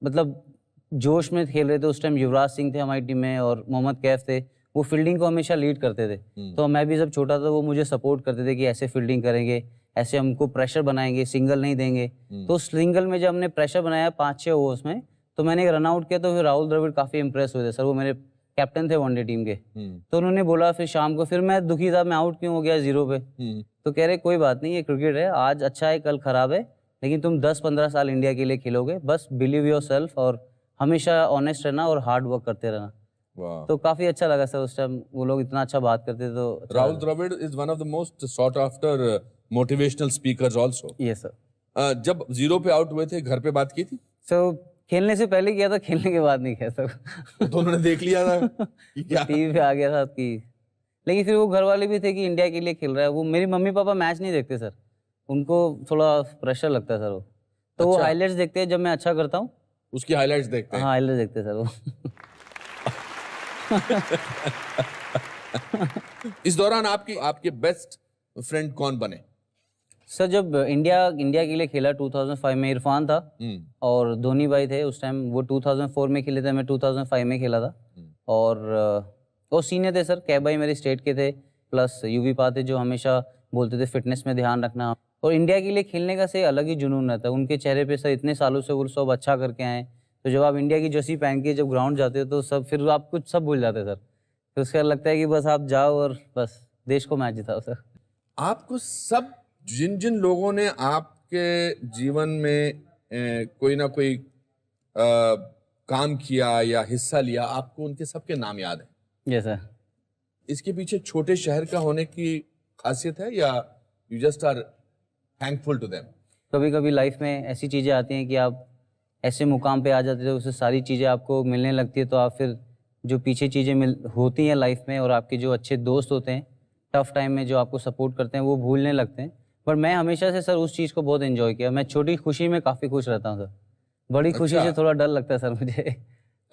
मतलब जोश में खेल रहे थे उस टाइम, युवराज सिंह थे हमारी टीम में और मोहम्मद कैफ थे, वो फील्डिंग को हमेशा लीड करते थे। तो मैं भी जब छोटा था वो मुझे सपोर्ट करते थे कि ऐसे फील्डिंग करेंगे, ऐसे हमको प्रेशर बनाएंगे, सिंगल नहीं देंगे। तो सिंगल में जब हमने प्रेशर बनाया 5-6 ओवर्स में, तो मैंने एक रन आउट किया। तो फिर राहुल द्रविड़ काफ़ी इंप्रेस हुए थे सर, वो मेरे कैप्टन थे वनडे टीम के। तो उन्होंने बोला फिर शाम को, फिर मैं दुखी था, मैं आउट क्यों हो गया 0 पे। तो कह रहे कोई बात नहीं, ये क्रिकेट है, आज अच्छा है कल खराब है, लेकिन तुम 10-15 साल इंडिया के लिए खेलोगे, बस बिलीव योर सेल्फ और हमेशा ऑनेस्ट रहना और हार्ड वर्क करते रहना। वाह। तो काफ़ी अच्छा लगा सर उस टाइम, वो लोग इतना अच्छा बात करते थे। तो Rahul Dravid is one of the most sought after motivational speakers also. ये सर जब 0 पे आउट हुए थे घर पे बात की थी? सर खेलने से पहले किया था, खेलने के बाद नहीं किया सर। तो उन्होंने देख लिया था कि क्या? टीवी पे आ गया था कि, लेकिन फिर वो घर वाले भी थे कि इंडिया के लिए खेल रहा है वो। मेरी मम्मी पापा मैच नहीं देखते सर, उनको थोड़ा प्रेशर लगता है सर वो, तो वो हाईलाइट्स देखते हैं जब मैं अच्छा करता हूँ। उसकी हाइलाइट्स देखते हैं। हाँ हाईलाइट्स देखते हैं सर वो। इस दौरान आपके बेस्ट फ्रेंड कौन बने? सर जब इंडिया के लिए खेला 2005 में, इरफान था और धोनी भाई थे उस टाइम। वो 2004 में खेले थे, मैं 2005 में खेला था। और वो सीनियर थे सर, कैब भाई मेरे स्टेट के थे, प्लस यूवी पा थे जो हमेशा बोलते थे फिटनेस में ध्यान रखना। और इंडिया के लिए खेलने का से अलग ही जुनून रहता है उनके चेहरे पे सर। इतने सालों से वो सब अच्छा करके आए, तो जब आप इंडिया की जर्सी पहन के जब ग्राउंड जाते हो तो सब, फिर आप कुछ सब भूल जाते सर। तो उसका लगता है कि बस आप जाओ और बस देश को मैच जिताओ सर। आपको सब जिन जिन लोगों ने आपके जीवन में कोई ना कोई काम किया या हिस्सा लिया, आपको उनके सबके नाम याद है? Yes sir. इसके पीछे छोटे शहर का होने की खासियत है या you just are thankful to them? कभी कभी लाइफ में ऐसी चीज़ें आती हैं कि आप ऐसे मुकाम पे आ जाते हो, उससे सारी चीज़ें आपको मिलने लगती है, तो आप फिर जो पीछे चीज़ें होती हैं लाइफ में और आपके जो अच्छे दोस्त होते हैं टफ टाइम में जो आपको सपोर्ट करते हैं वो भूलने लगते हैं। पर मैं हमेशा से सर उस चीज़ को बहुत एंजॉय किया। मैं छोटी खुशी में काफ़ी खुश रहता हूँ सर, बड़ी खुशी से थोड़ा डर लगता है सर मुझे।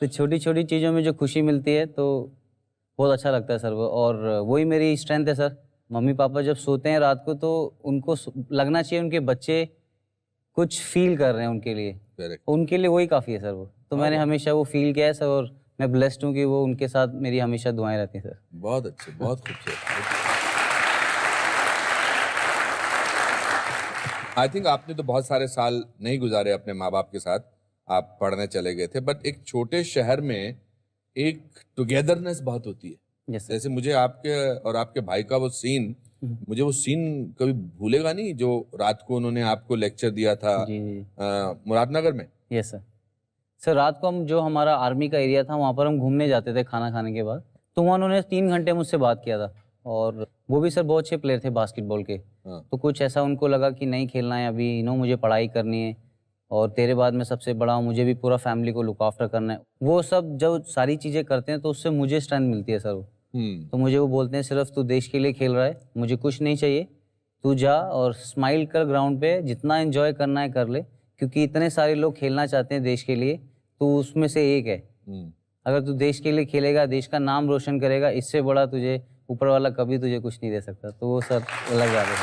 तो छोटी छोटी चीज़ों में जो खुशी मिलती है तो बहुत अच्छा लगता है सर वो, और वही मेरी स्ट्रेंथ है सर। मम्मी पापा जब सोते हैं रात को तो उनको लगना चाहिए उनके बच्चे कुछ फील कर रहे हैं उनके लिए, उनके लिए वही काफ़ी है सर वो। तो मैंने हमेशा वो फील किया है सर, और मैं ब्लेस्ड हूँ कि वो उनके साथ मेरी हमेशा दुआएं रहती हैं सर। बहुत अच्छे, बहुत खूबसूरत। आई थिंक आपने तो बहुत सारे साल नहीं गुजारे अपने माँ बाप के साथ, आप पढ़ने चले गए थे, बट एक छोटे शहर में एक टुगेदरनेस बहुत होती है। Yes sir. जैसे मुझे आपके और आपके भाई का वो सीन, मुझे वो सीन कभी भूलेगा नहीं, जो रात को उन्होंने आपको लेक्चर दिया था जी जी। मुरादनगर में। Yes sir. सर रात को हम, जो हमारा आर्मी का एरिया था वहाँ पर हम घूमने जाते थे खाना खाने के बाद, तो वहाँ उन्होंने 3 घंटे मुझसे बात किया था। और वो भी सर बहुत अच्छे प्लेयर थे बास्केटबॉल के। तो कुछ ऐसा उनको लगा कि नहीं खेलना है अभी, मुझे पढ़ाई करनी है और तेरे बाद मैं सबसे बड़ा हूँ, मुझे भी पूरा फैमिली को लुक आफ्टर करना है। वो सब जब सारी चीज़ें करते हैं तो उससे मुझे स्ट्रेंथ मिलती है सर वो। तो मुझे वो बोलते हैं सिर्फ तू देश के लिए खेल रहा है, मुझे कुछ नहीं चाहिए, तू जा और स्माइल कर ग्राउंड पे, जितना एंजॉय करना है कर ले, क्योंकि इतने सारे लोग खेलना चाहते हैं देश के लिए, तू उसमें से एक है। अगर तू देश के लिए खेलेगा, देश का नाम रोशन करेगा, इससे बड़ा तुझे ऊपर वाला कभी तुझे कुछ नहीं दे सकता। तो वो सर अलग बात है।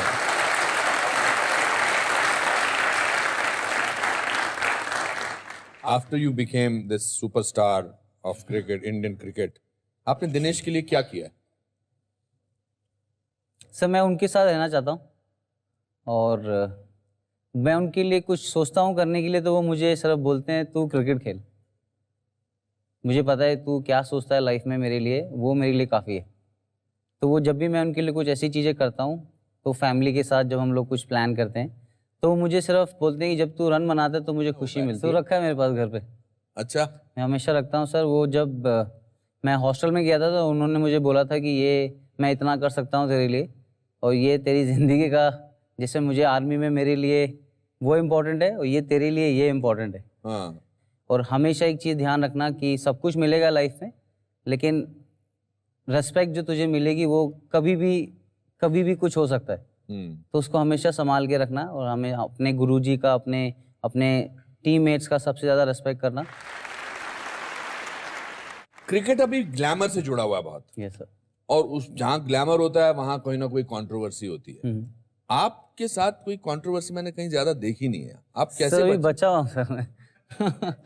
After you became this superstar of cricket, Indian cricket, आपने दिनेश के लिए क्या किया? सर मैं उनके साथ रहना चाहता हूँ और मैं उनके लिए कुछ सोचता हूँ करने के लिए, तो वो मुझे सिर्फ बोलते हैं तू क्रिकेट खेल। मुझे पता है तू क्या सोचता है लाइफ में मेरे लिए, वो मेरे लिए काफ़ी है। तो वो जब भी मैं उनके लिए कुछ ऐसी चीज़ें करता हूँ, तो फैमिली के साथ जब हम लोग कुछ प्लान करते हैं, तो वो मुझे सिर्फ बोलते हैं कि जब तू रन बनाता है तो मुझे खुशी मिलती है। तो रखा है मेरे पास घर पे। अच्छा। मैं हमेशा रखता हूँ सर। वो जब मैं हॉस्टल में गया था तो उन्होंने मुझे बोला था कि ये मैं इतना कर सकता हूँ तेरे लिए, और ये तेरी ज़िंदगी का, जैसे मुझे आर्मी में मेरे लिए वो इम्पोर्टेंट है और ये तेरे लिए ये इम्पोर्टेंट है। हाँ। और हमेशा एक चीज़ ध्यान रखना कि सब कुछ मिलेगा लाइफ में, लेकिन रेस्पेक्ट जो तुझे मिलेगी वो कभी भी कुछ हो सकता है। तो उसको हमेशा संभाल के रखना, और हमें अपने गुरुजी का, अपने टीममेट्स का सबसे ज़्यादा रेस्पेक्ट करना। क्रिकेट अभी ग्लैमर से जुड़ा हुआ है बहुत, यस सर। और उस जहाँ ग्लैमर होता है वहां कोई ना कोई कंट्रोवर्सी होती है। आपके साथ कोई कंट्रोवर्सी मैंने कहीं ज्यादा देखी नहीं है। आप कैसे सर अभी बचा हुआ हूँ सर मैं।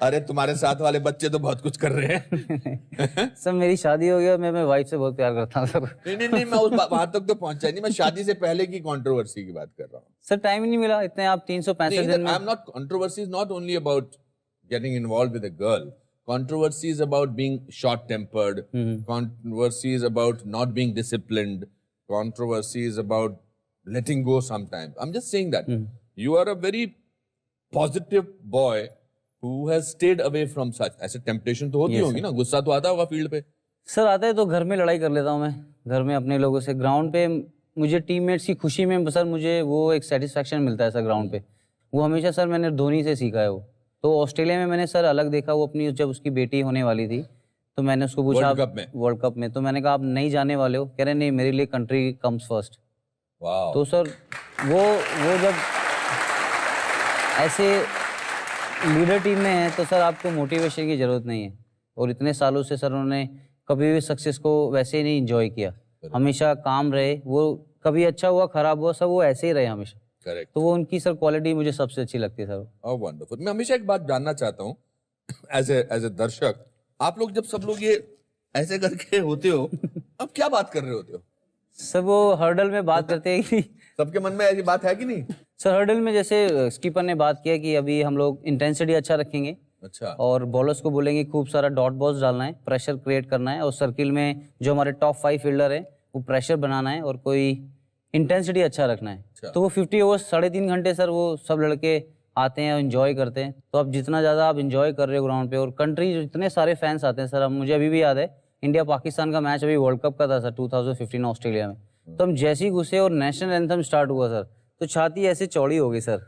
अरे तुम्हारे साथ वाले बच्चे तो बहुत कुछ कर रहे हैं। सर मेरी शादी हो गई, मैं वाइफ से बहुत प्यार करता हूँ सर। नहीं, मैं उस वहां तक तो पहुंचा नहीं। मैं शादी से पहले की कंट्रोवर्सी की बात कर रहा हूँ। सर टाइम ही नहीं मिला इतने, आप 365 दिन में। आई am not, controversy is not only about getting involve with a girl. Controversy is about being short-tempered. Controversy is about not being disciplined. Controversy is about letting go sometimes. I'm just saying that. You are a very positive boy who has stayed away from such, ऐसे टेम्पटेशन तो होती होगी ना, गुस्सा तो आता होगा फील्ड पे? सर आता है तो घर में लड़ाई कर लेता हूँ मैं, घर में अपने लोगों से। ग्राउंड पे मुझे टीममेट्स की खुशी में सर मुझे वो एक सेटिस्फैक्शन मिलता है सर ग्राउंड पे। वो हमेशा सर मैंने धोनी से सीखा है वो। तो ऑस्ट्रेलिया में मैंने सर अलग देखा, वो अपनी जब उसकी बेटी होने वाली थी तो मैंने उसको पूछा वर्ल्ड कप में, तो मैंने कहा आप नहीं जाने वाले हो? कह रहे नहीं, मेरे लिए कंट्री कम्स फर्स्ट। वाह। तो सर वो जब ऐसे लीडर टीम में है तो सर आपको मोटिवेशन की ज़रूरत नहीं है। और इतने सालों से सर उन्होंने कभी भी सक्सेस को वैसे ही नहीं इंजॉय किया, हमेशा काम रहे। वो कभी अच्छा हुआ खराब हुआ सब वो ऐसे ही रहे हमेशा। करेक्ट। तो वो उनकी सर क्वालिटी मुझे सबसे अच्छी लगती है सर। ओह वंडरफुल। मैं हमेशा एक बात जानना चाहता हूँ एज ए दर्शक, आप लोग जब सब लोग ये ऐसे करके होते हो, अब क्या बात कर रहे होते हो? सब वो हर्डल में बात करते हैं कि सबके मन में ऐसी बात है कि नहीं? सर हर्डल में जैसे स्कीपर ने बात किया कि अभी हम लोग इंटेंसिटी अच्छा रखेंगे अच्छा। और बॉलर्स को बोलेंगे खूब सारा डॉट बॉल्स डालना है, प्रेशर क्रिएट करना है, और सर्किल में जो हमारे टॉप 5 फील्डर है वो प्रेशर बनाना है और कोई इंटेंसिटी अच्छा रखना है। तो वो 50 ओवर्स 3.5 घंटे सर वो सब लड़के आते हैं और इन्जॉय करते हैं। तो अब जितना ज़्यादा आप इन्जॉय कर रहे हो ग्राउंड पे, और कंट्री इतने सारे फैंस आते हैं सर। अब मुझे अभी भी याद है इंडिया पाकिस्तान का मैच अभी वर्ल्ड कप का था सर 2015 ऑस्ट्रेलिया में। तो हम जैसे ही घुसे और नेशनल एंथम स्टार्ट हुआ सर, तो छाती ऐसे चौड़ी हो गई सर।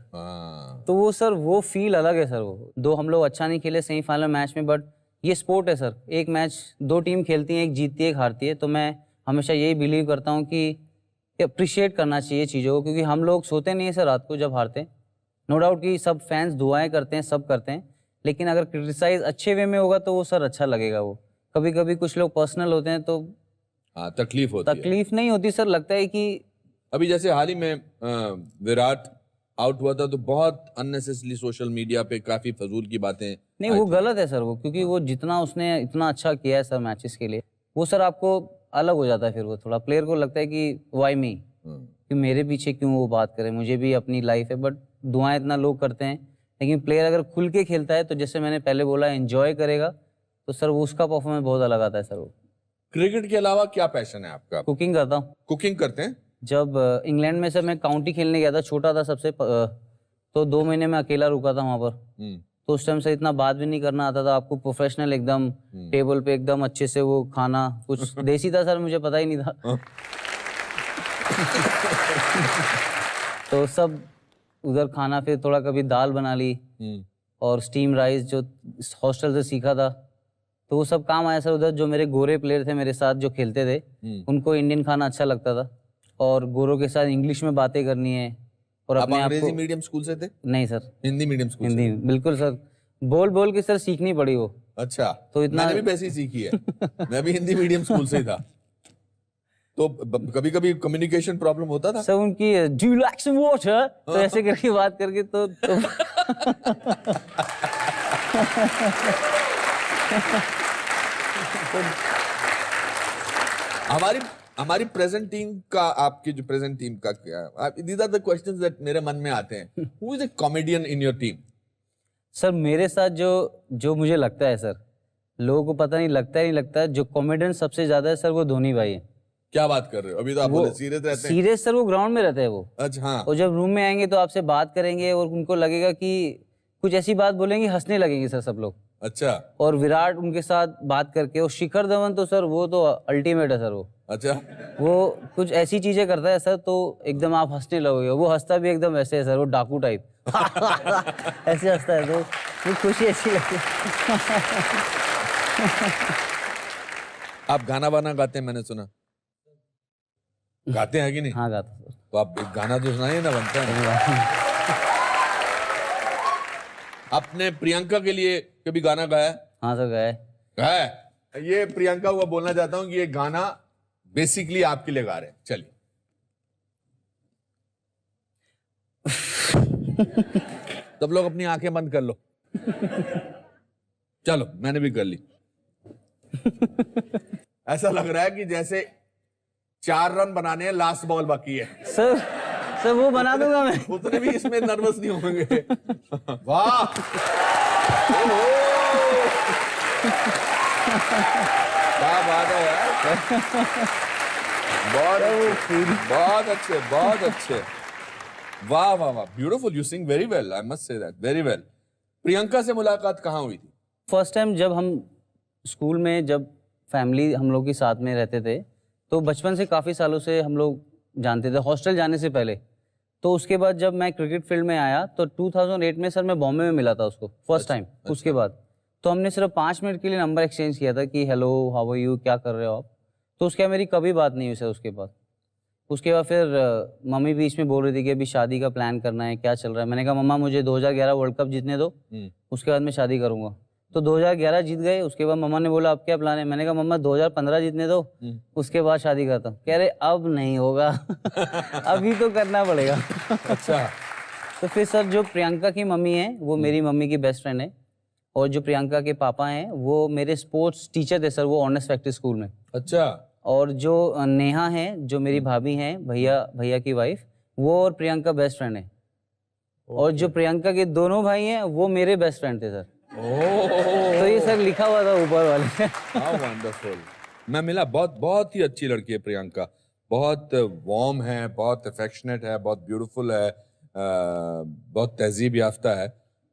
तो वो सर वो फील अलग है सर। वो दो हम लोग अच्छा नहीं खेले सेमीफाइनल मैच में, बट ये स्पोर्ट है सर। एक मैच 2 टीम खेलती है, एक जीतती है एक हारती है। तो मैं हमेशा यही बिलीव करता हूँ कि अप्रिशिएट करना चाहिए चीज़ों को, क्योंकि हम लोग सोते नहीं है सर रात को जब हारते हैं। नो डाउट कि सब फैंस दुआएं करते हैं, सब करते हैं, लेकिन अगर क्रिटिसाइज अच्छे वे में होगा तो वो सर अच्छा लगेगा। वो कभी कभी कुछ लोग पर्सनल होते हैं तो तकलीफ होती है। तकलीफ नहीं होती सर, लगता है कि अभी जैसे हाल ही में विराट आउट हुआ था तो बहुत अननेसेसरी सोशल मीडिया पे काफी फजूल की बातें। नहीं वो गलत है सर वो, क्योंकि वो जितना उसने इतना अच्छा किया है सर मैचेस के लिए, वो सर आपको अलग हो जाता है। फिर वो थोड़ा प्लेयर को लगता है कि वाई मी, कि मेरे पीछे क्यों वो बात करे, मुझे भी अपनी लाइफ है। बट दुआएं इतना लोग करते हैं, लेकिन प्लेयर अगर खुल के खेलता है तो जैसे मैंने पहले बोला एंजॉय करेगा तो सर वो उसका परफॉर्मेंस बहुत अलग आता है सर। वो क्रिकेट के अलावा क्या पैशन है आपका? कुकिंग करता हूँ। कुकिंग करते हैं? जब इंग्लैंड में सर मैं काउंटी खेलने गया था, छोटा था सबसे, तो 2 महीने में अकेला रुका था वहाँ पर। तो उस टाइम से इतना बात भी नहीं करना आता था। आपको प्रोफेशनल एकदम टेबल पे एकदम अच्छे से वो खाना, कुछ देसी था सर, मुझे पता ही नहीं था। तो सब उधर खाना, फिर थोड़ा कभी दाल बना ली और स्टीम राइस जो हॉस्टल से सीखा था, तो वो सब काम आया सर। उधर जो मेरे गोरे प्लेयर थे मेरे साथ जो खेलते थे, उनको इंडियन खाना अच्छा लगता था, और गोरों के साथ इंग्लिश में बातें करनी है। और आप अपने आप अंग्रेजी को मीडियम स्कूल से थे? नहीं सर, हिंदी मीडियम स्कूल से? हिंदी बिल्कुल सर, बोल बोल के सर सीखनी पड़ी वो। अच्छा। तो इतना मैंने भी वैसे ही सीखी है। मैं भी हिंदी मीडियम स्कूल से ही था। तो कभी कभी कम्युनिकेशन प्रॉब्लम होता था सर। उनकी do you like some water, तो ऐसे करके बात करके तो हमारी हमारी प्रेजेंट टीम का, आपकी जो प्रेजेंट टीम का क्या, these are the questions that मेरे मन में आते हैं। Who is a comedian in your team? Sir मेरे साथ जो मुझे लगता है सर, लोगों को पता नहीं लगता है नहीं लगता, जो कॉमेडियन सबसे ज्यादा है सर वो धोनी भाई है। क्या बात कर रहे हो? अभी तो आप बोले सीरियस रहते हैं। सीरियस सर वो ग्राउंड में रहते हैं वो। अच्छा हाँ। और जब रूम में आएंगे तो आपसे बात करेंगे और उनको लगेगा कि कुछ ऐसी बात बोलेंगे, हंसने लगेंगे सर सब लोग। अच्छा। और विराट उनके साथ बात करके, और शिखर धवन तो सर वो तो अल्टीमेट है सर वो। अच्छा। वो कुछ ऐसी चीजें करता है सर तो एकदम आप हंसने लगोगे। वो हंसता भी एकदम ऐसे है सर, वो डाकू टाइप ऐसे हंसता है तो वो खुशी ऐसी लगती है। आप गाना वाना गाते हैं मैंने सुना, गाते हैं कि नहीं? हाँ गाता सर। तो आप एक गाना तो सुनाइए ना, बनता है। आपने प्रियंका के लिए कभी गाना गाया? हाँ सर गाया है। ये प्रियंका को बोलना चाहता हूं कि ये गाना बेसिकली आपके लिए गा रहे हैं। चलिए। सब लोग अपनी आंखें बंद कर लो। चलो मैंने भी कर ली। ऐसा लग रहा है कि जैसे 4 रन बनाने हैं, लास्ट बॉल बाकी है। सर वो बना दूंगा मैं। उतने भी इसमें नर्वस नहीं होंगे। वाह, क्या बात है यार। बहुत अच्छे, बहुत अच्छे। वाह वाह वाह, beautiful, you sing very well, I must say that, very well. Priyanka से मुलाकात कहाँ हुई थी? फर्स्ट टाइम जब हम स्कूल में, जब फैमिली हम लोग के साथ में रहते थे, तो बचपन से काफ़ी सालों से हम लोग जानते थे, हॉस्टल जाने से पहले। तो उसके बाद जब मैं क्रिकेट फील्ड में आया तो 2008 में सर मैं बॉम्बे में मिला था उसको फर्स्ट टाइम। उसके बाद तो हमने सिर्फ 5 मिनट के लिए नंबर एक्सचेंज किया था कि हेलो, हाउ आर यू, क्या कर रहे हो आप। तो उसके बाद मेरी कभी बात नहीं हुई सर उसके बाद। उसके बाद फिर मम्मी बीच में बोल रही थी कि अभी शादी का प्लान करना है, क्या चल रहा है। मैंने कहा मम्मा मुझे 2011 वर्ल्ड कप जीतने दो, उसके बाद मैं शादी करूंगा। तो 2011 जीत गए, उसके बाद मम्मा ने बोला अब क्या प्लान है। मैंने कहा मम्मा 2015 जीतने दो, उसके बाद शादी करता हूँ। कह रहे अब नहीं होगा अभी तो करना पड़ेगा। अच्छा। तो फिर सर जो प्रियंका की मम्मी है वो मेरी मम्मी की बेस्ट फ्रेंड है, और जो प्रियंका के पापा हैं वो मेरे स्पोर्ट्स टीचर थे सर, वो ऑनेस्ट फैक्ट्री स्कूल में। अच्छा। और जो नेहा है, जो मेरी भाभी हैं, भैया की वाइफ, वो और प्रियंका बेस्ट फ्रेंड है। और जो प्रियंका के दोनों भाई हैं वो मेरे बेस्ट फ्रेंड थे सर। तो ये सर लिखा हुआ था ऊपर वाले। How wonderful. मैं मिला, बहुत ही अच्छी लड़की है प्रियंका, बहुत वार्म है, बहुत अफेक्शनेट है, बहुत ब्यूटीफुल है, बहुत तहजीब याफ्ता है।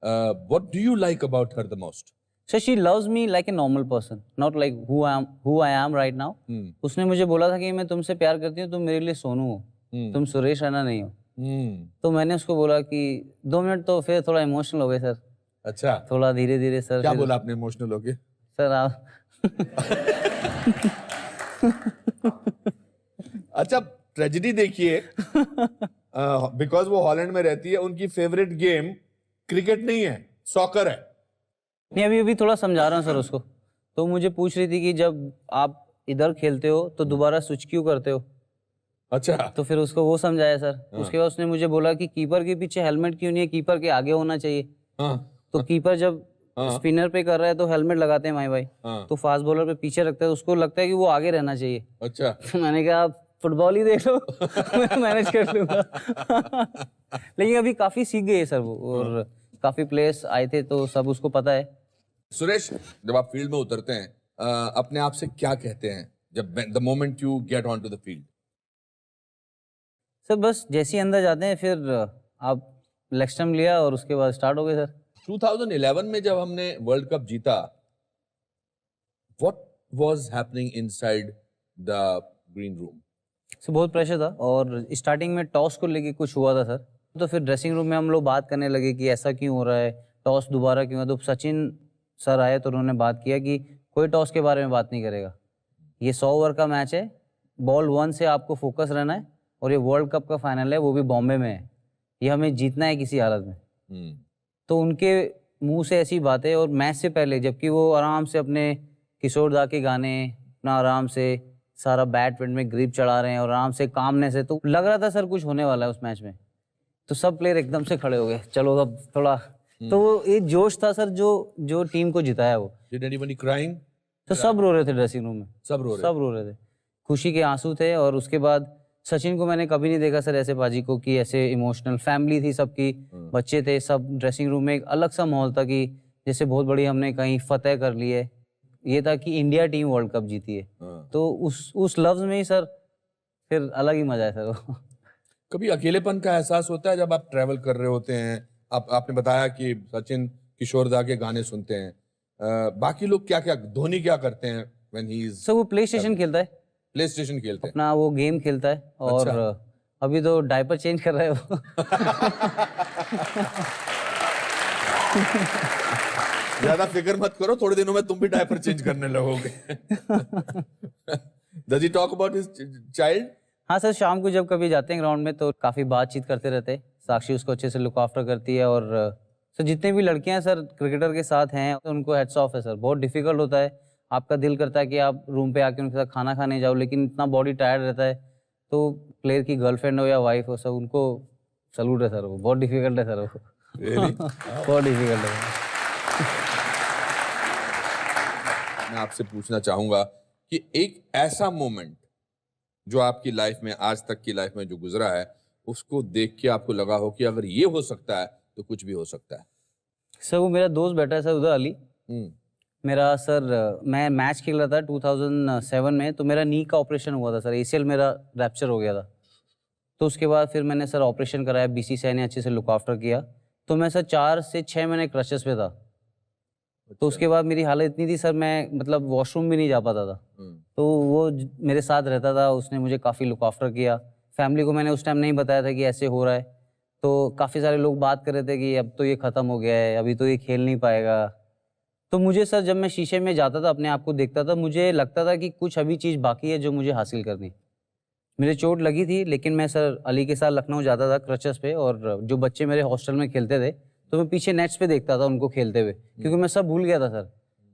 What do you like about her the most? So she loves me like a normal person, not like who I am right now. उसने मुझे बोला था कि मैं तुमसे प्यार करती हूँ, तुम मेरे लिए सोनू हो, तुम सुरेश रैना नहीं हो। तो मैंने उसको बोला कि 2 मिनट, तो फिर थोड़ा इमोशनल हो गए सर। अच्छा, थोड़ा धीरे धीरे सर। क्या बोला आपने इमोशनल होके? सर आप अच्छा, ट्रेजेडी देखिए, बिकॉज वो हॉलैंड में रहती है, उनकी फेवरेट गेम क्रिकेट नहीं है, सॉकर है। नहीं, अभी थोड़ा समझा रहा हूँ सर उसको। तो मुझे पूछ रही थी कि जब आप इधर खेलते हो तो दोबारा स्विच क्यों करते हो। अच्छा। तो फिर उसको वो समझाया सर। उसके बाद उसने मुझे बोला कि कीपर के पीछे हेलमेट क्यों नहीं है, कीपर के आगे होना चाहिए। तो कीपर जब स्पिनर पे कर रहा है तो हेलमेट लगाते हैं भाई। तो फास्ट बॉलर पे पीछे रखता है, उसको लगता है कि वो आगे रहना चाहिए। अच्छा। मैंने कहा आप फुटबॉल ही देख लो मैं मैनेज कर लूंगा। लेकिन अभी काफी सीख गए सर वो, और काफी प्लेयर्स आए थे तो सब उसको पता है। सुरेश, जब आप फील्ड में उतरते हैं, अपने आप से क्या कहते हैं जब the moment you get on to the field? Sir बस जैसे ही अंदर जाते हैं फिर आप लेग स्टंप लिया और उसके बाद स्टार्ट हो गए सर। 2011 में जब हमने वर्ल्ड कप जीता, what was happening inside the green room? Sir बहुत प्रेशर था, और स्टार्टिंग में टॉस को लेके कुछ हुआ था सर। तो फिर ड्रेसिंग रूम में हम लोग बात करने लगे कि ऐसा क्यों हो रहा है, टॉस दोबारा क्यों है। तो सचिन सर आए तो उन्होंने बात किया कि कोई टॉस के बारे में बात नहीं करेगा, ये 100 ओवर का मैच है, बॉल 1 से आपको फोकस रहना है, और ये वर्ल्ड कप का फाइनल है, वो भी बॉम्बे में है, ये हमें जीतना है किसी हालत में। तो उनके मुंह से ऐसी बातें, और मैच से पहले जबकि वो आराम से अपने किशोर दा के गाने, अपना आराम से सारा बैट में ग्रिप चढ़ा रहे हैं और आराम से कामने से, तो लग रहा था सर कुछ होने वाला है उस मैच में। तो सब प्लेयर एकदम से खड़े हो गए, चलो अब थोड़ा। तो वो एक जोश था सर जो टीम को जिताया वो। Did anybody crying? तो सब रो रहे थे ड्रेसिंग रूम में, सब रो रहे थे, खुशी के आंसू थे। और उसके बाद सचिन को मैंने कभी नहीं देखा सर ऐसे बाजी को, कि ऐसे इमोशनल। फैमिली थी सबकी, बच्चे थे सब, ड्रेसिंग रूम में एक अलग सा माहौल था कि जैसे बहुत बड़ी हमने कहीं फतेह कर ली है। ये था कि इंडिया टीम वर्ल्ड कप जीती है। तो उस लफ्ज में ही सर फिर अलग ही मजा है सर वो। कभी अकेलेपन का एहसास होता है जब आप ट्रैवल कर रहे होते हैं? आपने बताया कि सचिन किशोर दा के गाने सुनते हैं, बाकी लोग क्या धोनी क्या करते हैं व्हेन ही इज? सर वो प्ले स्टेशन खेलता है, प्ले स्टेशन खेलते हैं, अपना वो गेम खेलता है। और अभी तो डायपर चेंज कर रहा है वो। ज्यादा फिक्र मत करो, थोड़े दिनों में तुम भी डायपर चेंज करने लगोगे। Does he talk about his child? हाँ सर, शाम को जब कभी जाते हैं ग्राउंड में तो काफ़ी बातचीत करते रहते हैं। साक्षी उसको अच्छे से लुक आफ्टर करती है। और सर जितने भी लड़कियां सर क्रिकेटर के साथ हैं उनको हेड्स ऑफ है सर। बहुत डिफिकल्ट होता है, आपका दिल करता है कि आप रूम पे आके उनके साथ खाना खाने जाओ, लेकिन इतना बॉडी टायर्ड रहता है। तो प्लेयर की गर्लफ्रेंड हो या वाइफ हो, सब उनको सलूट है सर। वो बहुत डिफिकल्ट है सर वो। Really? बहुत डिफिकल्ट है। मैं आपसे पूछना चाहूंगा कि एक ऐसा मोमेंट जो आपकी लाइफ में, आज तक की लाइफ में जो गुजरा है, उसको देख के आपको लगा हो कि अगर ये हो सकता है तो कुछ भी हो सकता है। सर वो मेरा दोस्त बैठा है सर उधर, अली। मेरा सर, मैं मैच खेल रहा था 2007 में, तो मेरा नी का ऑपरेशन हुआ था सर, ACL मेरा रैप्चर हो गया था। तो उसके बाद फिर मैंने सर ऑपरेशन कराया, BCCI ने अच्छे से लुक आफ्टर किया, तो मैं सर 4 से 6 महीने क्रचेस पे था। तो उसके बाद मेरी हालत इतनी थी सर, मैं मतलब वॉशरूम भी नहीं जा पाता था। तो वो मेरे साथ रहता था, उसने मुझे काफ़ी लुक आफ्टर किया। फैमिली को मैंने उस टाइम नहीं बताया था कि ऐसे हो रहा है, तो काफ़ी सारे लोग बात कर रहे थे कि अब तो ये ख़त्म हो गया है, अभी तो ये खेल नहीं पाएगा। तो मुझे सर जब मैं शीशे में जाता था, अपने आप को देखता था, मुझे लगता था कि कुछ अभी चीज़ बाकी है जो मुझे हासिल करनी। मुझे चोट लगी थी, लेकिन मैं सर अली के साथ लखनऊ जाता था क्रचेस पे, और जो बच्चे मेरे हॉस्टल में खेलते थे तो मैं पीछे नेट्स पे देखता था उनको खेलते हुए, क्योंकि मैं सब भूल गया था सर।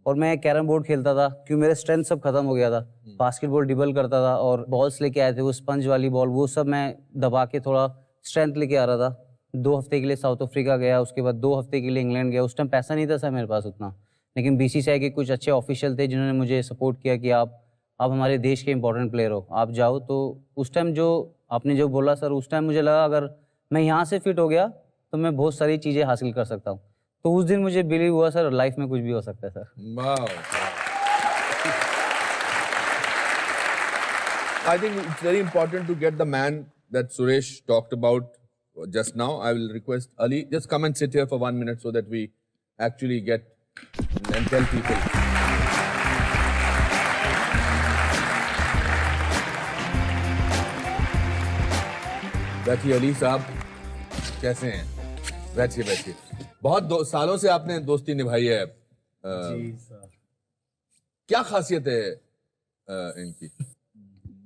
और मैं कैरम बोर्ड खेलता था क्योंकि मेरे स्ट्रेंथ सब खत्म हो गया था। बास्केटबॉल ड्रिबल करता था, और बॉल्स लेके आए थे वो स्पंज वाली बॉल, वो सब मैं दबा के थोड़ा स्ट्रेंथ लेके आ रहा था। 2 हफ्ते के लिए साउथ अफ्रीका गया, उसके बाद 2 हफ्ते के लिए इंग्लैंड गया। उस टाइम पैसा नहीं था सर मेरे पास उतना, लेकिन BCCI के कुछ अच्छे ऑफिशियल थे जिन्होंने मुझे सपोर्ट किया कि आप हमारे देश के इंपॉर्टेंट प्लेयर हो, आप जाओ। तो उस टाइम जो आपने जो बोला सर, उस टाइम मुझे लगा अगर मैं यहाँ से फिट हो गया तो मैं बहुत सारी चीज़ें हासिल कर सकता हूँ। तो उस दिन मुझे बिलीव हुआ सर, लाइफ में कुछ भी हो सकता है sir. I think it's very important to get the man that Suresh talked about just now. I will request Ali, just come and sit here for 1 minute so that we actually get and tell people. बैठिए अली साहब, कैसे हैं? बैठिए बैठिए। बहुत सालों से आपने दोस्ती निभाई है। जी सर। क्या खासियत है इनकी?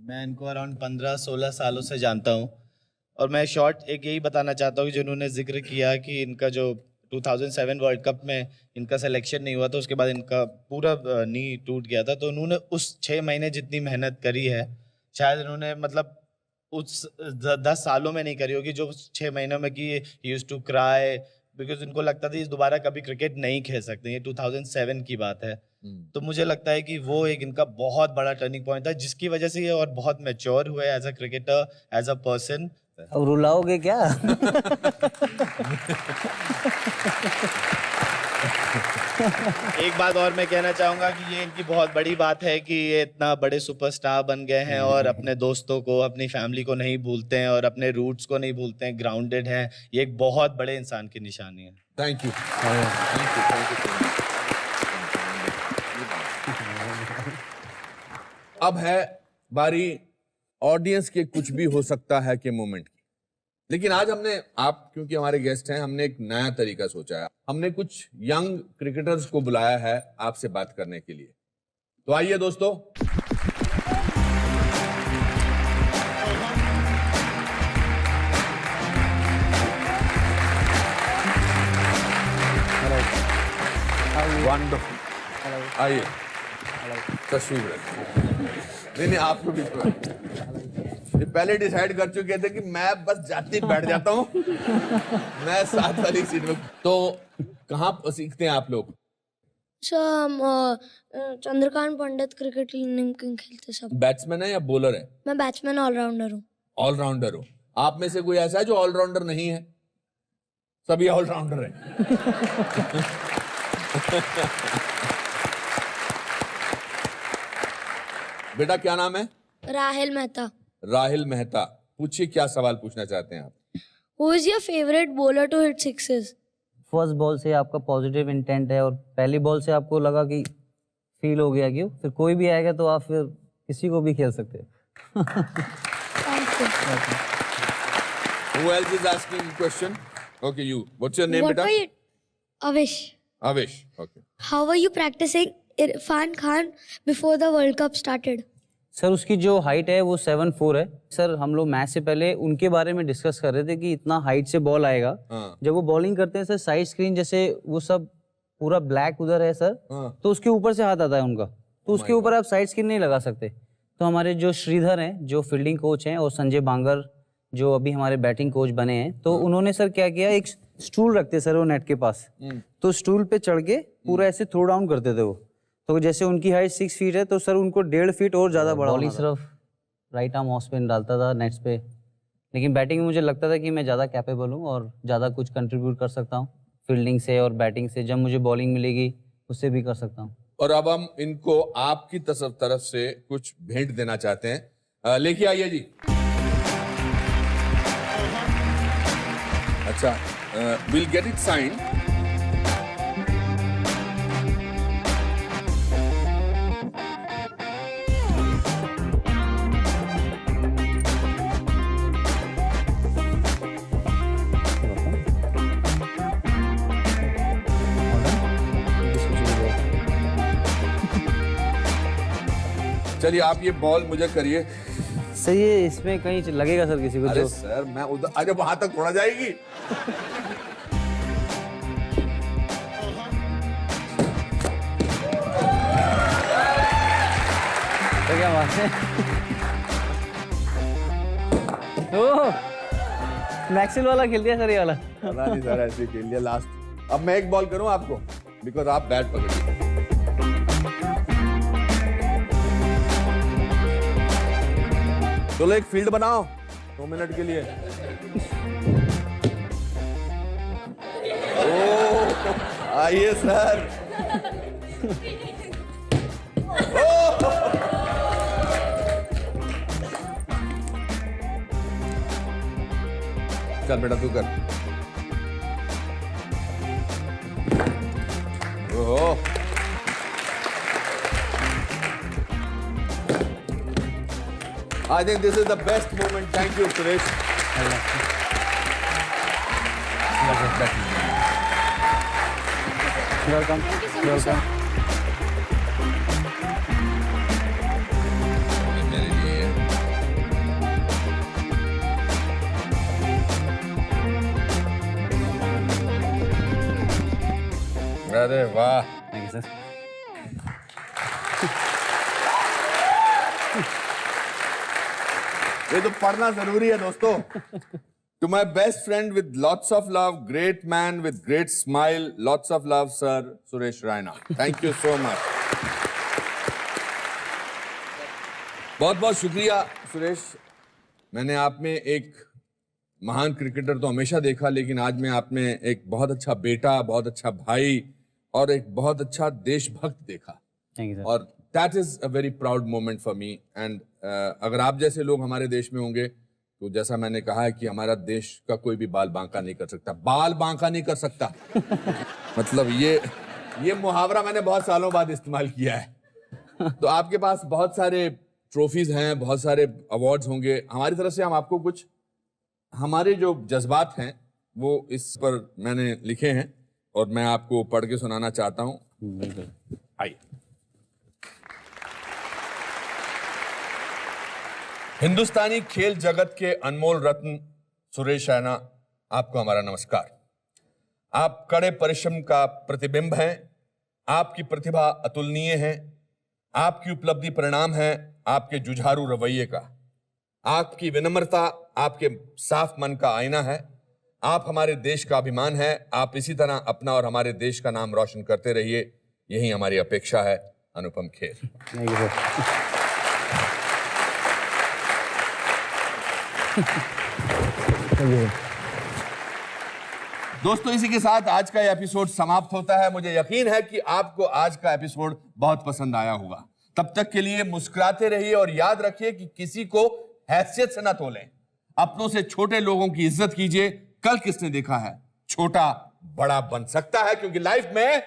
मैं इनको अराउंड 15-16 सालों से जानता हूँ, और मैं शॉर्ट एक यही बताना चाहता हूँ कि जिन्होंने जिक्र किया कि इनका जो 2007 वर्ल्ड कप में इनका सिलेक्शन नहीं हुआ, तो उसके बाद इनका पूरा नी टूट गया था। तो उन्होंने उस 6 महीने जितनी मेहनत करी है, शायद इन्होंने मतलब उस 10 सालों में नहीं करी होगी जो 6 महीनों में की। यूज्ड टू क्राई बिकॉज इनको लगता था इस दोबारा कभी क्रिकेट नहीं खेल सकते। ये 2007 की बात है। तो मुझे लगता है कि वो एक इनका बहुत बड़ा टर्निंग पॉइंट था, जिसकी वजह से ये और बहुत मैच्योर हुए as a cricketer, as a person. अब रुलाओगे क्या? एक बात और मैं कहना चाहूंगा कि ये इनकी बहुत बड़ी बात है कि ये इतना बड़े सुपरस्टार बन गए हैं और अपने दोस्तों को, अपनी फैमिली को नहीं भूलते हैं और अपने रूट्स को नहीं भूलते हैं, ग्राउंडेड हैं। ये एक बहुत बड़े इंसान की निशानी है। Thank you, thank you, thank you. अब है बारी ऑडियंस के कुछ भी हो सकता है के मोमेंट की, लेकिन आज हमने, आप क्योंकि हमारे गेस्ट हैं, हमने एक नया तरीका सोचा है। हमने कुछ यंग क्रिकेटर्स को बुलाया है आपसे बात करने के लिए। तो आइए दोस्तों, वंडरफुल, आइए तस्वीर नहीं आपको भी पहले डिसाइड कर चुके थे कि मैं बस जाती बैठ जाता हूँ। मैं 7 वाली सीट में। तो कहाँ सीखते हैं आप लोग? सर हम चंद्रकांत पंडित क्रिकेट टीम खेलते सब। बैट्समैन है या बॉलर है? मैं बैट्समैन ऑलराउंडर हूँ। ऑलराउंडर हो। आप में से कोई ऐसा है जो ऑलराउंडर नहीं है? सभी ऑलराउंडर है। बेटा क्या नाम है? राहिल मेहता। राहिल मेहता, पूछिए क्या सवाल पूछना चाहते हैं आप? Who is your favorite bowler to hit sixes? First ball से आपका पॉजिटिव इंटेंट है और पहली बॉल से आपको लगा कि फील हो गया कि फिर कोई भी आएगा तो आप फिर किसी को भी खेल सकते हैं। Who else is asking a question? Okay, you. What's your name, What beta? were you? Avish. Avish. Okay. How were you practicing Irfan Khan before the World Cup started? Sir उसकी जो हाइट है वो 7'4" है। सर हम लोग मैच से पहले उनके बारे में डिस्कस कर रहे थे कि इतना हाइट से बॉल आएगा। जब वो बॉलिंग करते हैं सर, साइड स्क्रीन जैसे वो सब पूरा ब्लैक उधर है सर, तो उसके ऊपर से हाथ आता है उनका, तो उसके ऊपर आप साइड स्क्रीन नहीं लगा सकते। तो हमारे जो श्रीधर हैं जो फील्डिंग कोच हैं और संजय बांगर जो अभी हमारे बैटिंग कोच बने हैं, तो उन्होंने सर क्या किया, एक स्टूल रखते सर वो नेट के पास, तो स्टूल पे चढ़ के पूरा ऐसे थ्रो डाउन करते थे वो। तो जैसे उनकी हाइट 6 फीट है तो सर उनको 1.5 फीट और ज्यादा बड़ा बॉलिंग सिर्फ राइट आर्म ऑफ स्पिन डालता था नेट्स पे, लेकिन बैटिंग में मुझे लगता था कि मैं ज़्यादा कैपेबल हूँ और ज़्यादा कुछ कंट्रीब्यूट कर सकता हूँ फील्डिंग से और बैटिंग से। जब मुझे बॉलिंग मिलेगी उससे भी कर सकता हूँ। और अब हम इनको आपकी तरफ से कुछ भेंट देना चाहते हैं। लेके आइए जी। अच्छा, विल गेट इट साइंड. चलिए आप ये बॉल मुझे करिए. सर ये इसमें कहीं लगेगा सर किसी को अरे जो सर मैं उधर, अरे वहां तक थोड़ा जाएगी. तो क्या बात है. ओह मैक्सवेल वाला खेल दिया सर ये वाला. पता नहीं सर, ऐसे खेल लिया लास्ट. अब मैं एक बॉल करूं आपको, बिकॉज आप बैट पकड़िए. चलो एक फील्ड बनाओ 2 मिनट के लिए. ओह आइए सर. चल बेटा तू कर. ओहो I think this is the best moment. Thank you, Suresh. Welcome welcome. मेरे लिए. अरे वाह. Thank you sir. ये तो पढ़ना जरूरी है दोस्तों. To my best friend with lots of love, great man with great smile, lots of love, sir, Suresh Raina. Thank you so much. बहुत बहुत शुक्रिया सुरेश. मैंने आप में एक महान क्रिकेटर तो हमेशा देखा, लेकिन आज मैं आप में एक बहुत अच्छा बेटा, बहुत अच्छा भाई और एक बहुत अच्छा देशभक्त देखा. Thank you sir. और that is a very proud moment for me. And अगर आप जैसे लोग हमारे देश में होंगे तो जैसा मैंने कहा है कि हमारा देश का कोई भी बाल बांका नहीं कर सकता. बाल बांका नहीं कर सकता. मतलब ये मुहावरा मैंने बहुत सालों बाद इस्तेमाल किया है. तो आपके पास बहुत सारे ट्रॉफीज हैं, बहुत सारे अवार्ड्स होंगे. हमारी तरफ से हम आपको कुछ हमारे जो जज्बात हैं वो इस पर मैंने लिखे हैं और मैं आपको पढ़ के सुनाना चाहता हूँ. बिल्कुल. आइए. हिंदुस्तानी खेल जगत के अनमोल रत्न सुरेश रैना, आपको हमारा नमस्कार. आप कड़े परिश्रम का प्रतिबिंब हैं. आपकी प्रतिभा अतुलनीय है. आपकी उपलब्धि परिणाम है आपके जुझारू रवैये का. आपकी विनम्रता आपके साफ मन का आईना है. आप हमारे देश का अभिमान है. आप इसी तरह अपना और हमारे देश का नाम रोशन करते रहिए, यही हमारी अपेक्षा है. Anupam Kher. Thank you sir. दोस्तों इसी के साथ आज का ये एपिसोड समाप्त होता है. मुझे यकीन है कि आपको आज का एपिसोड बहुत पसंद आया होगा. तब तक के लिए मुस्कुराते रहिए और याद रखिए कि किसी को हैसियत से न तोलें. अपनों से छोटे लोगों की इज्जत कीजिए. कल किसने देखा है छोटा बड़ा बन सकता है, क्योंकि लाइफ में